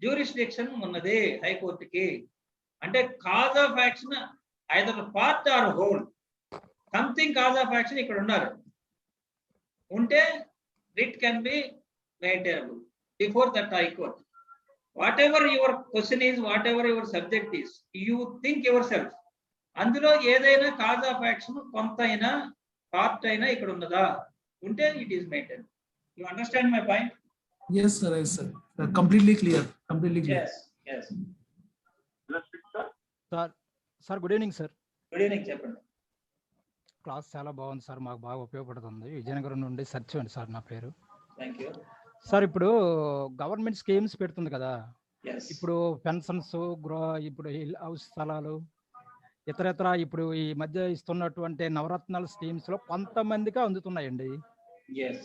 జ్యూరిస్డిక్షన్ ఉన్నది హైకోర్టుకి. అంటే cause of action either part or whole something cause of action ఇక్కడ ఉండాలి. ఉంటే writ can be maintainable before that high court. What ever your question is, what ever your subject is, you think your self. అందులో ఏదైనా cause of action కొంత అయినా part అయినా ఇక్కడ ఉన్నదా, ఉంటే it is maintain. You understand my point? yes sir completely clear. Yes. Sir good evening sir. Good evening, చెప్పండి. Class చాలా బాగుంది సార్, మాకు బాగా ఉపయోగపడుతుంది. విజయనగరం నుండి సత్యం అండి సార్ నా పేరు. Thank you sir. ఇప్పుడు గవర్నమెంట్ స్కీమ్స్ పెడుతుంది కదా, Yes. ఇప్పుడు పెన్షన్స్, ఇప్పుడు హౌస్ స్థలాలు, ఇతర ఇప్పుడు ఈ మధ్య ఇస్తున్నటువంటి నవరత్నాల స్కీమ్స్ లో కొంతమందికి అందుతున్నాయండి. Yes.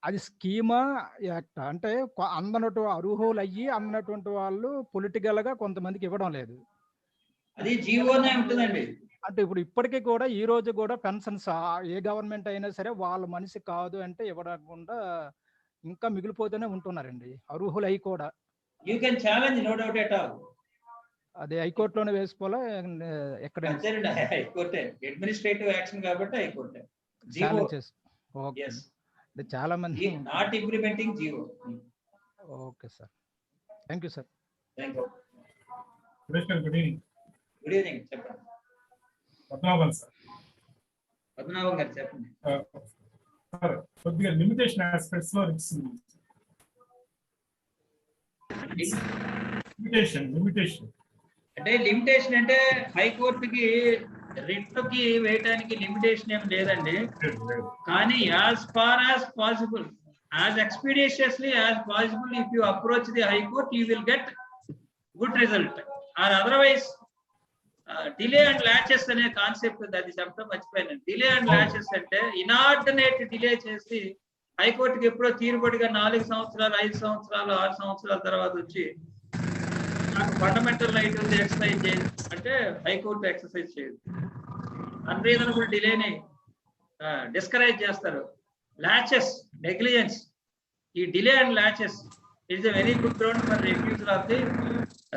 అది స్కీమా యాక్ట్ అంటే అందనట్టు అర్హులు అయ్యి అందనటువంటి వాళ్ళు పొలిటికల్ గా కొంతమందికి ఇవ్వడం లేదు. అది జీవోనే ఉంటుందండి. అంటే ఇప్పుడు ఇప్పటికీ కూడా ఈ రోజు కూడా పెన్షన్స్ ఏ గవర్నమెంట్ అయినా సరే వాళ్ళ మనిషి కాదు అంటే ఇవ్వకుండా ఇంకా మిగిలిపోతూనే ఉంటున్నారండి అర్హులు అయి కూడా. You can challenge, no doubt at all. అది హైకోర్టులోనే వేసుకోవాలా ఎక్కడ హైకోర్టే, అడ్మినిస్ట్రేటివ్ యాక్షన్ కాబట్టి హైకోర్టే. ఛాలెంజ్ చేసి. ఓకే, చాలా మంది not implementing GO. Okay sir, thank you sir. Thank you. Good evening. Good evening, చెప్పండి. పద్మనాభన్ సార్. పద్మనాభం గారు చెప్పండి. సార్ కొద్దిగా లిమిటేషన్ ఆస్పెక్ట్స్ లో రిస్క్ ఉంది. లిమిటేషన్ అంటే లిమిటేషన్ అంటే హైకోర్టుకి రిట్కి వేయడానికి లిమిటేషన్ ఏం లేదండి. కానీ as far as possible, as expeditiously as possible, if you approach the high court you will get good result. Or otherwise delay and laches అనే కాన్సెప్ట్ అది చెప్పడం మర్చిపోయాను. డిలే అండ్ లాచెస్ అంటే ఇనార్డినేట్ డిలే చేసి హైకోర్టుకి ఎప్పుడో తీరుబడిగా 4 సంవత్సరాలు, 5 సంవత్సరాలు, 6 సంవత్సరాల తర్వాత వచ్చి నాకు ఫండమెంటల్ రైట్ ఉంది ఎక్సర్సైజ్ చేయదు అంటే హైకోర్టు ఎక్సర్సైజ్ చేయదు. అన్రీజనబుల్ డిలేని డిస్కరేజ్ చేస్తారు. లాచెస్, నెగ్లిజెన్స్, ఈ delay and latches is a very good ground for refusal of the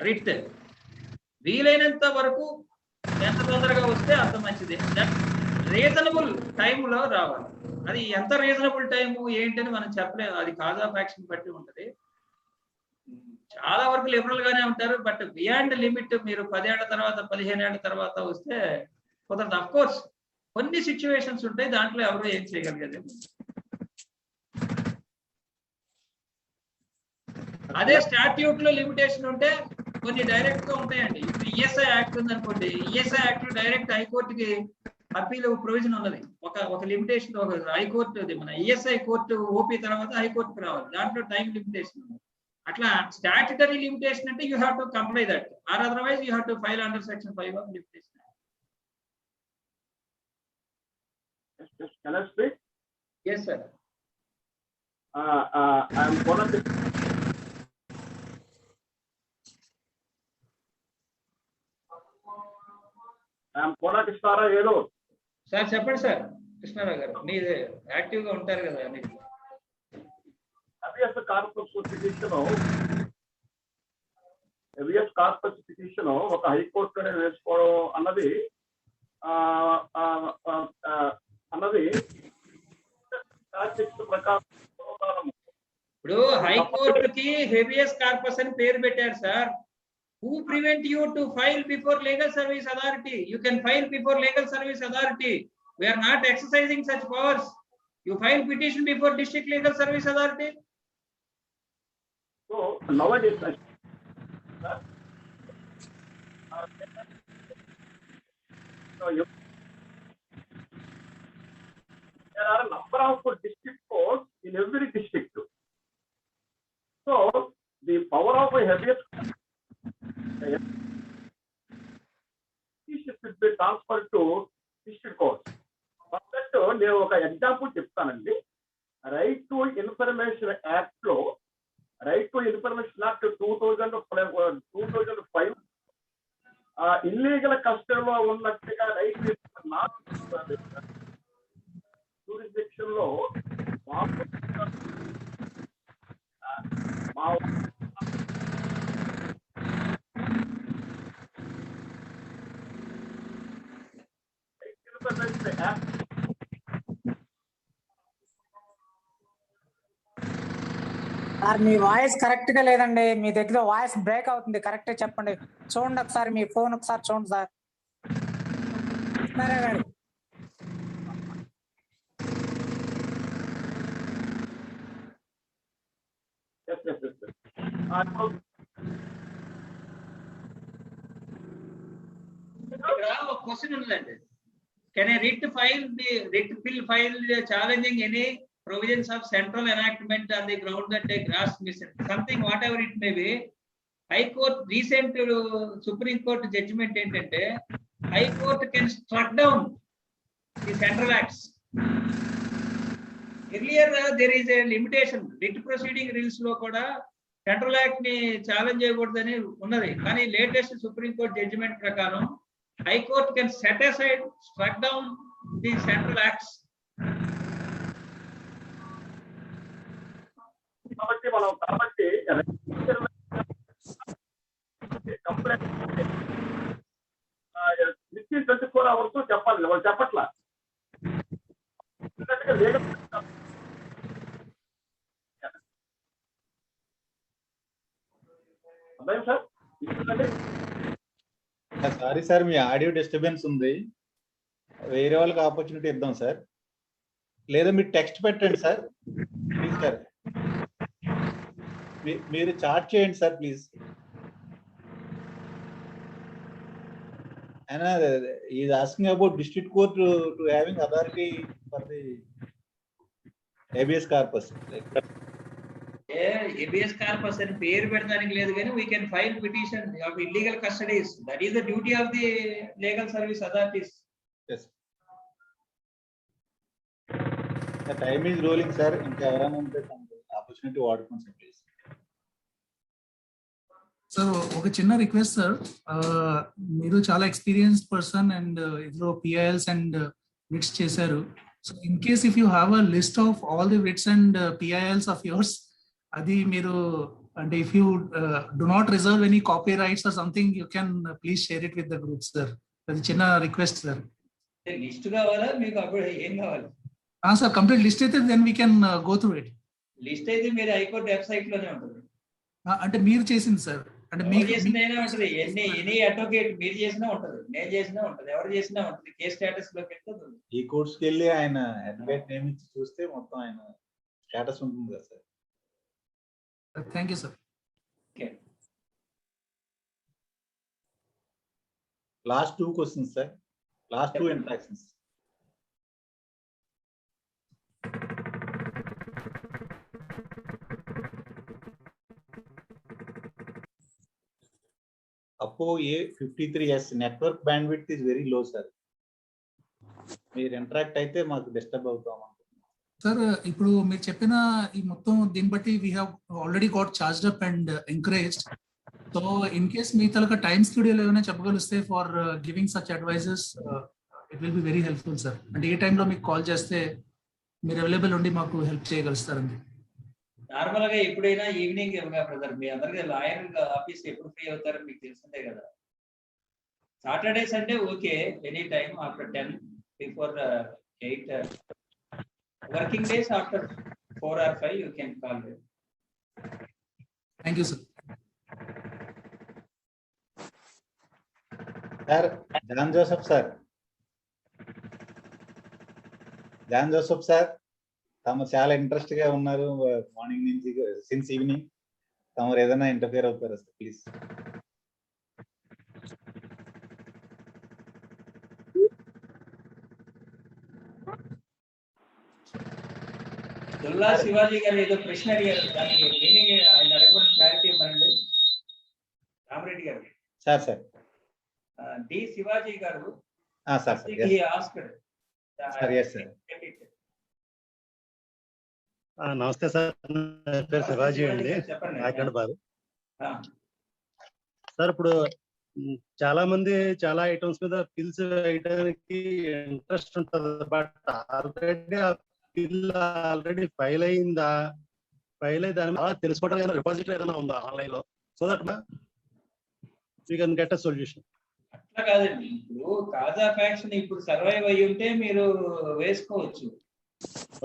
writ. వీలైనంత వరకు ఎంత తొందరగా వస్తే అంత మంచిది. దట్ రీజనబుల్ టైంలో రావాలి. అది ఎంత రీజనబుల్ టైము ఏంటని మనం చెప్పలేము, అది కాజ్ ఆఫ్ యాక్షన్ బట్టి ఉంటుంది. చాలా వరకు లిబరల్ గానే ఉంటారు, బట్ బియాండ్ లిమిట్ మీరు 10 ఏళ్ల తర్వాత 15 ఏళ్ల తర్వాత వస్తే కుదరదు. అఫ్ కోర్స్ కొన్ని సిచ్యువేషన్స్ ఉంటాయి, దాంట్లో ఎవరు ఏం చేయగలిగేది. అదే స్టాట్యూట్ లో లిమిటేషన్ ఉంటే కొన్ని డైరెక్ట్ గా ఉంటాయండి. ఇప్పుడు ఈఎస్ఐ యాక్ట్ ఉంది అనుకోండి, ఈఎస్ఐ యాక్ట్ డైరెక్ట్ హైకోర్టుకి అప్పీల్ ప్రొవిజన్ ఉన్నది. ఒక లిమిటేషన్, ఒక హైకోర్టు మన ఈఎస్ఐ కోర్టు ఓపీ తర్వాత హైకోర్టుకి రావాలి, దాంట్లో టైం లిమిటేషన్ ఉంది. అట్లా స్టాట్యుటరీ లిమిటేషన్ అంటే you have to comply that, or otherwise you have to file under section 5 of limitation. Can I speak? Yes, sir. I am Kona Krishna Yelo. Sir చెప్పండి sir. Krishnarao గారు మీరు active గా ఉంటారు కదా అన్నిటి. Habeas corpus petition ఒక high court వేసుకోవడం అన్నది ప్రకారం ఇప్పుడు హైకోర్టుకి హెబియస్ కార్పస్ అని పేరు పెట్టారు sir. Who prevent you to file before legal service authority? You can file before legal service authority. We are not exercising such powers. You file petition before district legal service authority. So nowadays, there are a number of district courts in every district. So the power of a habeas should be transferred to district courts. For that, నేను ఒక example చెప్తానండి. Right to information act లో right to information act 2005 illegal కస్టడీలో ఉన్నట్టుగా right jurisdiction లో sir మీ voice correct గా లేదండి, మీ దగ్గర వాయిస్ బ్రేక్ అవుతుంది, కరెక్ట్ చెప్పండి. చూడండి ఒకసారి మీ ఫోన్ ఒకసారి చూడండి సార్. గారు ఒక క్వశ్చన్ ఉందండి. Can I writ file challenging any provisions of central enactment on the ground that a grass missing something whatever it may be. High Court recent Supreme Court judgment entante High Court can struck down the central acts. Earlier there is a limitation, writ proceeding rules lo kuda central act ni challenge cheyakodani unnadi, kani latest Supreme Court judgment prakaram High Court can set aside, struck down the central acts. కాబట్టి మనం complaint 24 hours చెప్పాలి, వాళ్ళు చెప్పట్లా. Sorry sir, మీ audio disturbance ఉంది, వేరే వాళ్ళకి opportunity ఇద్దాం sir. లేదా మీరు టెక్స్ట్ పెట్టండి సార్ ప్లీజ్ సార్, మీరు చాట్ చేయండి sir please. And he is asking about district court to having authority for the habeas corpus. Habeas corpus అని పేరు పెట్టడానికి లేదు, కానీ we can file petition of illegal custodies. That is the duty of the legal service authorities. Yes. The time is rolling sir. ఇంకా ఎవరైనా ఉంటే opportunity వాడుకోండి sir please. Sir ఒక చిన్న రిక్వెస్ట్ సార్, మీరు చాలా ఎక్స్పీరియన్స్డ్ పర్సన్ అండ్ ఇందులో PILs and writs చేశారు. So in case if you have a list of all the writs and PILs of yours, అది మీరు అంటే if you do not reserve any copy rights or something, you can please share it with the group sir. అది చిన్న request sir. List కావాలా మీకు? అప్పుడు ఏం కావాలి సార్? కంప్లీట్ లిస్ట్ అయితే then we can go through it. List అయితే మీరు హైకోర్టు వెబ్సైట్ లోనే ఉంటుంది. అంటే మీరు చేసింది సార్, అంటే మీరు చేసినైనా ఉంటుంది, ఎనీ అడ్వకేట్ మీరు చేసినా ఉంటుంది, నేను చేసినా ఉంటుంది, ఎవరు చేసినా ఉంటుంది. కేస్ స్టేటస్ లోకి వెళ్తుంది. ఈ కోర్ట్స్కి వెళ్ళి ఆయన అడ్వకేట్ నేమ్ ఇచ్చి చూస్తే మొత్తం ఆయన స్టేటస్ ఉంటుంది కదా sir. Thank you sir. Okay, last 2 questions sir, last 2 interactions. Oppo A53s network bandwidth is very low sir. మీరు ఇంటరాక్ట్ అయితే మాకు డిస్టర్బ్ అవుతాం సార్. ఇప్పుడు మీరు చెప్పిన ఈ మొత్తం దీన్ని బట్టి we have already got charged up and encouraged. So in case మీ తలక టైమ్ స్టూడియోలో ఏమైనా చెప్పగలిస్తే for giving such advises, it will be very helpful sir. అంటే ఏ టైంలో మీకు కాల్ చేస్తే మీరు అవైలబుల్ ఉండి మాకు హెల్ప్ చేయగలుగుతారండి. నార్మల్ గా ఎప్పుడైనా ఈవినింగ్ బ్రదర్, మీ అందరికి లాయర్ ఆఫీస్ ఎప్పుడు ఫ్రీ అవుతారో మీకు తెలిసిందే కదా. Saturday Sunday okay, any time after 10 before 8 working days after 4 or 5 you can call me. Thank you sir. Sir John Joseph sir, John Joseph sir తమ చాలా ఇంట్రెస్ట్ గా ఉన్నారు మార్నింగ్ నుంచి సిన్స్ ఈవినింగ్. తమరు ఏదైనా ఇంటర్ఫియర్ అవుతారా సార్ ప్లీజ్? దుల్లా శివాజీ గారు ఏదో ప్రశ్న అడిగారు, దానికి మీనింగ్ ఆయన అడగకుండా క్లారిటీ ఇవ్వమండి. రామరెడ్డి గారు. సార్ డి శివాజీ గారు సార్ ఆస్కర్. నమస్తే సార్, నా పేరు శివాజీ అండి, కాకినాడ బాబు. సార్ ఇప్పుడు చాలా మంది చాలా ఐటమ్స్ మీద బిల్స్ వేయడానికి ఇంట్రెస్ట్ ఉంటుంది, బట్ ఆల్రెడీ ఫైల్ అయిందా, ఫైల్ అయ్యి దాని మీద తెలుసుకోవడం రిపాజిటరీ ఏదైనా ఉందా ఆన్లైన్ లో, so that you can get a solution. అట్లా కాదండి, ఇప్పుడు తాజా ఫ్యాక్షన్ ఇప్పుడు సర్వైవ్ అయ్యి ఉంటే మీరు వేసుకోవచ్చు.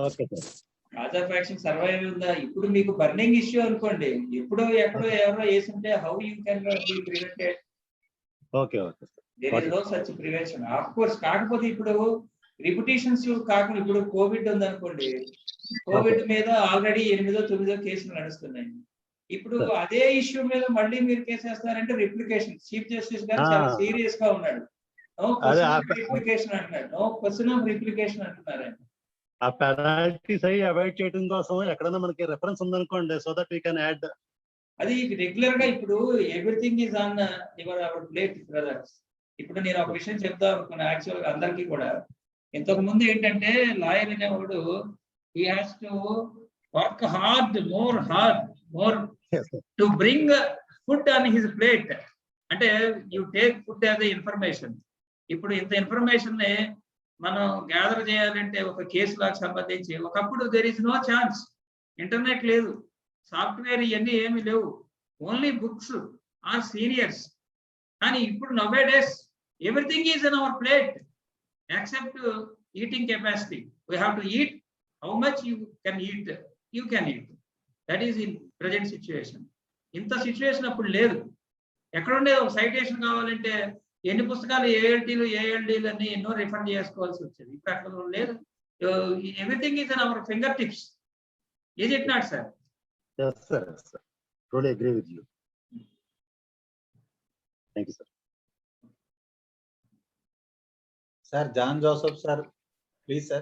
Okay sir. తాజా ఫ్యాక్షన్ సర్వైవ్ ఉందా, ఇప్పుడు మీకు బర్నింగ్ ఇష్యూ అనుకోండి, ఎప్పుడో ఎక్కడో ఎవరో వేసుంటే how you can be prevented. Okay okay. There is no such prevention of course. కాకపోతే ఇప్పుడు రిపిటేషన్స్ కాకుండా ఇప్పుడు కోవిడ్ ఉందనుకోండి, కోవిడ్ మీద ఆల్రెడీ 8-9 కేసులు నడుస్తున్నాయి. ఇప్పుడు అదే ఇష్యూ మీద మళ్ళీ మీరు కేసు వేస్తారంటే రిప్లికేషన్. చీఫ్ జస్టిస్ గారు చాలా సీరియస్ గా ఉన్నాడు. నో రిప్లికేషన్ అంటున్నాడు, నో క్వశ్చన్ ఆఫ్ రిప్లికేషన్ అంటున్నారు ఆయన. ఆ పెనాల్టీస్ అయ్యి అవాయిడ్ చేయడం కోసం ఎక్కడైనా మనకి రెఫరెన్స్ ఉందనుకోండి, so that we can add. అది రెగ్యులర్ గా ఇప్పుడు everything is on your our plate brothers. ఇప్పుడు నేను ఒక విషయం చెప్తా అనుకున్నా, యాక్చువల్ అందరికీ కూడా. ఇంతకు ముందు ఏంటంటే లాయర్ అనేవాడు he has to work hard, more to bring food on his plate. అంటే you take food as a information. ఇప్పుడు ఇంత ఇన్ఫర్మేషన్ ని మనం గ్యాదర్ చేయాలంటే ఒక కేసు లాగా సంబంధించి, ఒకప్పుడు there is no chance, internet లేదు, సాఫ్ట్వేర్ ఇవన్నీ ఏమీ లేవు, ఓన్లీ బుక్స్ ఆర్ సీనియర్స్. కానీ ఇప్పుడు nowadays everything is in our plate except eating capacity. We have to eat how much you can eat. That is in present situation. ఇంత situation అప్పుడు లేదు. ఎక్కడుండే ఒక సైటేషన్ కావాలంటే ఎన్ని పుస్తకాలు ఏఎల్డీలు అని ఎన్నో రిఫండ్ చేసుకోవాల్సి వచ్చేది. ఇప్పుడు అక్కడ లేదు. Everything is in our finger tips. Is it not sir? Yes sir, totally agree with you. Thank you sir. Sir, John Joseph sir, please sir.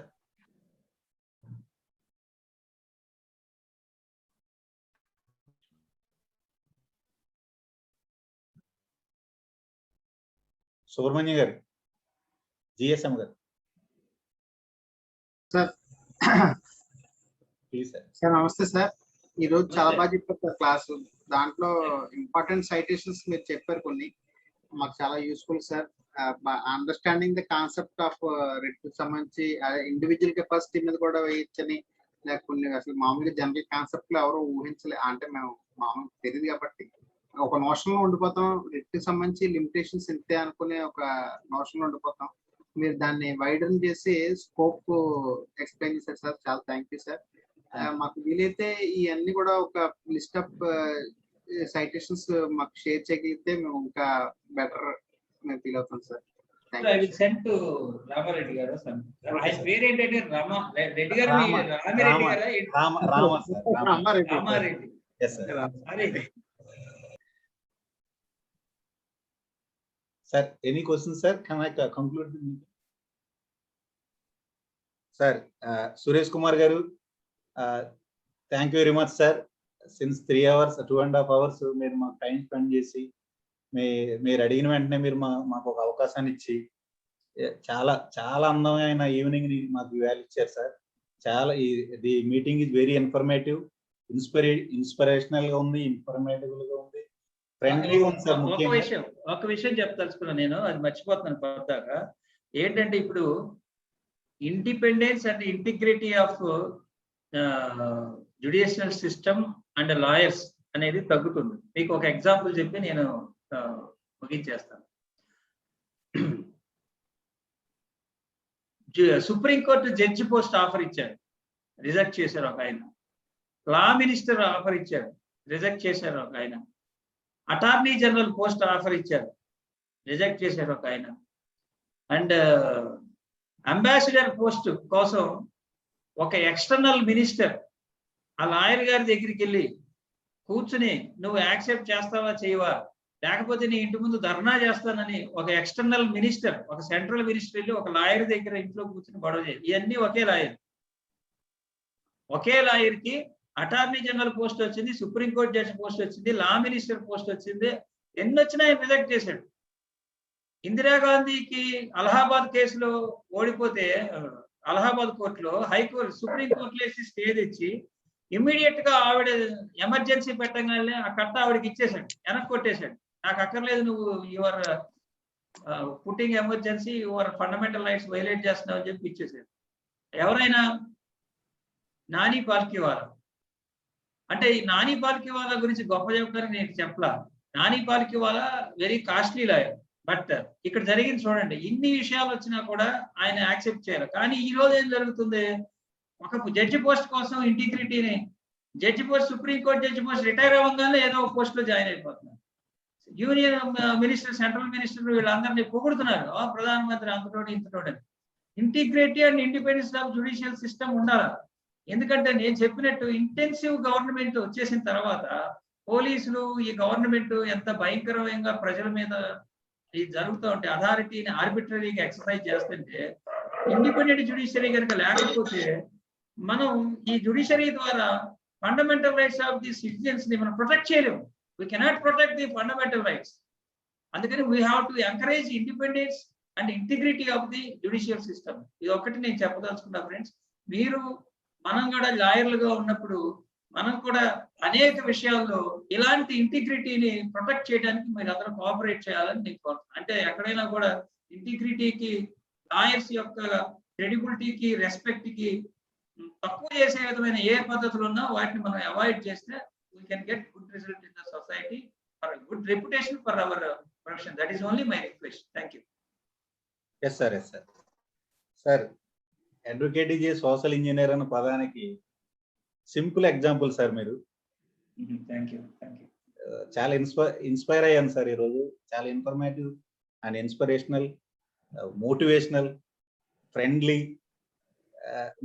Subrahmanya గారు, జిఎస్ఎం గారు. Sir please sir. సార్ నమస్తే sir. ఈ రోజు చాలా బాగా చెప్పారు sir class. దాంట్లో important citations మీరు చెప్పారు కొన్ని, మాకు చాలా useful sir. Understanding the concept of writ సంబంధించి ఇండివిజువల్ కెపాసిటీ మీద కూడా వేయచ్చని, లేక కొన్ని అసలు మామూలుగా జనరల్ కాన్సెప్ట్ లో ఎవరు ఊహించలే, అంటే మేము మామూలు తెలియదు కాబట్టి ఒక నోషన్ లో ఉండిపోతాం. రిట్ సంబంధించి లిమిటేషన్స్ ఇంతే అనుకునే ఒక నోషన్ లో ఉండిపోతాం. మీరు దాన్ని వైడన్ చేసి స్కోప్ ఎక్స్ప్లెయిన్ చేశారు సార్, చాలా థ్యాంక్ యూ సార్. మాకు వీలైతే ఇవన్నీ కూడా ఒక లిస్ట్ ఆఫ్ సైటేషన్స్ మాకు షేర్ చేయగలిగితే మేము ఇంకా బెటర్ మేము ఫీల్ అవుతాం sir. I will send to Ramareddy గారు. ఆయన పేరు ఏంటంటే రెడ్డి గారు, రామారెడ్డి గారు, Ramareddy. Sir, any questions sir? Can I conclude the meeting? Sir, Suresh Kumar garu, thank you very much sir. Since 3 hours, 2.5 hours మీరు మాకు టైం స్పెండ్ చేసి మీరు అడిగిన వెంటనే మీరు మాకు ఒక అవకాశాన్ని ఇచ్చి చాలా చాలా అందమైన ఈవినింగ్ ని మాకు వాల్యూ ఇచ్చారు సార్. చాలా the meeting is very informative, inspirational గా ఉంది, ఇన్ఫర్మేటివ్ గా ఉంది, ఫ్రెండ్లీగా ఉంది సార్. ఒక విషయం చెప్తాల్సుకున్నాను నేను, అది మర్చిపోతున్నాను కొత్తగా. ఏంటంటే ఇప్పుడు independence and integrity of judicial system and lawyers అనేది తగ్గుతుంది. మీకు ఒక ఎగ్జాంపుల్ చెప్పి నేను ముగించేస్తాను. సుప్రీంకోర్టు జడ్జి పోస్ట్ ఆఫర్ ఇచ్చారు, రిజెక్ట్ చేశారు ఒక ఆయన. లా మినిస్టర్ ఆఫర్ ఇచ్చారు, రిజెక్ట్ చేశారు ఒక ఆయన. అటార్నీ జనరల్ పోస్ట్ ఆఫర్ ఇచ్చారు, రిజెక్ట్ చేశారు ఒక ఆయన. అండ్ అంబాసిడర్ పోస్ట్ కోసం ఒక ఎక్స్టర్నల్ మినిస్టర్ ఆ లాయర్ గారి దగ్గరికి వెళ్ళి కూర్చుని నువ్వు యాక్సెప్ట్ చేస్తావా చేయవా, లేకపోతే నీ ఇంటి ముందు ధర్నా చేస్తానని ఒక ఎక్స్టర్నల్ మినిస్టర్, ఒక సెంట్రల్ మినిస్టర్ వెళ్ళి ఒక లాయర్ దగ్గర ఇంట్లో కూర్చుని గొడవ చేయాలి. ఇవన్నీ ఒకే లాయర్. ఒకే లాయర్ కి అటార్నీ జనరల్ పోస్ట్ వచ్చింది, సుప్రీంకోర్టు జడ్జి పోస్ట్ వచ్చింది, లా మినిస్టర్ పోస్ట్ వచ్చింది, ఎన్ని వచ్చినా ఆయన రిజెక్ట్ చేశాడు. ఇందిరాగాంధీకి అలహాబాద్ కేసులో ఓడిపోతే అలహాబాద్ కోర్టులో హైకోర్టు సుప్రీంకోర్టులో వేసి స్టే తెచ్చి ఇమ్మీడియట్ గా ఆవిడ ఎమర్జెన్సీ పెట్టగానే ఆ కట్ట ఆవిడకి ఇచ్చేసాడు, వెనక్కి కొట్టేశాడు. నాకు అక్కర్లేదు, నువ్వు your putting emergency, your fundamental rights violate చేస్తున్నావు అని చెప్పి ఇచ్చేసాడు. ఎవరైనా నాని పాల్కివాలా అంటే ఈ నాని పాల్కివాలా గురించి గొప్ప చెప్పడానికి నేను చెప్పలా. Nani Palkhivala very costly lawyer. But ఇక్కడ జరిగింది చూడండి, ఇన్ని విషయాలు వచ్చినా కూడా ఆయన యాక్సెప్ట్ చేయాలి. కానీ ఈ రోజు ఏం జరుగుతుంది, ఒక జడ్జి పోస్ట్ కోసం ఇంటిగ్రిటీని, judge post Supreme Court judge post retire అవ్వగానే ఏదో ఒక పోస్ట్ లో జాయిన్ అయిపోతున్నారు. యూనియన్ మినిస్టర్, సెంట్రల్ మినిస్టర్ వీళ్ళందరినీ పొగుడుతున్నారు, ప్రధానమంత్రి అంతటోడు ఇంతటోడు. Integrity and independence of judicial system ఉండాలి. ఎందుకంటే నేను చెప్పినట్టు ఇంటెన్సివ్ గవర్నమెంట్ వచ్చేసిన తర్వాత పోలీసులు, ఈ గవర్నమెంట్ ఎంత భయంకరంగా ప్రజల మీద ఇది జరుగుతూ ఉంటే అథారిటీని ఆర్బిటరీగా ఎక్సర్సైజ్ చేస్తుంటే, ఇండిపెండెంట్ జ్యుడిషియరీ కనుక లేకపోతే మనం ఈ జ్యుడిషియరీ ద్వారా fundamental rights of the citizens ని మనం ప్రొటెక్ట్ చేయలేము. We cannot protect the fundamental rights. అందుకని we have to encourage independence and integrity of the judicial system. ఇది ఒకటి నేను చెప్పదలుచుకున్నా ఫ్రెండ్స్. మీరు మనం కూడా లాయర్లుగా ఉన్నప్పుడు మనం కూడా అనేక విషయాల్లో ఇలాంటి ఇంటిగ్రిటీని ప్రొటెక్ట్ చేయడానికి మీరు అందరూ కోఆపరేట్ చేయాలని నేను కోరుతున్నాను. అంటే ఎక్కడైనా కూడా ఇంటిగ్రిటీకి, లాయర్స్ యొక్క క్రెడిబిలిటీకి, రెస్పెక్ట్ కి తక్కువ చేసే విధమైన ఏ పద్ధతులు ఉన్నా వాటిని మనం అవాయిడ్ చేస్తే we can get good result in the society, for good reputation for our profession. That is only my request. Thank you. Yes sir, yes sir. Sir, advocate is a social engineer అన్న పదానికి simple example sir మీరు. Thank you, thank you. చాలా inspire అయ్యాను sir ఈరోజు. చాలా informative and inspirational, motivational, friendly.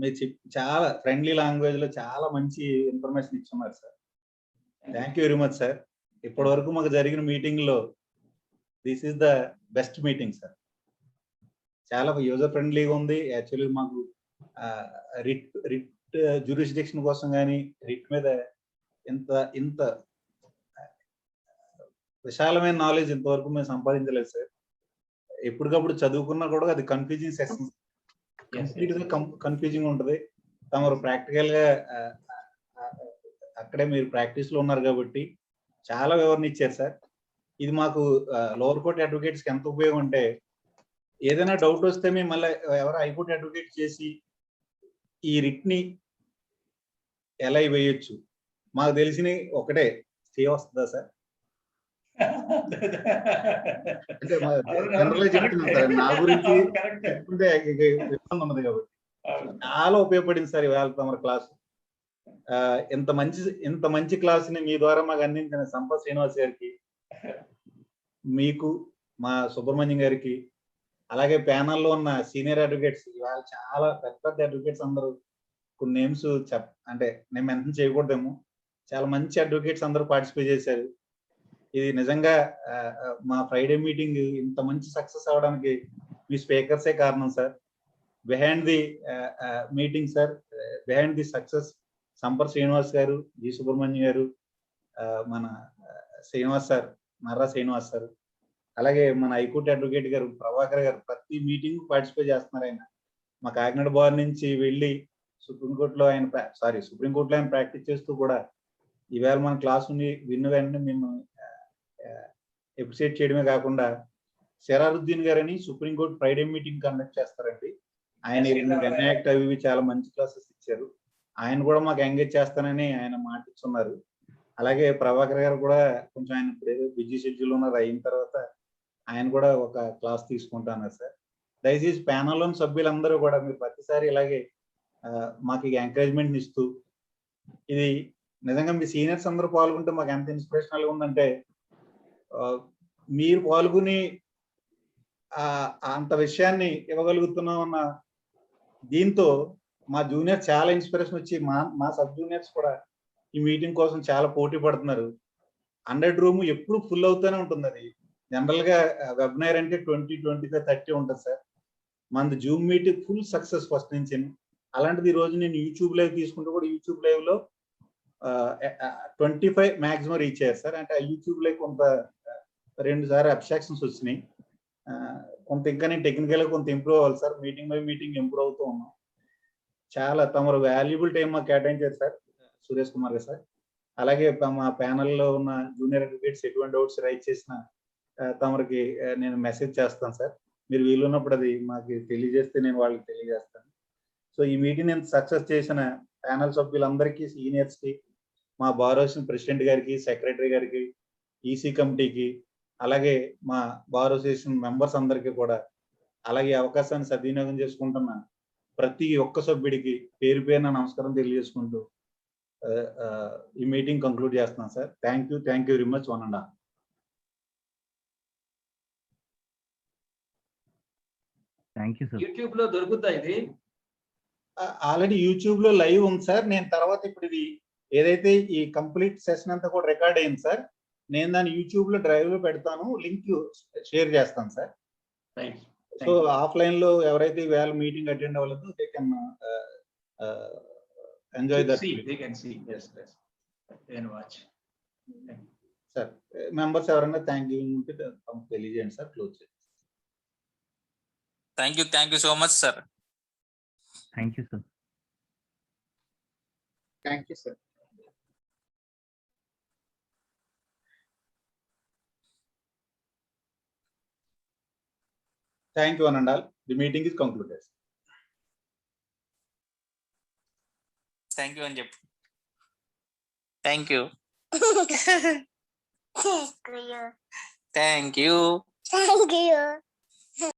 మీరు చాలా friendly language లో చాలా మంచి ఇన్ఫర్మేషన్ ఇచ్చున్నారు sir. Thank you very much sir. ఇప్పటి వరకు మాకు జరిగిన మీటింగ్ లో this is the best meeting sir. చాలా యూజర్ ఫ్రెండ్లీగా ఉంది. యాక్చువల్లీ మాకు రిట్ జ్యూరిస్డిక్షన్ కోసం కానీ రిట్ మీద ఇంత విశాలమైన నాలెడ్జ్ ఇంతవరకు మేము సంపాదించలేదు సార్. ఎప్పటికప్పుడు చదువుకున్నా కూడా అది కన్ఫ్యూజింగ్ సెషన్, కంప్లీట్ గా కన్ఫ్యూజింగ్ ఉంటుంది. తమరు ప్రాక్టికల్ గా అక్కడే మీరు ప్రాక్టీస్ లో ఉన్నారు కాబట్టి చాలా వివరణ ఇచ్చారు సార్. ఇది మాకు లోవర్ కోర్ట్ అడ్వకేట్స్ కి ఎంత ఉపయోగం అంటే, ఏదైనా డౌట్ వస్తే మేము మళ్ళీ ఎవరో హైకోర్టు అడ్వకేట్ చేసి ఈ రిట్ ని ఎలా వేయొచ్చు, మాకు తెలిసిన ఒకటే, స్టే వస్తుందా సార్? అంటే జనరల్ చెప్తున్నాను సార్, నా గురించి చెప్పుకుంటే ఇబ్బంది ఉన్నది కాబట్టి చాలా ఉపయోగపడింది సార్ ఇవాళ తమ క్లాస్. ఇంత మంచి క్లాస్ ని మీ ద్వారా మాకు అందించిన సంపత్ శ్రీనివాస్ గారికి, మీకు, మా సుబ్రహ్మణ్యం గారికి, అలాగే ప్యానల్లో ఉన్న సీనియర్ అడ్వకేట్స్, ఇవాళ చాలా పెద్ద పెద్ద అడ్వకేట్స్ అందరూ, కొన్ని నేమ్స్ అంటే నేను మెన్షన్ చేయకూడదేమో, చాలా మంచి అడ్వకేట్స్ అందరూ పార్టిసిపేట్ చేశారు. ఇది నిజంగా మా ఫ్రైడే మీటింగ్ ఇంత మంచి సక్సెస్ అవడానికి మీ స్పీకర్సే కారణం sir. Behind the meeting sir, behind the success Sampath Srinivas గారు, జి సుబ్రహ్మణ్యం గారు, మన శ్రీనివాస్ సార్, మర్రా శ్రీనివాస్ సార్, అలాగే మన హైకోర్టు అడ్వకేట్ గారు ప్రభాకర్ గారు ప్రతి మీటింగ్ పార్టిసిపేట్ చేస్తున్నారు. ఆయన మా కాకినాడ బార్ నుంచి వెళ్ళి సుప్రీంకోర్టులో ఆయన ప్రాక్టీస్ చేస్తూ కూడా ఈవేళ మన క్లాస్ విన్న వెంటనే మేము ఎప్రిషియేట్ చేయడమే కాకుండా, శరారుద్దీన్ గారని సుప్రీంకోర్టు ఫ్రైడే మీటింగ్ కండక్ట్ చేస్తారండి. ఆయన ఎన్యాక్ట్ అవి చాలా మంచి క్లాసెస్ ఇచ్చారు. ఆయన కూడా మాకు ఎంగేజ్ చేస్తానని ఆయన మాట ఇచ్చున్నారు. అలాగే ప్రభాకర్ గారు కూడా కొంచెం ఆయన ఇప్పుడు బిజీ షెడ్యూల్ ఉన్నారు, అయిన తర్వాత ఆయన కూడా ఒక క్లాస్ తీసుకుంటున్నారు సార్. దయచేసి ప్యానల్లోని సభ్యులందరూ కూడా మీరు ప్రతిసారి ఇలాగే మాకు ఎంకరేజ్మెంట్ ఇస్తూ, ఇది నిజంగా మీ సీనియర్స్ అందరూ పాల్గొంటే మాకు ఎంత ఇన్స్పిరేషనల్గా ఉందంటే, మీరు పాల్గొని అంత విషయాన్ని ఇవ్వగలుగుతున్నాం అన్న దీంతో మా జూనియర్స్ చాలా ఇన్స్పిరేషన్ వచ్చి మా సబ్ జూనియర్స్ కూడా ఈ మీటింగ్ కోసం చాలా పోటీ పడుతున్నారు. 100 రూమ్ ఎప్పుడు ఫుల్ అవుతూనే ఉంటుంది. అది జనరల్ గా వెబినార్ అంటే 20, 25, 30 ఉంటుంది సార్. మనది Zoom meeting full success first నుంచి. అలాంటిది ఈ రోజు నేను యూట్యూబ్ లైవ్ తీసుకుంటూ కూడా యూట్యూబ్ లైవ్ లో 25 మాక్సిమం రీచ్ అయ్యారు సార్. అంటే ఆ యూట్యూబ్ లైవ్ కొంత 2 సార్లు అబ్స్ట్రాక్షన్స్ వచ్చినాయి. కొంత ఇంకా నేను టెక్నికల్ గా కొంత ఇంప్రూవ్ అవ్వాలి sir. Meeting by meeting improve అవుతూ ఉన్నాం. చాలా తమరు వాల్యుబుల్ టైం మాకు కేటాయించారు సార్ సురేష్ కుమార్ గారు సార్. అలాగే మా ప్యానెల్లో ఉన్న జూనియర్ అడ్వకేట్స్ ఎటువంటి డౌట్స్ రైట్ చేసిన తమరికి నేను మెసేజ్ చేస్తాను సార్. మీరు వీలున్నప్పుడు అది మాకు తెలియజేస్తే నేను వాళ్ళకి తెలియజేస్తాను. సో ఈ మీటింగ్ నేను సక్సెస్ చేసిన ప్యానెల్ సభ్యులందరికీ, సీనియర్స్ కి, మా బార్ అసోసియేషన్ ప్రెసిడెంట్ గారికి, సెక్రటరీ గారికి, ఈసీ కమిటీకి, అలాగే మా బార్ అసోసియేషన్ మెంబర్స్ అందరికీ కూడా, అలాగే అవకాశాన్ని సద్వినియోగం చేసుకుంటున్న ప్రతి ఒక్క సభ్యుడికి పేరు పేరున నమస్కారం తెలియజేసుకుంటూ ఈ మీటింగ్ కంక్లూడ్ చేస్తున్నాను sir. Thank you very much. 1.5. Thank you sir. YouTube లో దొరుకుతా ఇది? ఆల్రెడీ యూట్యూబ్ లో లైవ్ ఉంది సార్. నేను తర్వాత ఇప్పుడు ఇది ఏదైతే ఈ కంప్లీట్ సెషన్ అంతా కూడా రికార్డ్ అయింది సార్. నేను దాన్ని యూట్యూబ్ లో డ్రైవ్ లో పెడతాను, లింక్ షేర్ చేస్తాను సార్. సో ఆఫ్లైన్ లో ఎవరైతే ఈవేళ మీటింగ్ అటెండ్ అవ్వలేదు they can enjoy that. Sir members ఎవరైనా థ్యాంక్ యూ ఉంటే తెలియజేయండి సార్. క్లోజ్ చేయండి. Thank you so much sir. Thank you sir. Thank you sir. Thank you, one and all. The meeting is concluded. Thank you అని చెప్పు. Thank you. Thank you.